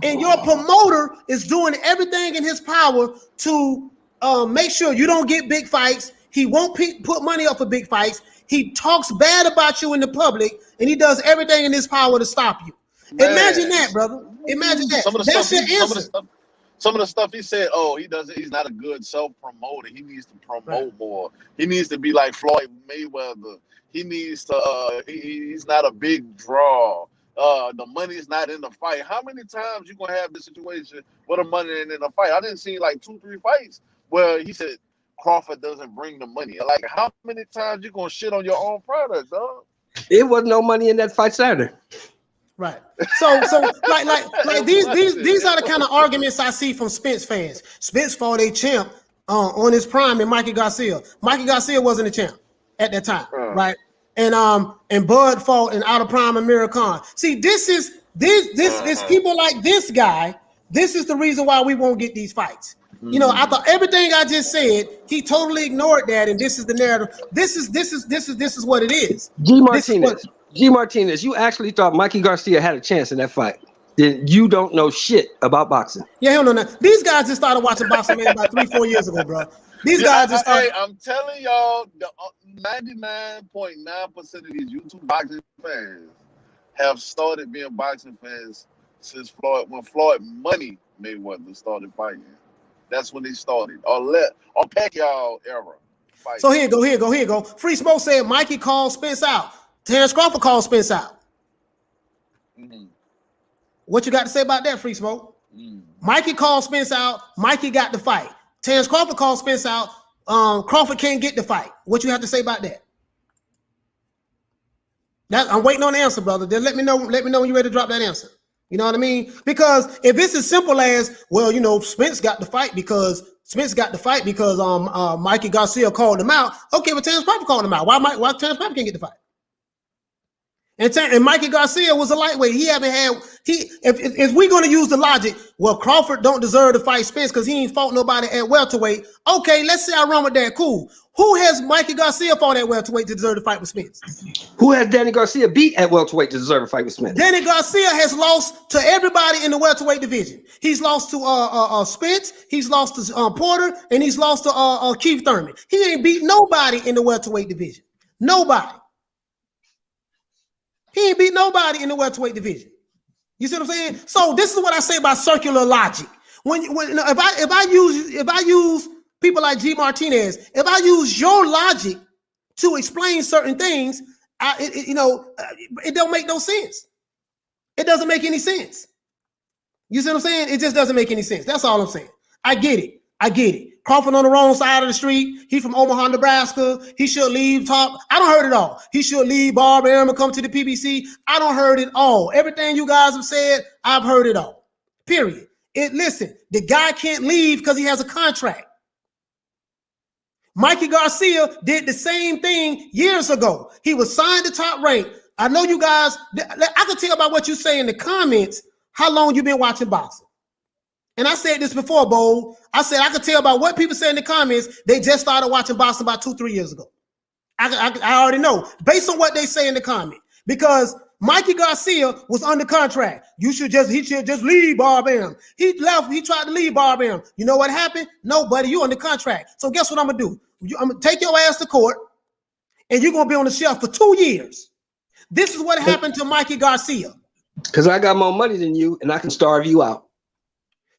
and your promoter is doing everything in his power to make sure you don't get big fights. He won't put money up for big fights. He talks bad about you in the public, and he does everything in his power to stop you. Man. Imagine that, brother. Imagine that. That's your answer. Some of the stuff he said, he's not a good self-promoter. He needs to promote more. He needs to be like Floyd Mayweather. He needs to, he's not a big draw. The money's not in the fight. How many times you going to have this situation where the money ain't in the fight? I didn't see like 2-3 fights where he said Crawford doesn't bring the money. Like, how many times you going to shit on your own product, dog? It wasn't no money in that fight Saturday. Right. So like these are the kind of arguments I see from Spence fans. Spence fought a champ on his prime in Mikey Garcia. Mikey Garcia wasn't a champ at that time, right? And Bud fought in out of prime Amir Khan. See, this is people like this guy. This is the reason why we won't get these fights. You know, I thought everything I just said, he totally ignored that, and this is the narrative. This is what it is. G. Martinez, you actually thought Mikey Garcia had a chance in that fight. Then you don't know shit about boxing. Yeah, hell no. These guys just started watching boxing man about 3-4 years ago, bro. These guys just started. Hey, I'm telling y'all, the 99.9% of these YouTube boxing fans have started being boxing fans since when Floyd Money Mayweather started fighting. That's when they started. Or Pacquiao era. Fighting. So here you go. Free Smoke said Mikey called Spence out. Terrence Crawford called Spence out. What you got to say about that, Free Smoke? Mikey called Spence out. Mikey got the fight. Terrence Crawford called Spence out. Crawford can't get the fight. What you have to say about that? I'm waiting on the answer, brother. Then let me know when you're ready to drop that answer. You know what I mean? Because if it's as simple as, well, you know, Spence got the fight because Mikey Garcia called him out. Okay, but Terrence Crawford called him out. Why Terrence Crawford can't get the fight? And Mikey Garcia was a lightweight. If we're going to use the logic, well, Crawford don't deserve to fight Spence because he ain't fought nobody at welterweight. Okay, let's say I run with that. Cool. Who has Mikey Garcia fought at welterweight to deserve to fight with Spence? Who has Danny Garcia beat at welterweight to deserve a fight with Spence? Danny Garcia has lost to everybody in the welterweight division. He's lost to Spence, he's lost to Porter, and he's lost to Keith Thurman. He ain't beat nobody in the welterweight division. Nobody. He ain't beat nobody in the welterweight division. You see what I'm saying? So this is what I say about circular logic. If I use people like G. Martinez, if I use your logic to explain certain things, it don't make no sense. It doesn't make any sense. You see what I'm saying? It just doesn't make any sense. That's all I'm saying. I get it. Crawford on the wrong side of the street. He from Omaha, Nebraska. He should leave top. I don't heard it all. He should leave Bob Arum and come to the PBC. I don't heard it all. Everything you guys have said, I've heard it all. Period. Listen, the guy can't leave because he has a contract. Mikey Garcia did the same thing years ago. He was signed to Top Rank. I know you guys, I can tell by what you say in the comments how long you've been watching boxing. And I said this before, Bo. I said I could tell by what people say in the comments, they just started watching boxing about 2-3 years ago. I already know based on what they say in the comment. Because Mikey Garcia was under contract. He should just leave Bob Arum. He left. He tried to leave Bob Arum. You know what happened? No, buddy, you under contract. So guess what I'm gonna do? I'm gonna take your ass to court, and you're gonna be on the shelf for 2 years. This is what happened to Mikey Garcia. Because I got more money than you, and I can starve you out.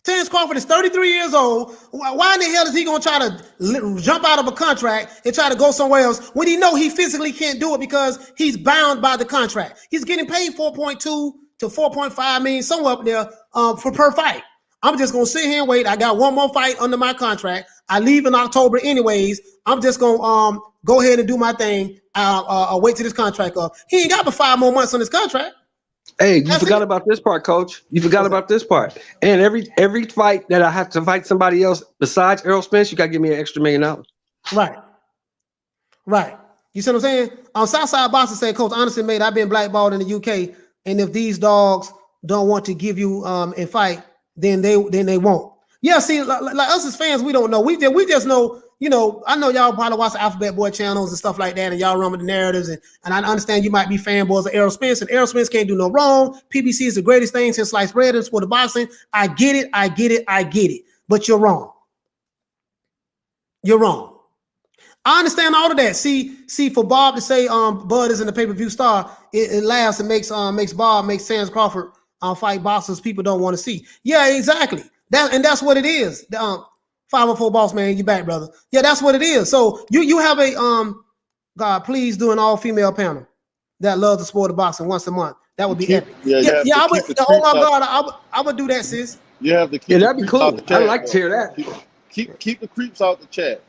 Terence Crawford is 33 years old. Why in the hell is he going to try to jump out of a contract and try to go somewhere else when he know he physically can't do it because he's bound by the contract? He's getting paid 4.2 to 4.5 million, somewhere up there for per fight. I'm just going to sit here and wait. I got one more fight under my contract. I leave in October anyways. I'm just going to go ahead and do my thing. I'll wait till this contract up. He ain't got but 5 more months on his contract. Hey, you forgot about this part, Coach. You forgot about this part. And every fight that I have to fight somebody else besides Errol Spence, you got to give me an extra $1 million. Right. You see what I'm saying? Southside Boston said, Coach, honestly, mate, I've been blackballed in the UK, and if these dogs don't want to give you a fight, then they won't. Yeah, see, like us as fans, we don't know. We just know. You know, I know y'all probably watch the Alphabet Boy channels and stuff like that, and y'all run with the narratives, and I understand you might be fanboys of Errol Spence, and Errol Spence can't do no wrong. PBC is the greatest thing since sliced bread in sport of boxing. I get it, but you're wrong. You're wrong. I understand all of that. See, for Bob to say Bud isn't a pay-per-view star, it laughs and makes Terence Crawford fight boxers people don't want to see. Yeah, exactly. That's what it is. 504 boss man, you back, brother. Yeah, that's what it is. So you have a God, please do an all-female panel that loves the sport of boxing once a month. That would be epic. Yeah, I would. Oh my God, I would do that, sis. You have to keep that'd be cool. I'd like to hear that. Keep the creeps out the chat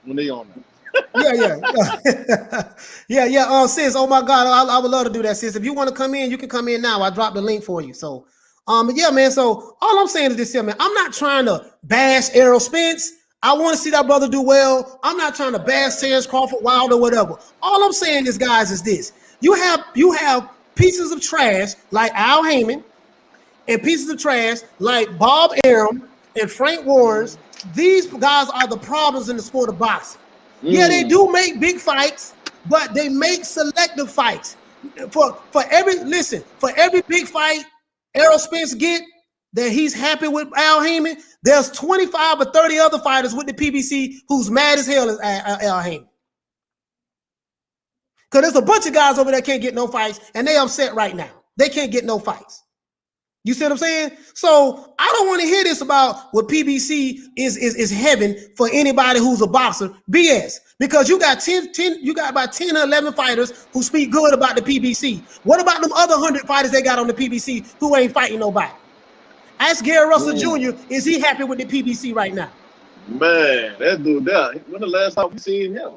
when they on there. Yeah. Sis, oh my God, I would love to do that, sis. If you want to come in, you can come in now. I dropped the link for you. So yeah, man. So all I'm saying is this here, man. I'm not trying to bash Errol Spence. I want to see that brother do well. I'm not trying to bash Terence Crawford, Wilder, whatever. All I'm saying is, guys, is this. You have pieces of trash like Al Heyman and pieces of trash like Bob Arum and Frank Warren. These guys are the problems in the sport of boxing. Yeah, they do make big fights, but they make selective fights. For every big fight Errol Spence get that he's happy with Al Heyman, there's 25 or 30 other fighters with the PBC who's mad as hell as Al Heyman. Because there's a bunch of guys over there can't get no fights, and they upset right now. They can't get no fights. You see what I'm saying? So I don't want to hear this about what PBC is heaven for anybody who's a boxer. BS. Because you got about 10 or 11 fighters who speak good about the PBC. What about them other 100 fighters they got on the PBC who ain't fighting nobody? Ask Gary Russell Jr., is he happy with the PBC right now? Man, that dude there, when the last time we seen him?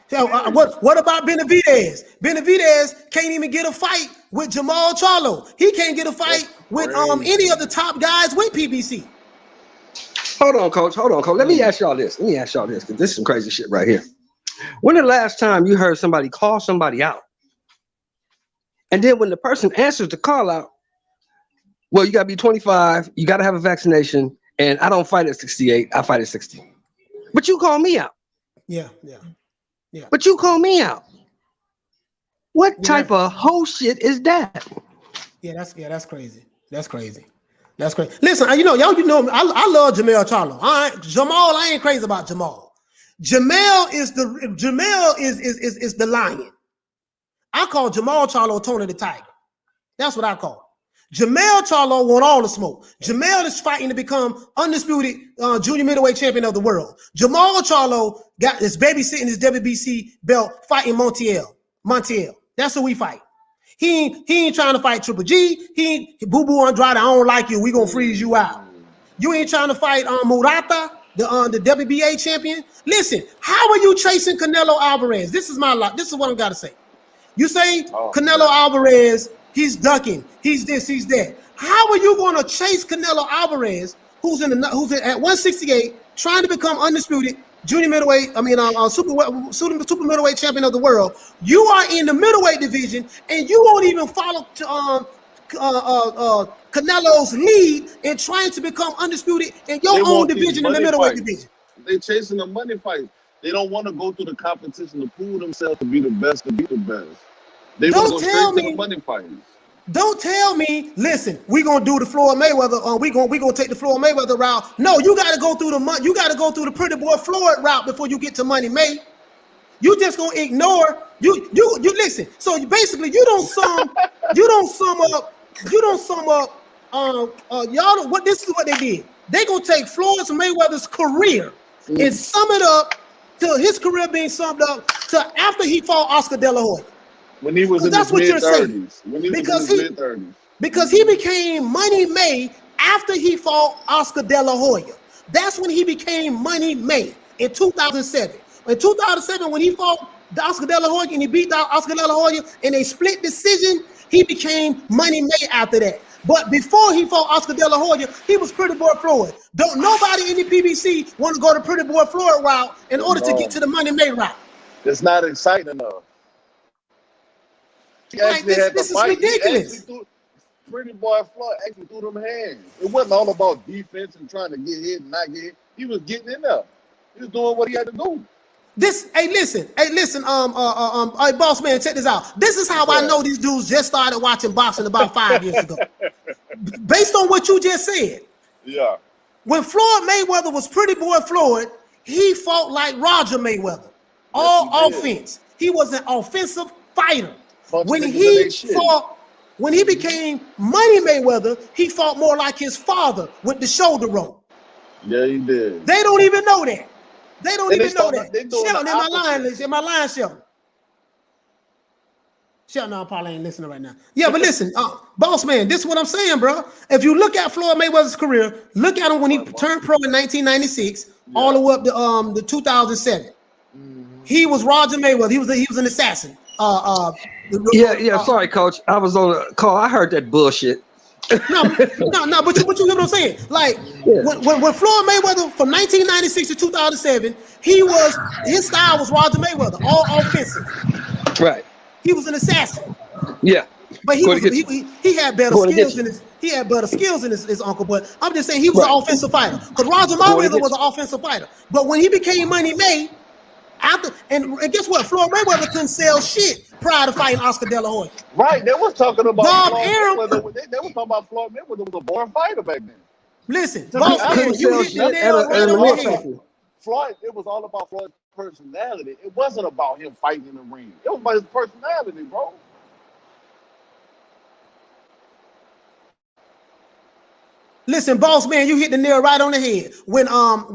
So, what about Benavidez? Benavidez can't even get a fight with Jamal Charlo. He can't get a fight with any of the top guys with PBC. Hold on, Coach. Let me ask y'all this. Because this is some crazy shit right here. When the last time you heard somebody call somebody out? And then when the person answers the call out, well, you got to be 25, you got to have a vaccination, and I don't fight at 68, I fight at 60. But you call me out. Yeah. But you call me out. What type of whole shit is that? That's crazy. That's crazy. Listen, y'all, I love Jamal Charlo. Jamal, I ain't crazy about Jamal. Jamal is the lion. I call Jamal Charlo Tony the Tiger. That's what I call him. Jamal Charlo want all the smoke. Jamal is fighting to become undisputed junior middleweight champion of the world. Jamal Charlo is babysitting his WBC belt fighting Montiel. That's who we fight. He ain't trying to fight Triple G. He ain't Boo Andrade. I don't like you. We gonna freeze you out. You ain't trying to fight Murata, the WBA champion. Listen, how are you chasing Canelo Alvarez? This is what I gotta say. You say Canelo Alvarez. He's ducking. He's this. He's that. How are you going to chase Canelo Alvarez, who's at 168, trying to become undisputed junior middleweight? Super middleweight champion of the world. You are in the middleweight division, and you won't even follow Canelo's lead in trying to become undisputed in your own division in the middleweight division. They're chasing the money fight. They don't want to go through the competition to prove themselves to be the best, to be the best. They want to Don't go tell straight to me. the money fights. Don't tell me. Listen, we gonna do the Floyd Mayweather. We gonna take the Floyd Mayweather route. No, you got to go through the You got to go through the Pretty Boy Floyd route before you get to Money May. You just gonna ignore. You listen. So basically, you don't sum up. Y'all. What this is what they did. They gonna take Floyd Mayweather's career and sum it up to his career being summed up to after he fought Oscar De La Hoya. When he was in his mid-30s. When he was in his mid-30s. Because he became Money May after he fought Oscar De La Hoya. That's when he became Money May in 2007. In 2007, when he fought Oscar De La Hoya and he beat Oscar De La Hoya in a split decision, he became Money May after that. But before he fought Oscar De La Hoya, he was Pretty Boy Floyd. Don't nobody in the PBC want to go to Pretty Boy Floyd route in order to get to the Money May route. It's not exciting enough. He actually had this to is fight. ridiculous. Pretty Boy Floyd actually threw them hands. It wasn't all about defense and trying to get hit and not get hit. He was getting in there. He was doing what he had to do. Hey, listen, boss man, check this out. This is how I know these dudes just started watching boxing about 5 years ago. Based on what you just said. Yeah. When Floyd Mayweather was Pretty Boy Floyd, he fought like Roger Mayweather. All offense. He was an offensive fighter. When he became Money Mayweather, he fought more like his father with the shoulder roll. Yeah, he did. They don't even know that. They don't even know that. Sheldon, in my line, Sheldon. Sheldon, no, probably ain't listening right now. Yeah, but listen, boss man, this is what I'm saying, bro. If you look at Floyd Mayweather's career, look at him when he turned pro in 1996, all the way up to 2007. He was Roger Mayweather. He was an assassin. Sorry, coach. I was on a call. I heard that bullshit. No, but you get what I'm saying. Like when Floyd Mayweather from 1996 to 2007, his style was Roger Mayweather, all offensive. Right. He was an assassin. Yeah. But he had better skills than his uncle. But I'm just saying he was an offensive fighter. Because Roger Mayweather was an offensive fighter. But when he became Money May, and guess what? Floyd Mayweather couldn't sell shit prior to fighting Oscar De La Hoya. Right, they was talking about Bob Floyd Arum. Mayweather. They was talking about Floyd Mayweather was a born fighter back then. Listen, boss man, you hit the nail right on the head. Floyd, it was all about Floyd's personality. It wasn't about him fighting in the ring. It was about his personality, bro. Listen, boss man, you hit the nail right on the head. When Floyd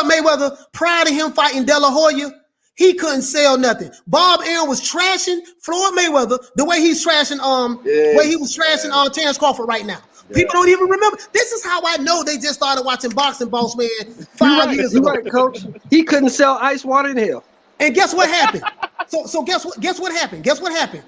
Mayweather, prior to him fighting De La Hoya, he couldn't sell nothing. Bob Arum was trashing Floyd Mayweather the way he's trashing way he was trashing Terrence Crawford right now. People don't even remember. This is how I know they just started watching boxing, boss man, 5 years ago. Right, coach. He couldn't sell ice water in hell. And guess what happened? So guess what happened? Guess what happened?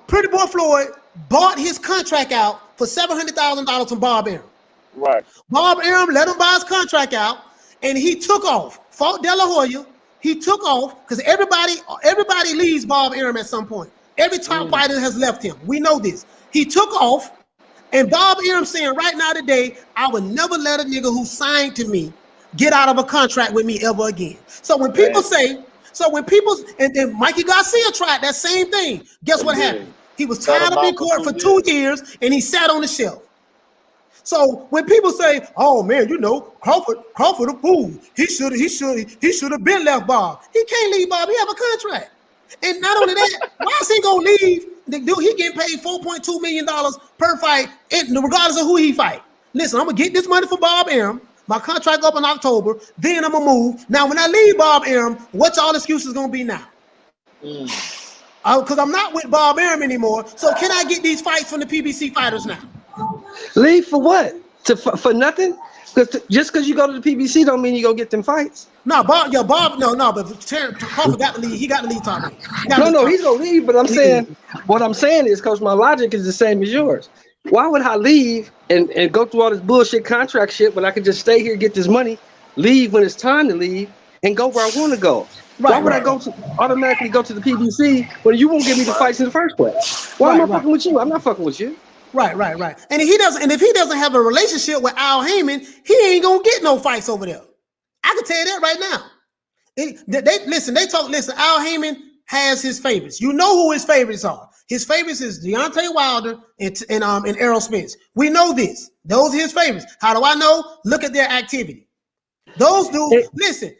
Pretty Boy Floyd bought his contract out for $700,000 from Bob Arum. Right. Bob Arum let him buy his contract out, and he took off. Fought De La Hoya. He took off because everybody leaves Bob Arum at some point. Every top fighter has left him. We know this. He took off, and Bob Arum saying right now today, I would never let a nigga who signed to me get out of a contract with me ever again. So when people and then Mikey Garcia tried that same thing. Guess what happened? He was tied up in court for 2 years, and he sat on the shelf. So when people say, "Oh man, Crawford a fool. He should have been left Bob." He can't leave Bob. He have a contract. And not only that, why is he gonna leave? The dude, he getting paid $4.2 million per fight, regardless of who he fight. Listen, I'm gonna get this money for Bob Arum. My contract up in October. Then I'm gonna move. Now, when I leave Bob Arum, what y'all excuses gonna be now? Because I'm not with Bob Arum anymore. So can I get these fights from the PBC fighters now? Leave for what? For nothing? Just because you go to the PBC don't mean you go get them fights. No, Bob, but Crawford got to leave. He got to leave Tommy. No, he's gonna leave. But what I'm saying is, Coach, my logic is the same as yours. Why would I leave and go through all this bullshit contract shit when I could just stay here, get this money, leave when it's time to leave, and go where I want to go? Why would I automatically go to the PBC when you won't give me the fights in the first place? Why am I fucking with you? I'm not fucking with you. Right. And if he doesn't have a relationship with Al Heyman, he ain't gonna get no fights over there. I can tell you that right now. They listen. They talk. Listen. Al Heyman has his favorites. You know who his favorites are. His favorites is Deontay Wilder and Errol Spence. We know this. Those are his favorites. How do I know? Look at their activity. Those dudes. Listen.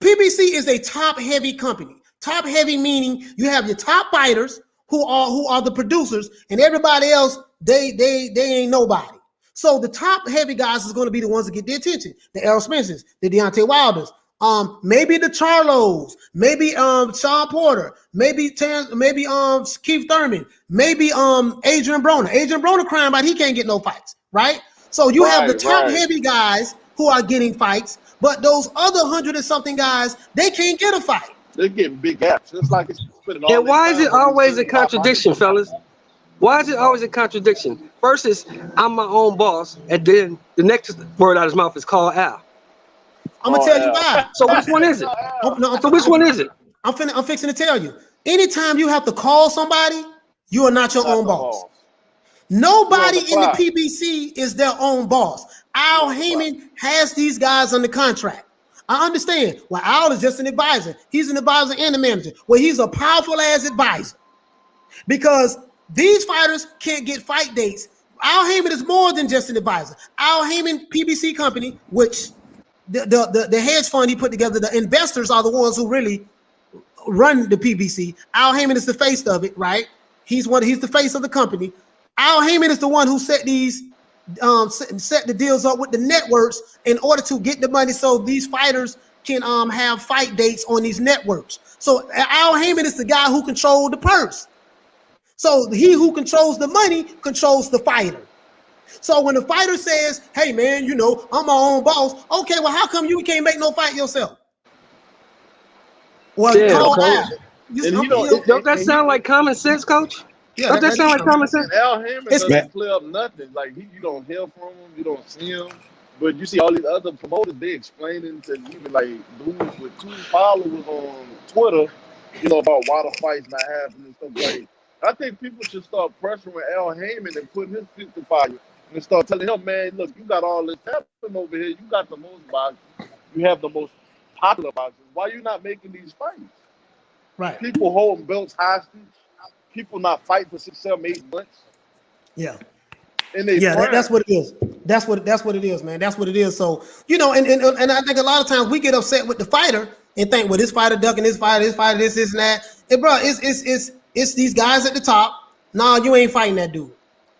PBC is a top-heavy company. Top-heavy meaning you have your top fighters who are the producers, and everybody else they ain't nobody. So the top-heavy guys is going to be the ones that get the attention. The Errol Spences, the Deontay Wilders, maybe the Charlos, maybe Sean Porter, maybe Keith Thurman, maybe Adrian Broner. Adrian Broner crying about he can't get no fights, right? So you have the top-heavy guys who are getting fights, but those other 100 and something guys, they can't get a fight. They're getting big gaps. It's like it's spending all. And why is it always a contradiction, fellas? Why is it always a contradiction? First is I'm my own boss, and then the next word out of his mouth is call Al. I'm gonna tell you why. So which one is it? Which one is it? I'm fixing to tell you. Anytime you have to call somebody, you are not your own boss. Nobody in the PBC is their own boss. Al Heyman has these guys under contract. I understand. Well, Al is just an advisor. He's an advisor and a manager. Well, he's a powerful ass advisor because these fighters can't get fight dates. Al Heyman is more than just an advisor. Al Heyman PBC company, which the hedge fund he put together, the investors are the ones who really run the PBC. Al Heyman is the face of it, right? He's the face of the company. Al Heyman is the one who set these set the deals up with the networks in order to get the money so these fighters can have fight dates on these networks. So Al Heyman is the guy who controls the purse. So he who controls the money controls the fighter. So when the fighter says, hey man, you know, I'm my own boss. Okay, well, how come you can't make no fight yourself? Well, don't that sound like common sense, coach? Yeah, don't that sound like common sense? And Al Heyman doesn't clear up nothing. Like you don't hear from him, you don't see him. But you see all these other promoters, they explaining to even like dudes with 2 followers on Twitter, you know, about why the fight's not happening and stuff like. I think people should start pressuring Al Heyman and putting his feet to fire and start telling him, man, look, you got all this happening over here. You got the most boxing. You have the most popular boxers. Why are you not making these fights? Right. People holding belts hostage. People not fighting for 6, 7, 8 months. Yeah. And that's what it is. That's what it is, man. That's what it is. So, you know, and I think a lot of times we get upset with the fighter and think, well, this fighter ducking this fighter, this and that. And bro, it's these guys at the top. Nah, you ain't fighting that dude.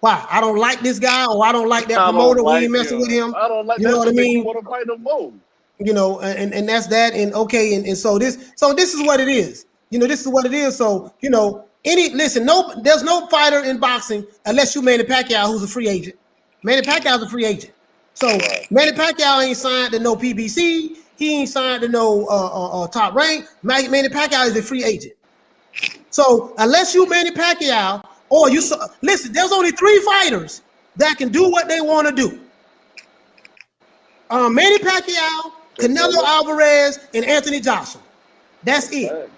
Why? I don't like this guy, or I don't like that promoter. We ain't messing with him. I don't like you know what I mean? Want to fight him more. You know, and that's that. And okay, and so this is what it is. You know, this is what it is. So, you know, there's no fighter in boxing unless you Manny Pacquiao, who's a free agent. Manny Pacquiao's a free agent. So Manny Pacquiao ain't signed to no PBC. He ain't signed to no top rank. Manny Pacquiao is a free agent. So unless you Manny Pacquiao, or listen, there's only 3 fighters that can do what they want to do. Manny Pacquiao, Canelo Alvarez, and Anthony Joshua. That's it.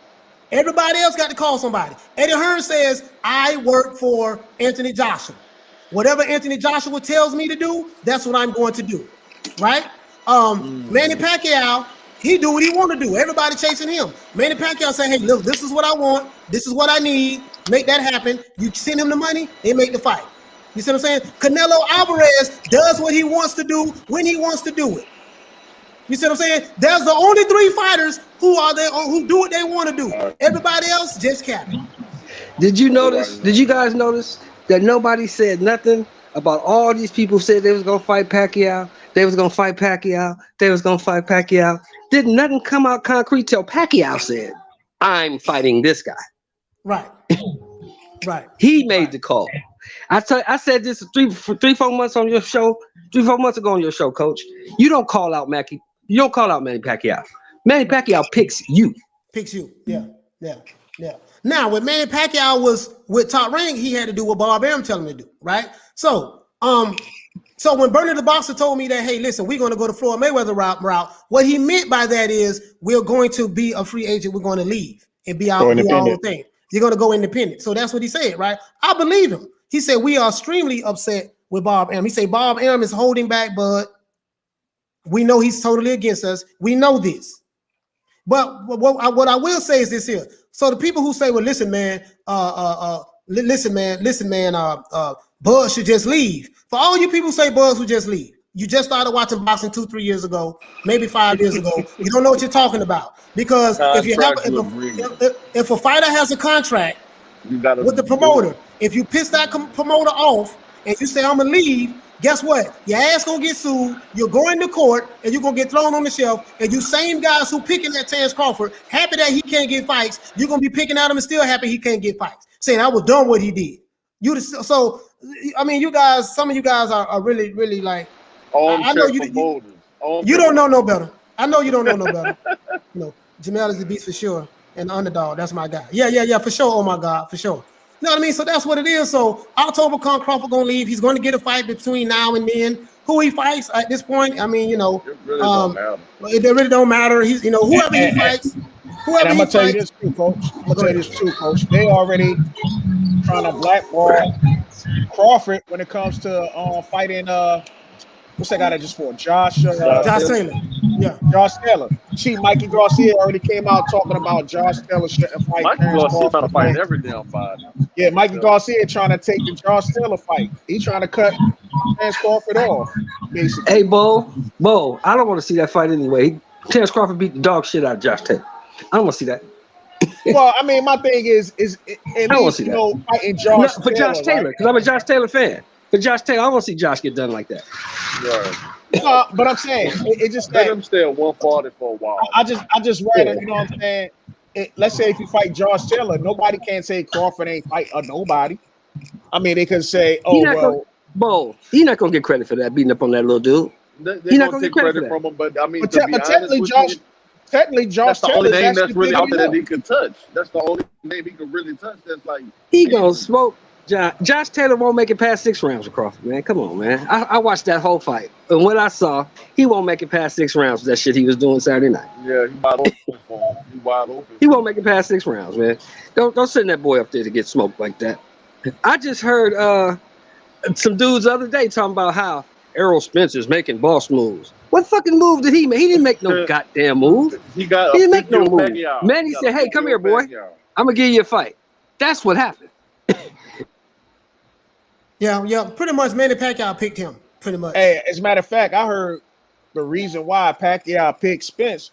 Everybody else got to call somebody. Eddie Hearn says, I work for Anthony Joshua. Whatever Anthony Joshua tells me to do, that's what I'm going to do. Right? Manny Pacquiao, he do what he want to do. Everybody chasing him. Manny Pacquiao say, hey, look, this is what I want. This is what I need. Make that happen. You send him the money, they make the fight. You see what I'm saying? Canelo Alvarez does what he wants to do when he wants to do it. You see what I'm saying? There's the only 3 fighters who do what they want to do. Everybody else just capping. Did you guys notice that nobody said nothing about all these people said they was gonna fight Pacquiao? They was gonna fight Pacquiao. They was gonna fight Pacquiao. Did nothing come out concrete till Pacquiao said, I'm fighting this guy. Right. Right. He made the call. I said this 3-4 months on your show, 3-4 months ago on your show, Coach. You don't call out Mackie. You don't call out Manny Pacquiao. Manny Pacquiao picks you. Picks you. Yeah. Now, when Manny Pacquiao was with Top Rank, he had to do what Bob Arum tell him to do, right? So when Bernie the Boxer told me that, hey, listen, we're going to go to Floyd Mayweather route, what he meant by that is we're going to be a free agent. We're going to leave and be our own thing. You're going to go independent. So that's what he said, right? I believe him. He said, we are extremely upset with Bob Arum. He said, Bob Arum is holding back, but we know he's totally against us. We know this. But what I will say is this here. So the people who say, well, listen, man, Bud should just leave. For all you people who say Bud should just leave, you just started watching boxing 2-3 years ago, maybe 5 years ago. You don't know what you're talking about. Because if a fighter has a contract with the promoter, if you piss that promoter off and you say, I'm going to leave, guess what? Your ass gonna get sued. You're going to court, and you're gonna get thrown on the shelf. And you same guys who picking at Terence Crawford, happy that he can't get fights, you're gonna be picking at him and still happy he can't get fights, saying I was done what he did. So I mean, you guys, some of you guys are really, really like. I know you don't know no better. I know you don't know no better. You know, Jamel is the beast for sure, and the underdog. That's my guy. Yeah, for sure. Oh my God, for sure. You know what I mean? So that's what it is. So October, Crawford gonna leave. He's going to get a fight between now and then. Who he fights at this point, I mean, you know, it really don't matter. It really don't matter. He's, you know, whoever he fights, whoever I'm he gonna tell you fights. this too, coach. I'm gonna tell you this too, coach. They already trying to blackball Crawford when it comes to fighting. What's that guy that just fought? Josh Taylor. Yeah, Josh Taylor. See, Mikey Garcia already came out talking about Josh Taylor shouldn't fight. Mikey Garcia trying to fight every damn fight. Yeah, Mikey Garcia trying to take the Josh Taylor fight. He's trying to cut Terence Crawford off, basically. Hey, Bo, I don't want to see that fight anyway. Terence Crawford beat the dog shit out of Josh Taylor. I don't want to see that. Well, I mean, my thing is at least, you know, fighting Josh for Josh Taylor, because I'm a Josh Taylor fan. For Josh Taylor, I want to see Josh get done like that. Right. But I'm saying it just let him stay at 140 for a while. I just rather, you know what I'm saying. Let's say if you fight Josh Taylor, nobody can say Crawford ain't fight a nobody. I mean, they could say, oh well, he's not gonna get credit for that beating up on that little dude. He's not gonna get credit from him, but I mean, technically, Josh that's the Taylor only name that's really out there that he can touch. That's the only name he can really touch. That's like he gonna smoke. Josh Tayller won't make it past 6 rounds with Crawford, man. Come on, man. I watched that whole fight, and what I saw, he won't make it past 6 rounds with that shit he was doing Saturday night. Yeah, he wide open for him. He wide open. He won't make it past 6 rounds, man. Don't send that boy up there to get smoked like that. I just heard some dudes the other day talking about how Errol Spencer's making boss moves. What fucking move did he make? He didn't make no goddamn move. He didn't make no move. Manny said, "Hey, come here, boy. I'm gonna give you a fight." That's what happened. Yeah, pretty much Manny Pacquiao picked him, pretty much. Hey, as a matter of fact, I heard the reason why Pacquiao picked Spence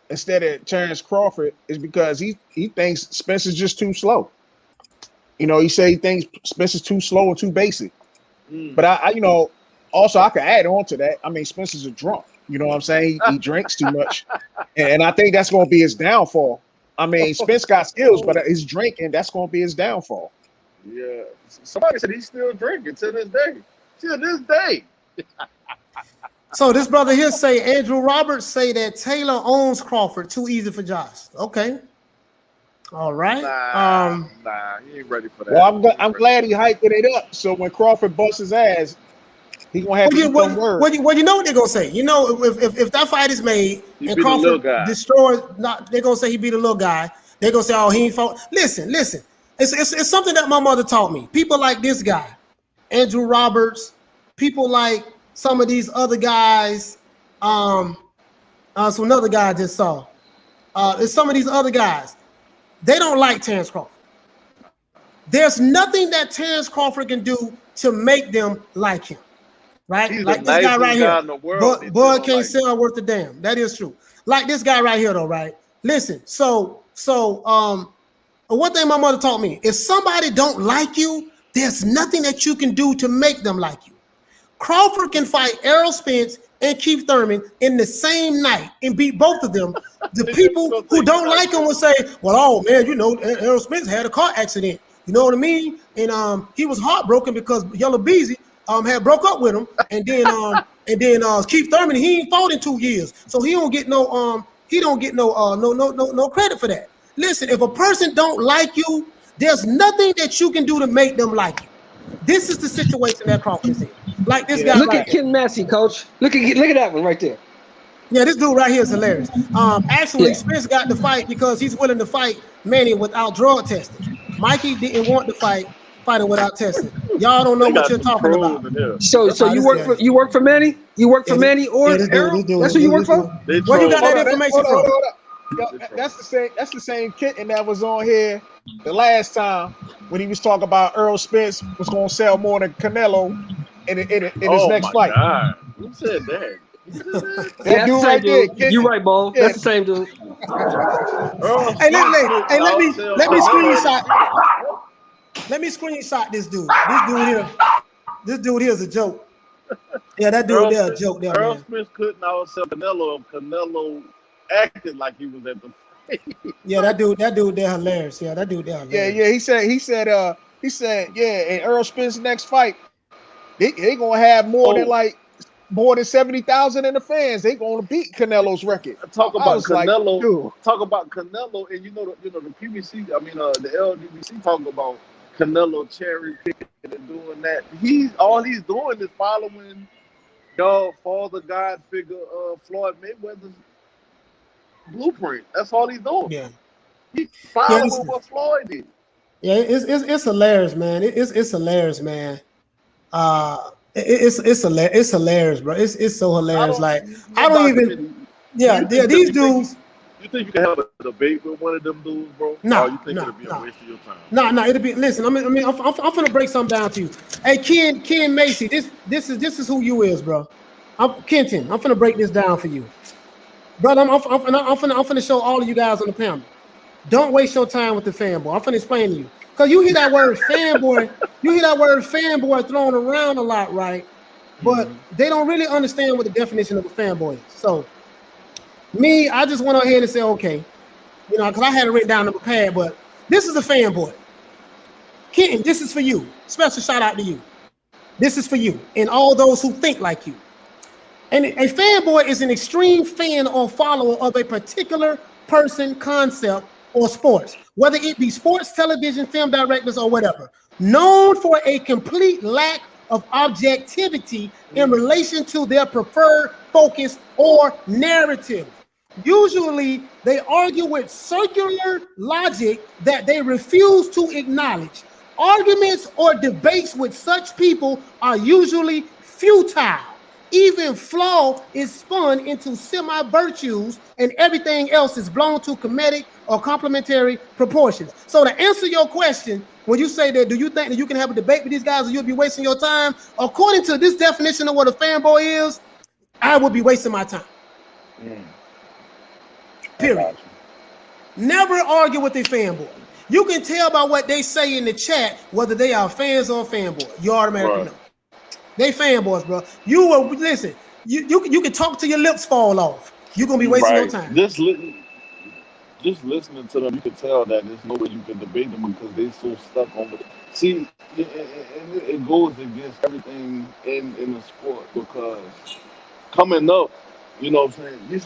instead of Terence Crawford is because he thinks Spence is just too slow. You know, he say he thinks Spence is too slow and too basic. But I you know, also I could add on to that. I mean, Spence is a drunk. You know what I'm saying? He drinks too much, and I think that's going to be his downfall. I mean, Spence got skills, but his drinking, that's going to be his downfall. Yeah, somebody said he's still drinking to this day. To this day. So this brother here say Andrew Roberts say that Taylor owns Crawford. Too easy for Josh. Okay. All right. Nah, he ain't ready for that. Well, I'm glad he hyped it up. So when Crawford busts his ass, he gonna have to well, you know what they're gonna say. You know, if that fight is made and Crawford destroys, they're gonna say he beat a little guy. They're gonna say, oh, he ain't fought. Listen. It's something that my mother taught me. People like this guy, Andrew Roberts, people like some of these other guys. So another guy I just saw. It's some of these other guys. They don't like Terence Crawford. There's nothing that Terence Crawford can do to make them like him. Right? He's like this guy right here. Bud can't sell worth a damn. That is true. Like this guy right here, though, right? Listen, so one thing my mother taught me, if somebody don't like you, there's nothing that you can do to make them like you. Crawford can fight Errol Spence and Keith Thurman in the same night and beat both of them. The people who don't like him will say, well, oh man, you know, Errol Spence had a car accident. You know what I mean? And he was heartbroken because Yellow Beezy had broke up with him. And then Keith Thurman, he ain't fought in 2 years. So he don't get no credit for that. Listen, if a person don't like you, there's nothing that you can do to make them like you. This is the situation that Crawford is in. Like this guy. Look at Ken Massey, coach. Look at that one right there. Yeah, this dude right here is hilarious. Actually, Spence got the fight because he's willing to fight Manny without drug testing. Mikey didn't want to fighting without testing. Y'all don't know what you're talking about. So you work for Manny? You work for Manny or Errol? That's who you work for? Where you got that information from? That's the same. That's the same kitten that was on here the last time when he was talking about Earl Spence was going to sell more than Canelo in his next my fight. God. Who said that? Who said that? That Yeah, that's the dude same right there, dude. kitten. You right, Bo. Yeah, That's the same dude. Earl Hey, Spence couldn't outsell let me Canelo at screenshot. his Let me screenshot this dude. This dude here is a joke. Yeah, that dude Earl there a Spence, joke there, Earl man. Spence couldn't outsell Canelo if Canelo acted like he was at the Yeah, that dude there hilarious. Yeah, that dude there hilarious. yeah. He said, yeah. In Earl Spence's next fight, they gonna have more than 70,000 in the fans. They gonna beat Canelo's record. talk I about was like, Canelo. dude. Talk about Canelo, and the PBC. I mean, the LDBC talk about Canelo cherry picking and doing that. All he's doing is following your father God figure, Floyd Mayweather's blueprint. That's all he's doing. Yeah. He's Yeah, following what Floyd did. yeah, it's hilarious, man. It's hilarious, man. It's hilarious, bro. It's so hilarious. Like I don't even. Yeah, these dudes. You think you can have a debate with one of them dudes, bro? Nah, or you think it'll be a waste of your time? It'll be. Listen, I'm finna break something down to you. Hey, Ken Macy, this is who you is, bro. Kenton. I'm finna break this down for you, brother. I'm finna show all of you guys on the panel. Don't waste your time with the fanboy. I'm finna explain to you. Because you hear that word fanboy thrown around a lot, right? But they don't really understand what the definition of a fanboy is. So, I just went ahead and said, okay, because I had it written down on the pad, but this is a fanboy. Kenton, this is for you. Special shout out to you. This is for you and all those who think like you. And a fanboy is an extreme fan or follower of a particular person, concept, or sports, whether it be sports, television, film directors, or whatever, known for a complete lack of objectivity in relation to their preferred focus or narrative. Usually, they argue with circular logic that they refuse to acknowledge. Arguments or debates with such people are usually futile. Even flaw is spun into semi-virtues, and everything else is blown to comedic or complementary proportions. So to answer your question, when you say that, do you think that you can have a debate with these guys or you'll be wasting your time? According to this definition of what a fanboy is, I would be wasting my time. Period. Never argue with a fanboy. You can tell by what they say in the chat whether they are fans or fanboy. You automatically know. They fanboys, bro. You will listen. You can talk till your lips fall off. You're gonna be wasting your time. Just listening to them, you can tell that there's no way you can debate them because they're so stuck on it. See, it goes against everything in the sport because coming up, you know what I'm saying, you're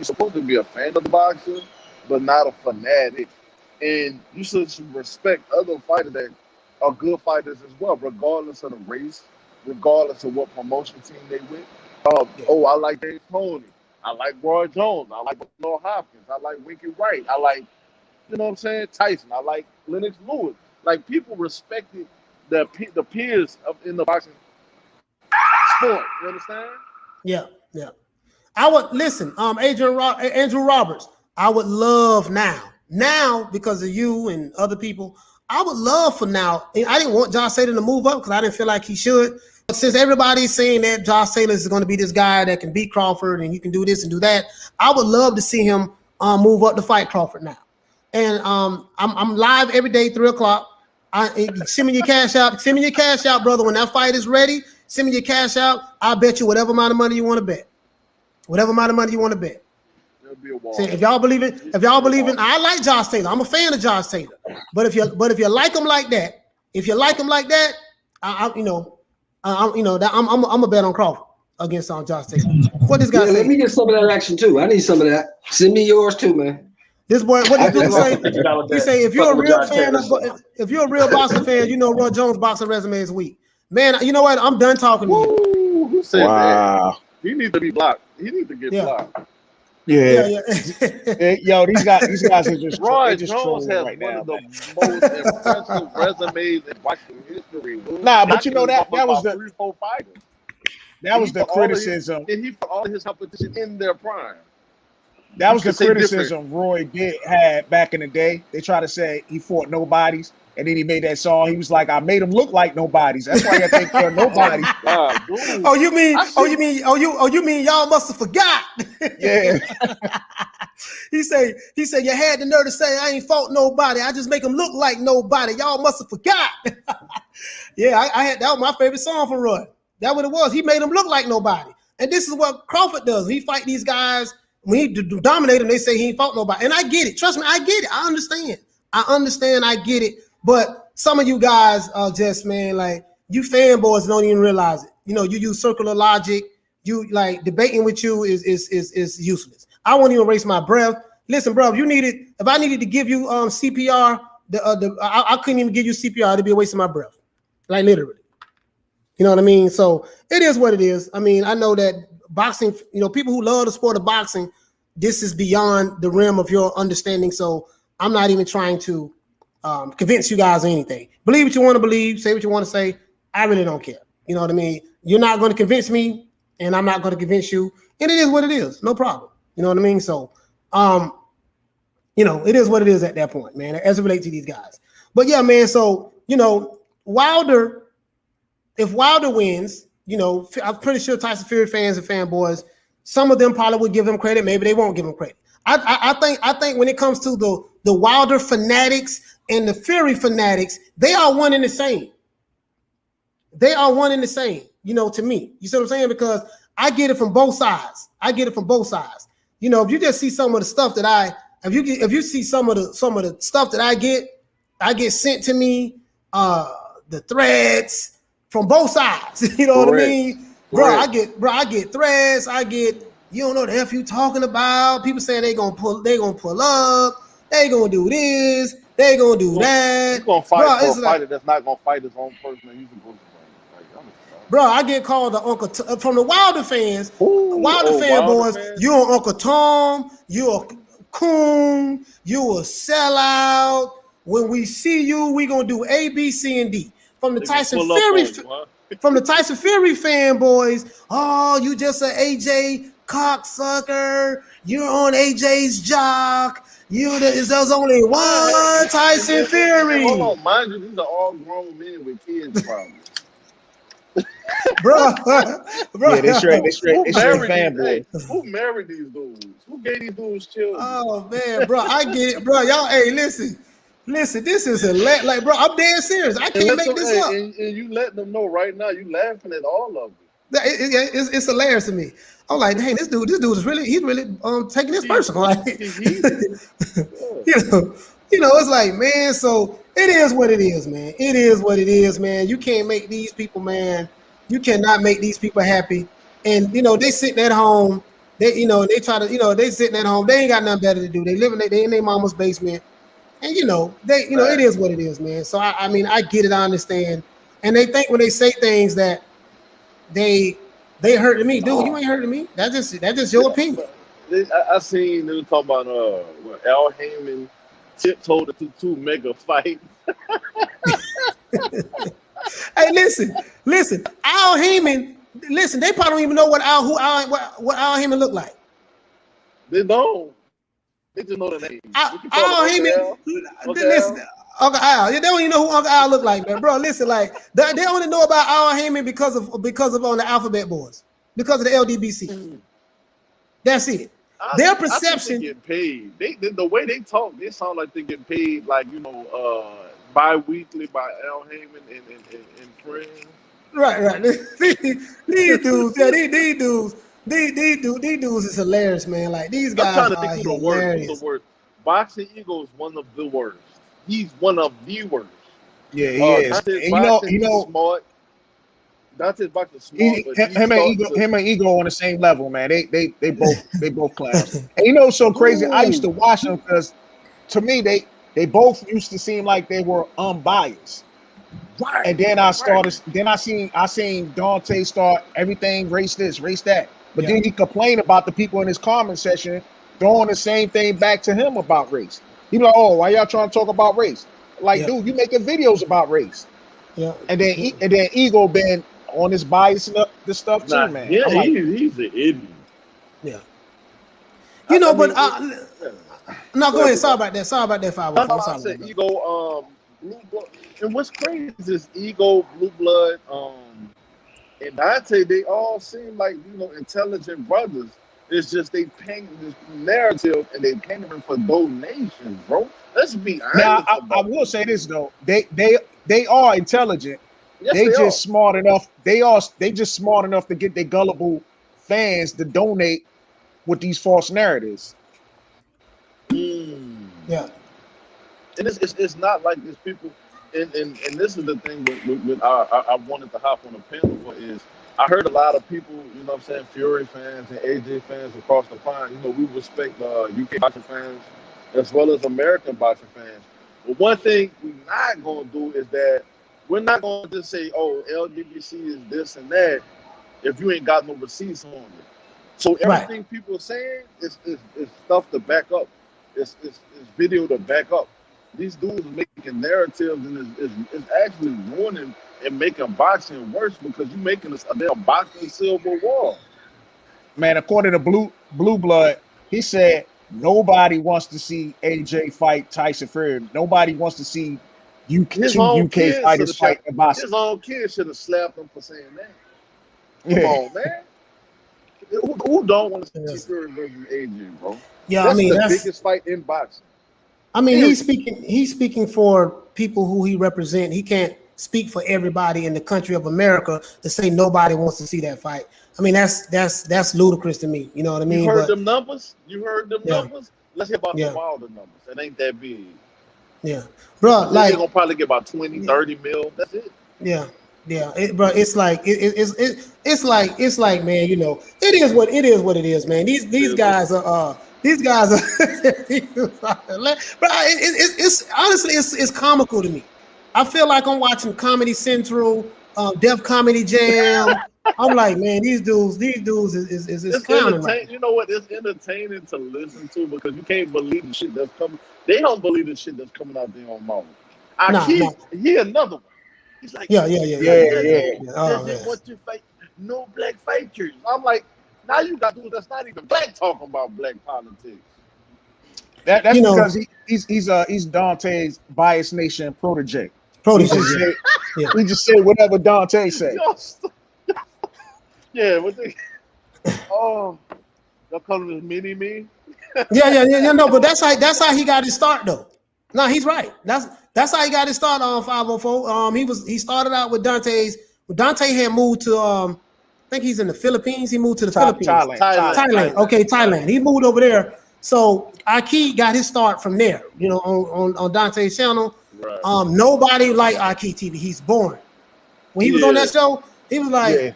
supposed to be a fan of the boxer, but not a fanatic. And you should respect other fighters that are good fighters as well, regardless of the race, regardless of what promotion team they with. I like Dave Tony. I like Roy Jones. I like Noah Hopkins. I like Winky Wright. I like, you know what I'm saying, Tyson. I like Lennox Lewis. Like, people respected the peers in the boxing sport. You understand? Yeah. I would listen. Andrew Roberts. I would love now because of you and other people. I would love for now. I didn't want Josh Taylor to move up because I didn't feel like he should. But since everybody's saying that Josh Taylor is going to be this guy that can beat Crawford and you can do this and do that, I would love to see him move up to fight Crawford now. And I'm live every day, 3:00. Send me your cash out. Send me your cash out, brother. When that fight is ready, send me your cash out. I'll bet you whatever amount of money you want to bet. Whatever amount of money you want to bet. See, if y'all believe in, I like Josh Taylor. I'm a fan of Josh Taylor. But if you like him like that, I'm a bet on Crawford against Josh Taylor. What this guy say? Let me get some of that action too. I need some of that. Send me yours too, man. This boy, what did dude say? He say if you're a real fan, if you're a real boxing fan, you know Roy Jones' boxing resume is weak. Man, you know what? I'm done talking to you. Who said that? He needs to be blocked. He needs to get blocked. Yeah. Yo, these guys are just Roy just Jones has right one now, of the most impressive resumes in boxing history. Nah, but you know that was the 3-4 fighters. That was the criticism. And he put all of his competition in their prime. That You was can the say different. criticism Roy did had back in the day. They tried to say he fought nobodies, and then he made that song. He was like, I made him look like nobodies. That's why I think they're nobodies. God, dude. Oh, you mean? I see- You mean y'all must have forgot? Yeah. He said you had the nerve to say I ain't fought nobody. I just make them look like nobody. Y'all must have forgot. Yeah, I had that was my favorite song from Roy. That what it was. He made them look like nobody. And this is what Crawford does. He fight these guys. When he dominate them, they say he ain't fought nobody. And I get it. Trust me, I get it. I understand. I get it. But some of you guys are just, man, like you fanboys don't even realize it. You know, you use circular logic. You like debating with you is useless. I won't even waste my breath. Listen, bro, if I needed to give you CPR, I couldn't even give you CPR. It'd be a waste of my breath. Like literally. You know what I mean? So it is what it is. I mean, I know that boxing, you know, people who love the sport of boxing, this is beyond the realm of your understanding. So I'm not even trying to convince you guys of anything. Believe what you want to believe, say what you want to say. I really don't care. You know what I mean? You're not going to convince me, and I'm not going to convince you. And it is what it is. No problem. You know what I mean? So, you know, it is what it is at that point, man, as it relates to these guys. But yeah, man, so, you know, if Wilder wins, you know, I'm pretty sure Tyson Fury fans and fanboys, some of them probably would give him credit. Maybe they won't give him credit. I think when it comes to the Wilder fanatics and the Fury fanatics, they are one and the same. They are one and the same, you know, to me. You see what I'm saying? Because I get it from both sides. You know, if you just see some of the stuff that if you see some of the stuff that I get sent to me, the threads from both sides. You know what I mean? Bro, I get threads, you don't know the F you talking about. People saying they gonna pull up, they gonna do this, they gonna do that. You're gonna fight for a fighter that's not gonna fight his own person that you supposed to fight. Bro, I get called the Uncle from the Wilder fans. Wilder fanboys, you on Uncle Tom, you a coon, you a sellout. When we see you, we gonna do A, B, C, and D. From the Tyson Fury fanboys, oh, you just an AJ cocksucker. You're on AJ's jock. There's only one Tyson Fury. Hold on, mind you, these are all grown men with kids problems. bro. Yeah, they straight fanboys. Who married these dudes? Who gave these dudes children? Oh man, bro, I get it, bro. Y'all, hey, listen, this is like, bro, I'm dead serious. I can't make this up. And you let them know right now, you laughing at all of them. It's hilarious to me. I'm like, hey, this dude is really, he's really taking this personal. Like, you know, it's like, man, so it is what it is, man. It is what it is, man. You can't make these people, man. You cannot make these people happy. And you know, they sitting at home. They try to, they sitting at home. They ain't got nothing better to do. They in their mama's basement. And it is what it is, man. So I mean, I get it, I understand. And they think when they say things that they hurting me, dude. You ain't hurting me. That's just your opinion. I seen them talk about Al Heyman tiptoed into two mega fights. Hey, listen. Al Heyman. Listen, they probably don't even know what Al Heyman look like. They don't. They just know the name. Al Heyman. Listen, Uncle Al. They don't even know who Uncle Al look like, man. Bro, listen, like they only know about Al Heyman because of on the alphabet boards, because of the LDBC. That's it. Their perception. I think they get paid. The way they talk, they sound like they get paid, like bi-weekly by Al Heyman and friends. Right. These dudes, these dudes is hilarious, man. Like these guys. I'm trying to think who's the worst. Boxing Ego is one of the worst. He's one of the worst. Yeah, he is. And smart. Dante's boxing smart. Him and Ego on the same level, man. They both class. And so crazy. I used to watch them because to me they both used to seem like they were unbiased. Right. And then I seen Deontay start everything, race this, race that. But then he complained about the people in his comment section throwing the same thing back to him about race. He be like, oh, why y'all trying to talk about race? Like, dude, you making videos about race. Yeah. And then Ego been on his bias and this stuff too, man. Yeah, he's an idiot. Yeah. You know, but Yeah. no, Go go ahead. ahead, Sorry bro. about that. Sorry about that. Five No, oh four. I Sorry about said that. ego, blue blood. And what's crazy is ego, blue blood, and Dante, they all seem like, intelligent brothers. It's just they paint this narrative and they paint them for donations, bro. Let's be Now, honest I about will this say shit. this though, they are intelligent. Yes, They they are. just smart enough. They just smart enough to get their gullible fans to donate with these false narratives. Mm. Yeah. And it's not like these people, and this is the thing with I wanted to hop on a panel for is I heard a lot of people, what I'm saying, Fury fans and AJ fans across the pond, we respect UK boxing fans as well as American boxing fans. But one thing we're not gonna do is that we're not gonna just say, oh, LDBC is this and that if you ain't got no receipts on it. So Right. everything people are saying is stuff to back up. It's video to back up. These dudes are making narratives and it's actually ruining and making boxing worse because you're making a damn boxing civil war. Man, according to Blue Blood, he said nobody wants to see AJ fight Tyson Fury. Nobody wants to see His two own UK kids should fighters have fight shot. in boxing. His own kids should have slapped him for saying that. Come Yeah. on, man. Who don't want to see Yes. Fury versus AJ, bro? Yeah. That's the That's. biggest fight in boxing. I mean, Period. he's speaking for people who he represent. He can't speak for everybody in the country of America to say nobody wants to see that fight. I mean, that's ludicrous to me. You know what I You mean? heard But them numbers? You heard them yeah, numbers? Let's hear about the yeah, Wilder numbers. It ain't that big. yeah, bro. They're Like, gonna probably get about 20, 30 mil. That's it. yeah, yeah, bro. It's like it's like, man. You know, it is what it is, man. These guys are bro. It's honestly it's comical to me. I feel like I'm watching Comedy Central, Def Comedy Jam. I'm like, man, these dudes is It's clowning right entertaining. You know what? It's entertaining to listen to because you can't believe the shit that's coming. They don't believe the shit that's coming out their own mouth. now. Nah, nah. He another one. He's like, Yeah. Oh, they man. want to fight no black fighters. I'm like, now you got dudes that's not even black talking about black politics. That's You know, because he's Dante's Bias Nation protege. Yeah. We just say whatever Dante say. Yeah, what they? Oh, they'll call him mini me. Yeah. No, but that's how he got his start though. No, he's right. That's how he got his start on 504. He started out with Dante's. Dante had moved to I think he's in the Philippines. He moved to the Philippines. Thailand. Okay, Thailand. He moved over there. So Aki got his start from there. You know, on Dante's channel. Right. Nobody like Aki TV. He's born. When he was on that show, he was like,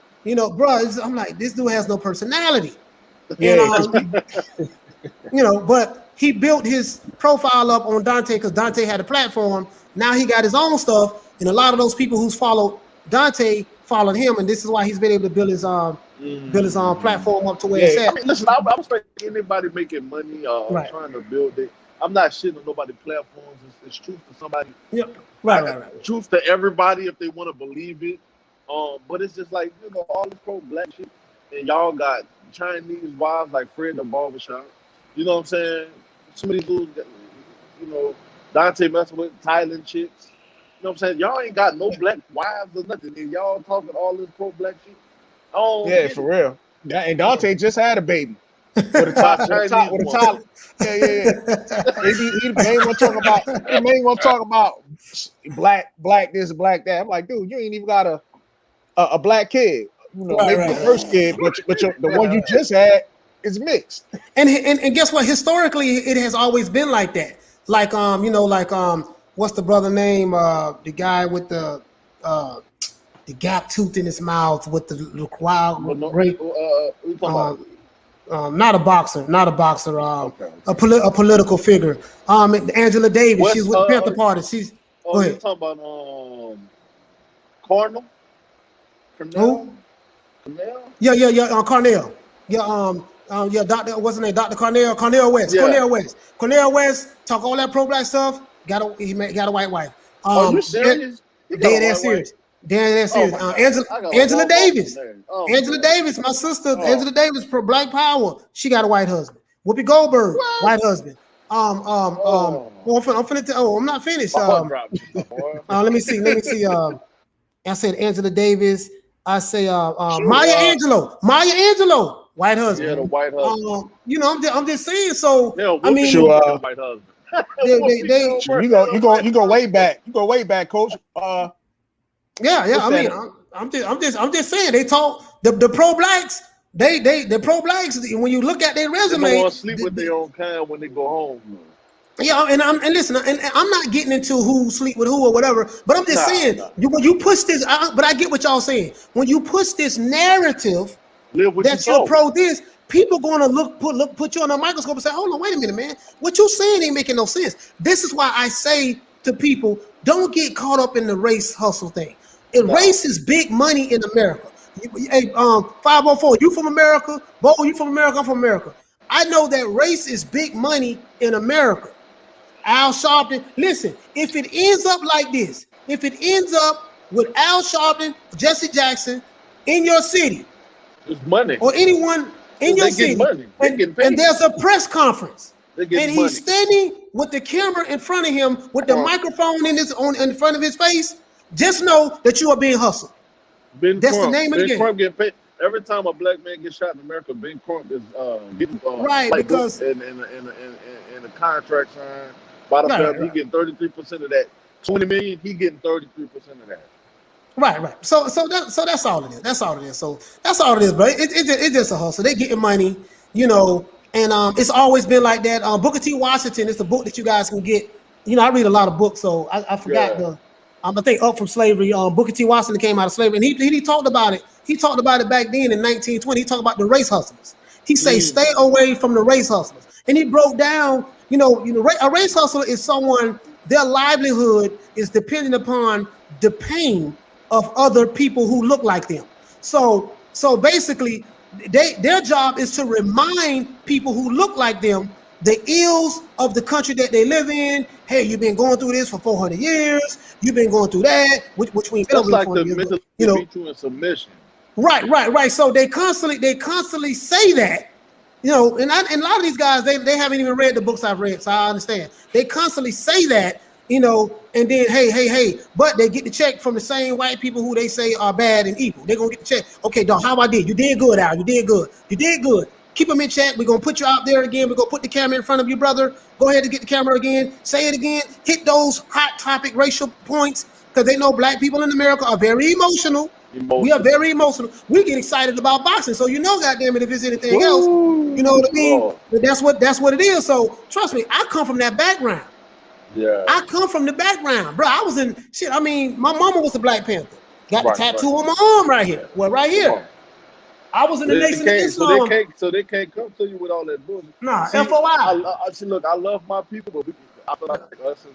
bro. I'm like, this dude has no personality. Yeah. And, but he built his profile up on Dante because Dante had a platform. Now he got his own stuff, and a lot of those people who's followed Dante followed him, and this is why he's been able to build his platform up to where it's at. I mean, listen, I respect anybody making money, trying to build it. I'm not shitting on nobody's platforms. It's truth to somebody. Yeah, right. Truth to everybody if they want to believe it. But it's just like, all this pro-black shit, and y'all got Chinese wives like Fred the Barbershop. You know what I'm saying? Some of these dudes, Dante messing with Thailand chicks. You know what I'm saying? Y'all ain't got no black wives or nothing, and y'all talking all this pro-black shit. Yeah, for real. And Dante just had a baby with a top. Yeah. He may want to talk about black this, black that. I'm like, dude, you ain't even got a black kid. Maybe the first kid, but the one you just had is mixed. And guess what? Historically, it has always been like that. Like what's the brother name? The guy with the gap tooth in his mouth with the wild great. Not a boxer. A political figure. Angela Davis. She's with the Panther Party. She's. Go ahead. You talking about Cardinal? Who? Cornell? Yeah. Cornell. Yeah. Doctor. What's his name? Dr. Cornell. Cornell West. Yeah. Cornell West. Talk all that pro-black stuff. He got a white wife. Are you serious? Dead serious. Angela Davis. Angela Davis, my sister. Angela Davis, pro Black Power. She got a white husband. Whoopi Goldberg, What? white husband. Oh. I'm not finished. My heart dropped, my boy. Let me see. I said Angela Davis. I say Maya Angelou. Maya Angelou, white husband. Yeah, the white husband. You know, I'm just saying. So Yeah, I mean, Sure. the white husband. You go way back. You go way back, coach. yeah. I mean, I'm just saying they talk the pro blacks. The pro blacks. When you look at their They resume, don't want to sleep with their own kind when they go home. yeah, and listen, and I'm not getting into who sleep with who or whatever, but I'm just saying when you push this, but I get what y'all saying. When you push this narrative that you're pro this, people gonna put you on a microscope and say, hold on, wait a minute, man, what you saying ain't making no sense. This is why I say to people, don't get caught up in the race hustle thing. Race is big money in America. Hey, 504, you from America? Bo, you from America? I'm from America. I know that race is big money in America. Al Sharpton, listen, if it ends up like this, if it ends up with Al Sharpton, Jesse Jackson in your city, it's money, or anyone in your city, and there's a press conference, and he's standing with the camera in front of him with the microphone in front of his face, just know that you are being hustled. That's the name of the game. Crump get paid. Every time a black man gets shot in America, Ben Crump is getting right, because in the contract signed by the family, he getting 33% of that. 20 million, he getting 33% of that. Right. So that's all it is. That's all it is. So that's all it is, bro. It's just a hustle. They getting money, you know, and it's always been like that. Booker T. Washington is the book that you guys can get. You know, I read a lot of books, so I forgot I think Up From Slavery. Booker T. Washington came out of slavery, and he talked about it. He talked about it back then in 1920. He talked about the race hustlers. He say stay away from the race hustlers, and he broke down. You know, a race hustler is someone, their livelihood is dependent upon the pain of other people who look like them. So basically, their job is to remind people who look like them the ills of the country that they live in. Hey, you've been going through this for 400 years. You've been going through that, which we that's like the mental, you know, in submission. Right. So they constantly say that. You know, and a lot of these guys, they haven't even read the books I've read, so I understand. They constantly say that, you know, and then, hey, but they get the check from the same white people who they say are bad and evil. They're going to get the check. Okay, dog, how I did? You did good, Al. You did good. Keep them in check. We're going to put you out there again. We're going to put the camera in front of you, brother. Go ahead and get the camera again. Say it again. Hit those hot topic racial points, because they know black people in America are very emotional. We are very emotional. We get excited about boxing, so you know, goddamn it, if it's anything else, you know what I mean. But that's what it is. So trust me, I come from that background. Yeah, I come from the background, bro. I was in shit. I mean, my mama was a Black Panther. Got the tattoo on my arm right here. Well, right here. I was in the Nation of Islam. So they can't come to you with all that bullshit. Nah, see, FOI. See, look, I love my people, but I feel like us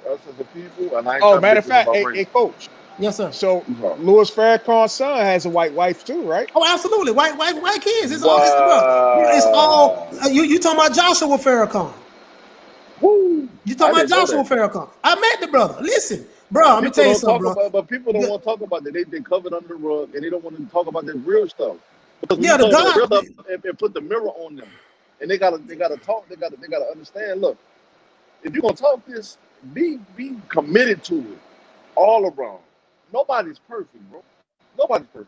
as a people, and I ain't matter of fact, hey, coach. Yes, sir. So Louis Farrakhan's son has a white wife too, right? Oh, absolutely. White kids. It's all. It's all. You talking about Joshua Farrakhan? Woo. You talking about Joshua Farrakhan? I met the brother. Listen, bro. Let me tell you something, bro. But people don't want to talk about that. They covered under the rug, and they don't want to talk about that real stuff. Because the God and put the mirror on them, and they gotta talk. They gotta understand. Look, if you're gonna talk this, be committed to it all around. Nobody's perfect, bro. Nobody's perfect.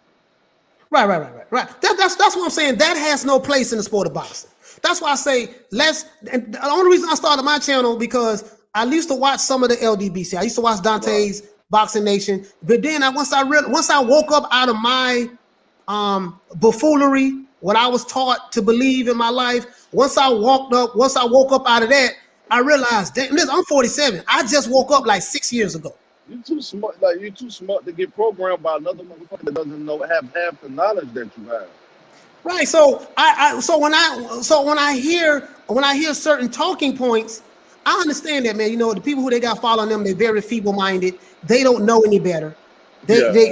Right. That's what I'm saying. That has no place in the sport of boxing. That's why I say and the only reason I started my channel, because I used to watch some of the LDBC. I used to watch Dante's Boxing Nation. But then once I woke up out of my buffoonery, what I was taught to believe in my life, once I woke up out of that, I realized, damn, listen, I'm 47. I just woke up like 6 years ago. You're too smart. Like, you're too smart to get programmed by another motherfucker that doesn't have half the knowledge that you have. Right. So when I hear certain talking points, I understand that, man. You know, the people who they got following them, they're very feeble-minded. They don't know any better.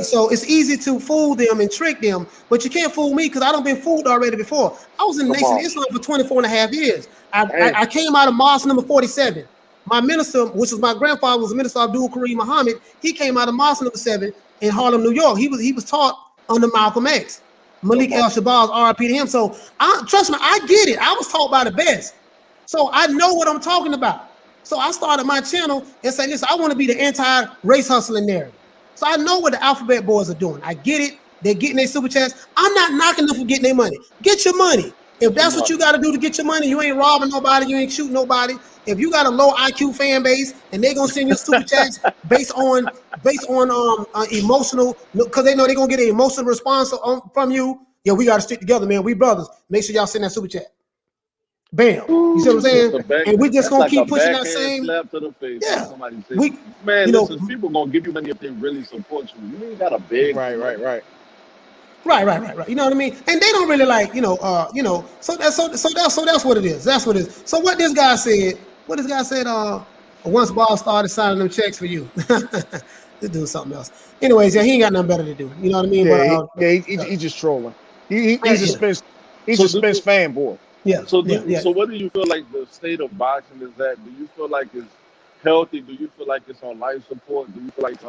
So it's easy to fool them and trick them, but you can't fool me, because I done been fooled already before. I was in the Nation of Islam for 24 and a half years. I came out of Mosque number 47. My minister, which was my grandfather, was a minister Abdul Kareem Muhammad. He came out of Mosque number 7 in Harlem, New York. He was taught under Malcolm X. Malik El Shabazz, RIP to him. So trust me, I get it. I was taught by the best. So I know what I'm talking about. So I started my channel and said, listen, I want to be the anti-race hustling narrative. So I know what the alphabet boys are doing. I get it. They're getting their super chats. I'm not knocking them for getting their money. Get your money. If that's what you got to do to get your money, you ain't robbing nobody, you ain't shooting nobody. If you got a low IQ fan base and they're gonna send you super chats based on emotional, because they know they're gonna get an emotional response from you. Yeah, we gotta stick together, man. We brothers. Make sure y'all send that super chat. Bam. You see what I'm saying? And we just gonna keep pushing that same slap to the face. Yeah. Somebody say, we, man, you listen, know, people gonna give you money if they really support you. You ain't gotta beg. Right. Right. You know what I mean? And they don't really like, so that's what it is. That's what it is. So what this guy said, once Ball started signing them checks for you, to do something else. Anyways, yeah, he ain't got nothing better to do. You know what I mean? Yeah, he's just trolling. He's a Spence fanboy. Yeah. So what do you feel like the state of boxing is at? Do you feel like it's healthy? Do you feel like it's on life support? Do you feel like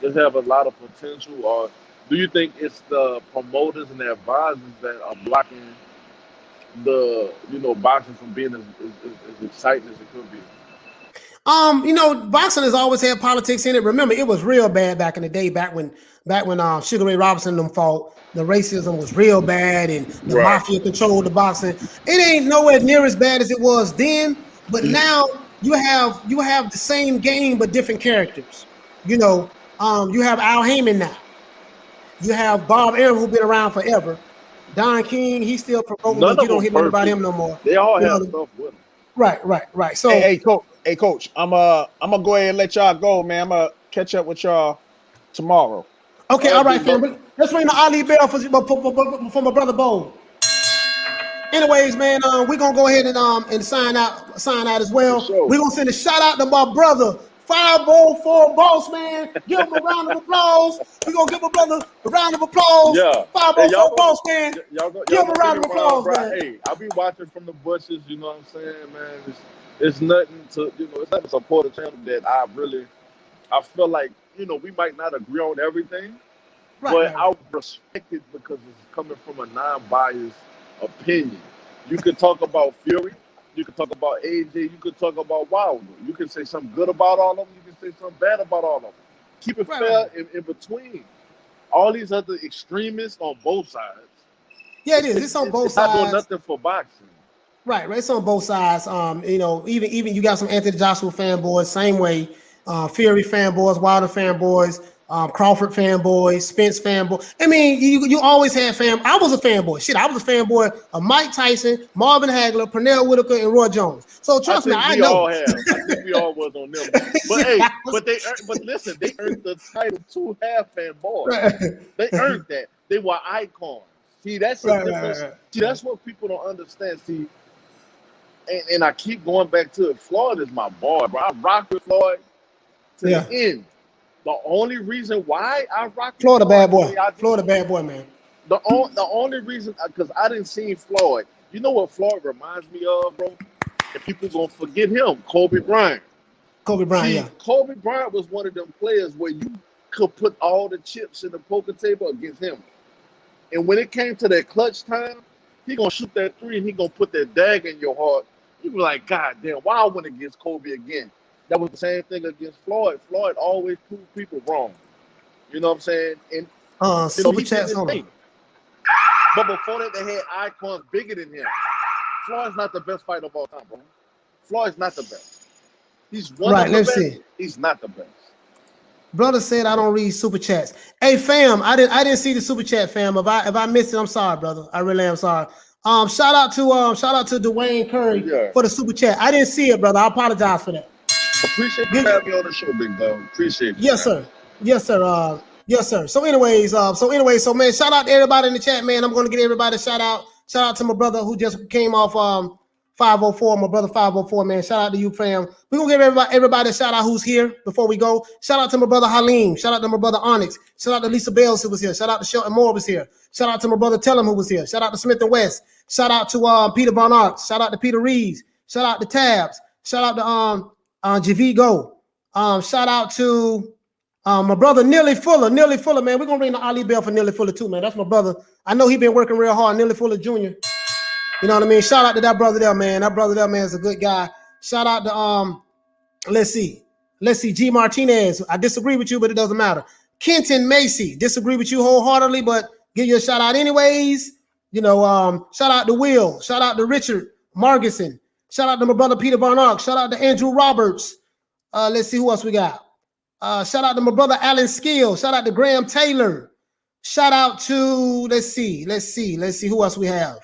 does it have a lot of potential, or do you think it's the promoters and the advisors that are blocking the boxing from being as exciting as it could be? Boxing has always had politics in it. Remember, it was real bad back in the day, back when Sugar Ray Robinson and them fought. The racism was real bad, and the mafia controlled the boxing. It ain't nowhere near as bad as it was then, but now you have the same game but different characters. You have Al Heyman now. You have Bob Arum, who's been around forever. Don King, he's still promoting, but you don't hear nothing about him no more. They all have stuff with them. Right. So hey, coach, I'm gonna go ahead and let y'all go, man. I'm gonna catch up with y'all tomorrow. Okay, all right, fam. Let's ring the Ali bell for my brother Bo. Anyways, man, we're gonna go ahead and sign out as well. Sure. We're gonna send a shout out to my brother 504 Boss Man. Give him a round of applause. We're gonna give a brother a round of applause. Yeah. 504 Boss Man. Give him a round of applause, man. Hey, I'll be watching from the bushes, you know what I'm saying, man. It's nothing to it's nothing to support a channel that I feel like, we might not agree on everything, but I respect it because it's coming from a non-biased opinion. You could talk about Fury, you could talk about AJ, you could talk about Wilder. You can say something good about all of them, you can say something bad about all of them. Keep it fair in between. All these other extremists on both sides. Yeah, it is. It's on both sides. Not doing nothing for boxing. Right. It's on both sides. Even you got some Anthony Joshua fanboys, same way. Fury fanboys, Wilder fanboys, Crawford fanboys, Spence fanboy. I mean, you always had fan. I was a fanboy. Shit, I was a fanboy of Mike Tyson, Marvin Hagler, Pernell Whitaker, and Roy Jones. So trust me, I know. I think we all was on them. But but listen, they earned the title 2 half fanboys. Right. They earned that. They were icons. See, that's the difference. Right. See, that's what people don't understand. See, and I keep going back to it. Floyd is my boy, bro. I rock with Floyd to the end. The only reason why I rock with Florida bad boy. Florida bad boy, man. The only reason, because I didn't see Floyd. You know what Floyd reminds me of, bro? And people gonna forget him, Kobe Bryant. Kobe Bryant, Kobe Bryant was one of them players where you could put all the chips in the poker table against him. And when it came to that clutch time, he gonna shoot that 3 and he gonna put that dagger in your heart. You be like, God damn, why I went against Kobe again? That was the same thing against Floyd. Floyd always proved people wrong. You know what I'm saying? And super chats on him. But before that, they had icons bigger than him. Floyd's not the best fighter of all time, bro. Floyd's not the best. He's one of the best. See. He's not the best. Brother said I don't read super chats. Hey fam, I didn't see the super chat, fam. If I missed it, I'm sorry, brother. I really am sorry. Shout out to Dwayne Curry for the super chat. I didn't see it, brother. I apologize for that. Appreciate you having me on the show, big dog. Appreciate you. Yes, sir. Yes, sir. So anyways, man, shout out to everybody in the chat, man. I'm gonna get everybody a shout out. Shout out to my brother who just came off 504, my brother 504, man. Shout out to you, fam. We're gonna give everybody a shout out who's here before we go. Shout out to my brother Halim. Shout out to my brother Onyx. Shout out to Lisa Bales who was here. Shout out to Shelton Moore was here. Shout out to my brother Tellum who was here. Shout out to Smith and West. Shout out to Peter Von Arts. Shout out to Peter Reeves. Shout out to Tabs. Shout out to Javigo. Shout out to My brother Nearly Fuller, man. We're gonna ring the Ali bell for Nearly Fuller too, man. That's my brother. I know he been working real hard. Nearly Fuller Jr. You know what I mean? Shout out to that brother there, man. That brother there, man, is a good guy. Shout out to let's see, G Martinez. I disagree with you, but it doesn't matter. Kenton Macy, disagree with you wholeheartedly, but give you a shout out anyways. You know, shout out to Will. Shout out to Richard Margison. Shout out to my brother Peter Von Ark. Shout out to Andrew Roberts. Let's see who else we got. Shout out to my brother Alan Skill. Shout out to Graham Taylor. Shout out to, let's see who else we have.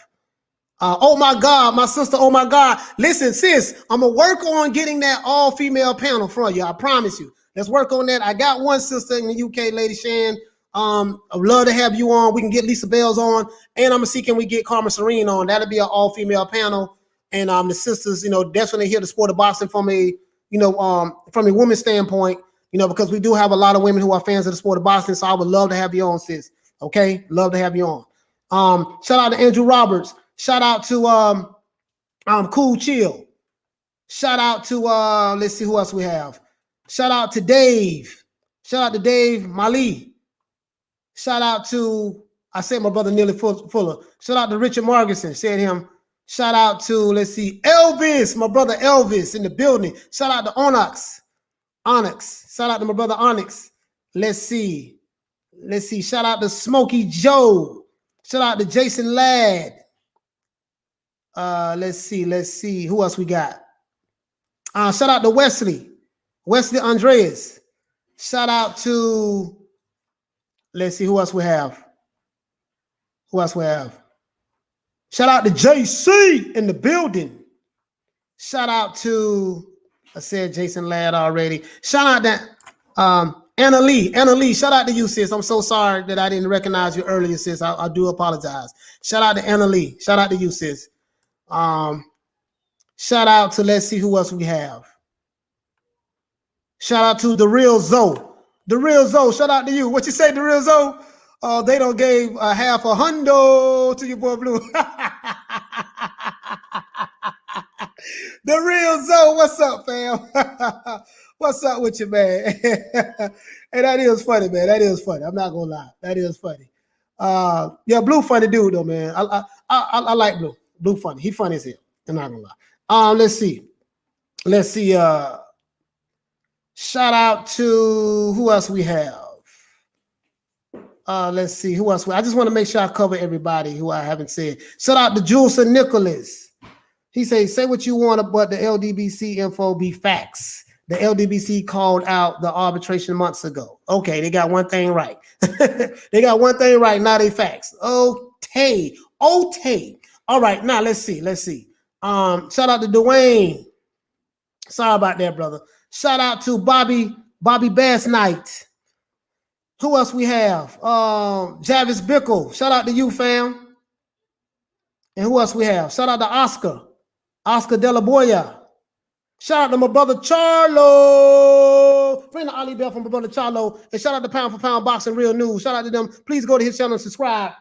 Oh my God, my sister, oh my God. Listen, sis, I'm gonna work on getting that all-female panel for you. I promise you. Let's work on that. I got one sister in the UK, Lady Shan. I'd love to have you on. We can get Lisa Bells on, and I'm gonna see can we get Karma Serene on. That'll be an all-female panel. And the sisters, you know, definitely here to support the boxing from a woman's standpoint. You know, because we do have a lot of women who are fans of the sport of boxing, so I would love to have you on, sis. Okay, love to have you on. Shout out to Andrew Roberts. Shout out to Cool Chill. Shout out to let's see who else we have. Shout out to Dave. Shout out to Dave Mali. Shout out to I said my brother Nearly Fuller. Shout out to Richard Margison. Said him. Shout out to let's see Elvis, my brother Elvis in the building. Shout out to Onyx. Shout out to my brother Onyx. Let's see. Shout out to Smokey Joe. Shout out to Jason Ladd. Let's see. Who else we got? Shout out to Wesley Andreas. Shout out to, let's see who else we have. Shout out to JC in the building. Shout out to, I said Jason Ladd already. Shout out to Anna Lee. Shout out to you, sis. I'm so sorry that I didn't recognize you earlier, sis. I do apologize. Shout out to Anna Lee. Shout out to you, sis. Shout out to, let's see who else we have. Shout out to The Real Zoe. The Real Zoe, shout out to you. What you say, The Real Zoe? They don't gave half a hundo to your boy Blue. The Real Zoe, what's up, fam? What's up with you, man? Hey, that is funny, man. That is funny. I'm not gonna lie. That is funny. Yeah, Blue funny dude though, man. I like Blue. Blue funny. He funny as hell. I'm not gonna lie. Let's see. Shout out to who else we have. Let's see who else. I just want to make sure I cover everybody who I haven't said. Shout out to Julesa Nicholas. He says, say what you want, but the LDBC info be facts. The LDBC called out the arbitration months ago. Okay, they got one thing right. They got one thing right. Now they facts. Okay. All right, now let's see. Shout out to Dwayne. Sorry about that, brother. Shout out to Bobby Bass Knight. Who else we have? Javis Bickle. Shout out to you, fam. And who else we have? Shout out to Oscar De La Boya. Shout out to my brother Charlo. Bring the Ali Bell from my brother Charlo. And shout out to Pound for Pound Boxing Real News. Shout out to them. Please go to his channel and subscribe.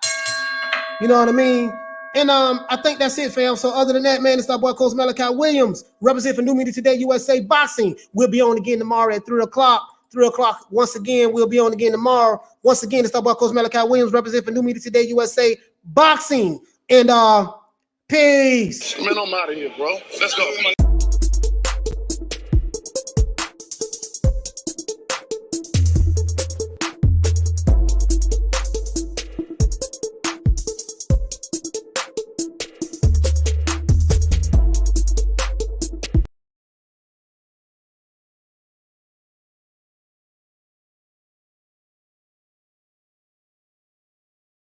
You know what I mean? And I think that's it, fam. So other than that, man, it's our boy Coach Malachi Williams. Represent for New Media Today USA Boxing. We'll be on again tomorrow at 3 o'clock. 3 o'clock once again. We'll be on again tomorrow. Once again, it's our boy Coach Malachi Williams. Represent for New Media Today USA Boxing. And peace. Man, I'm out of here, bro. Let's go.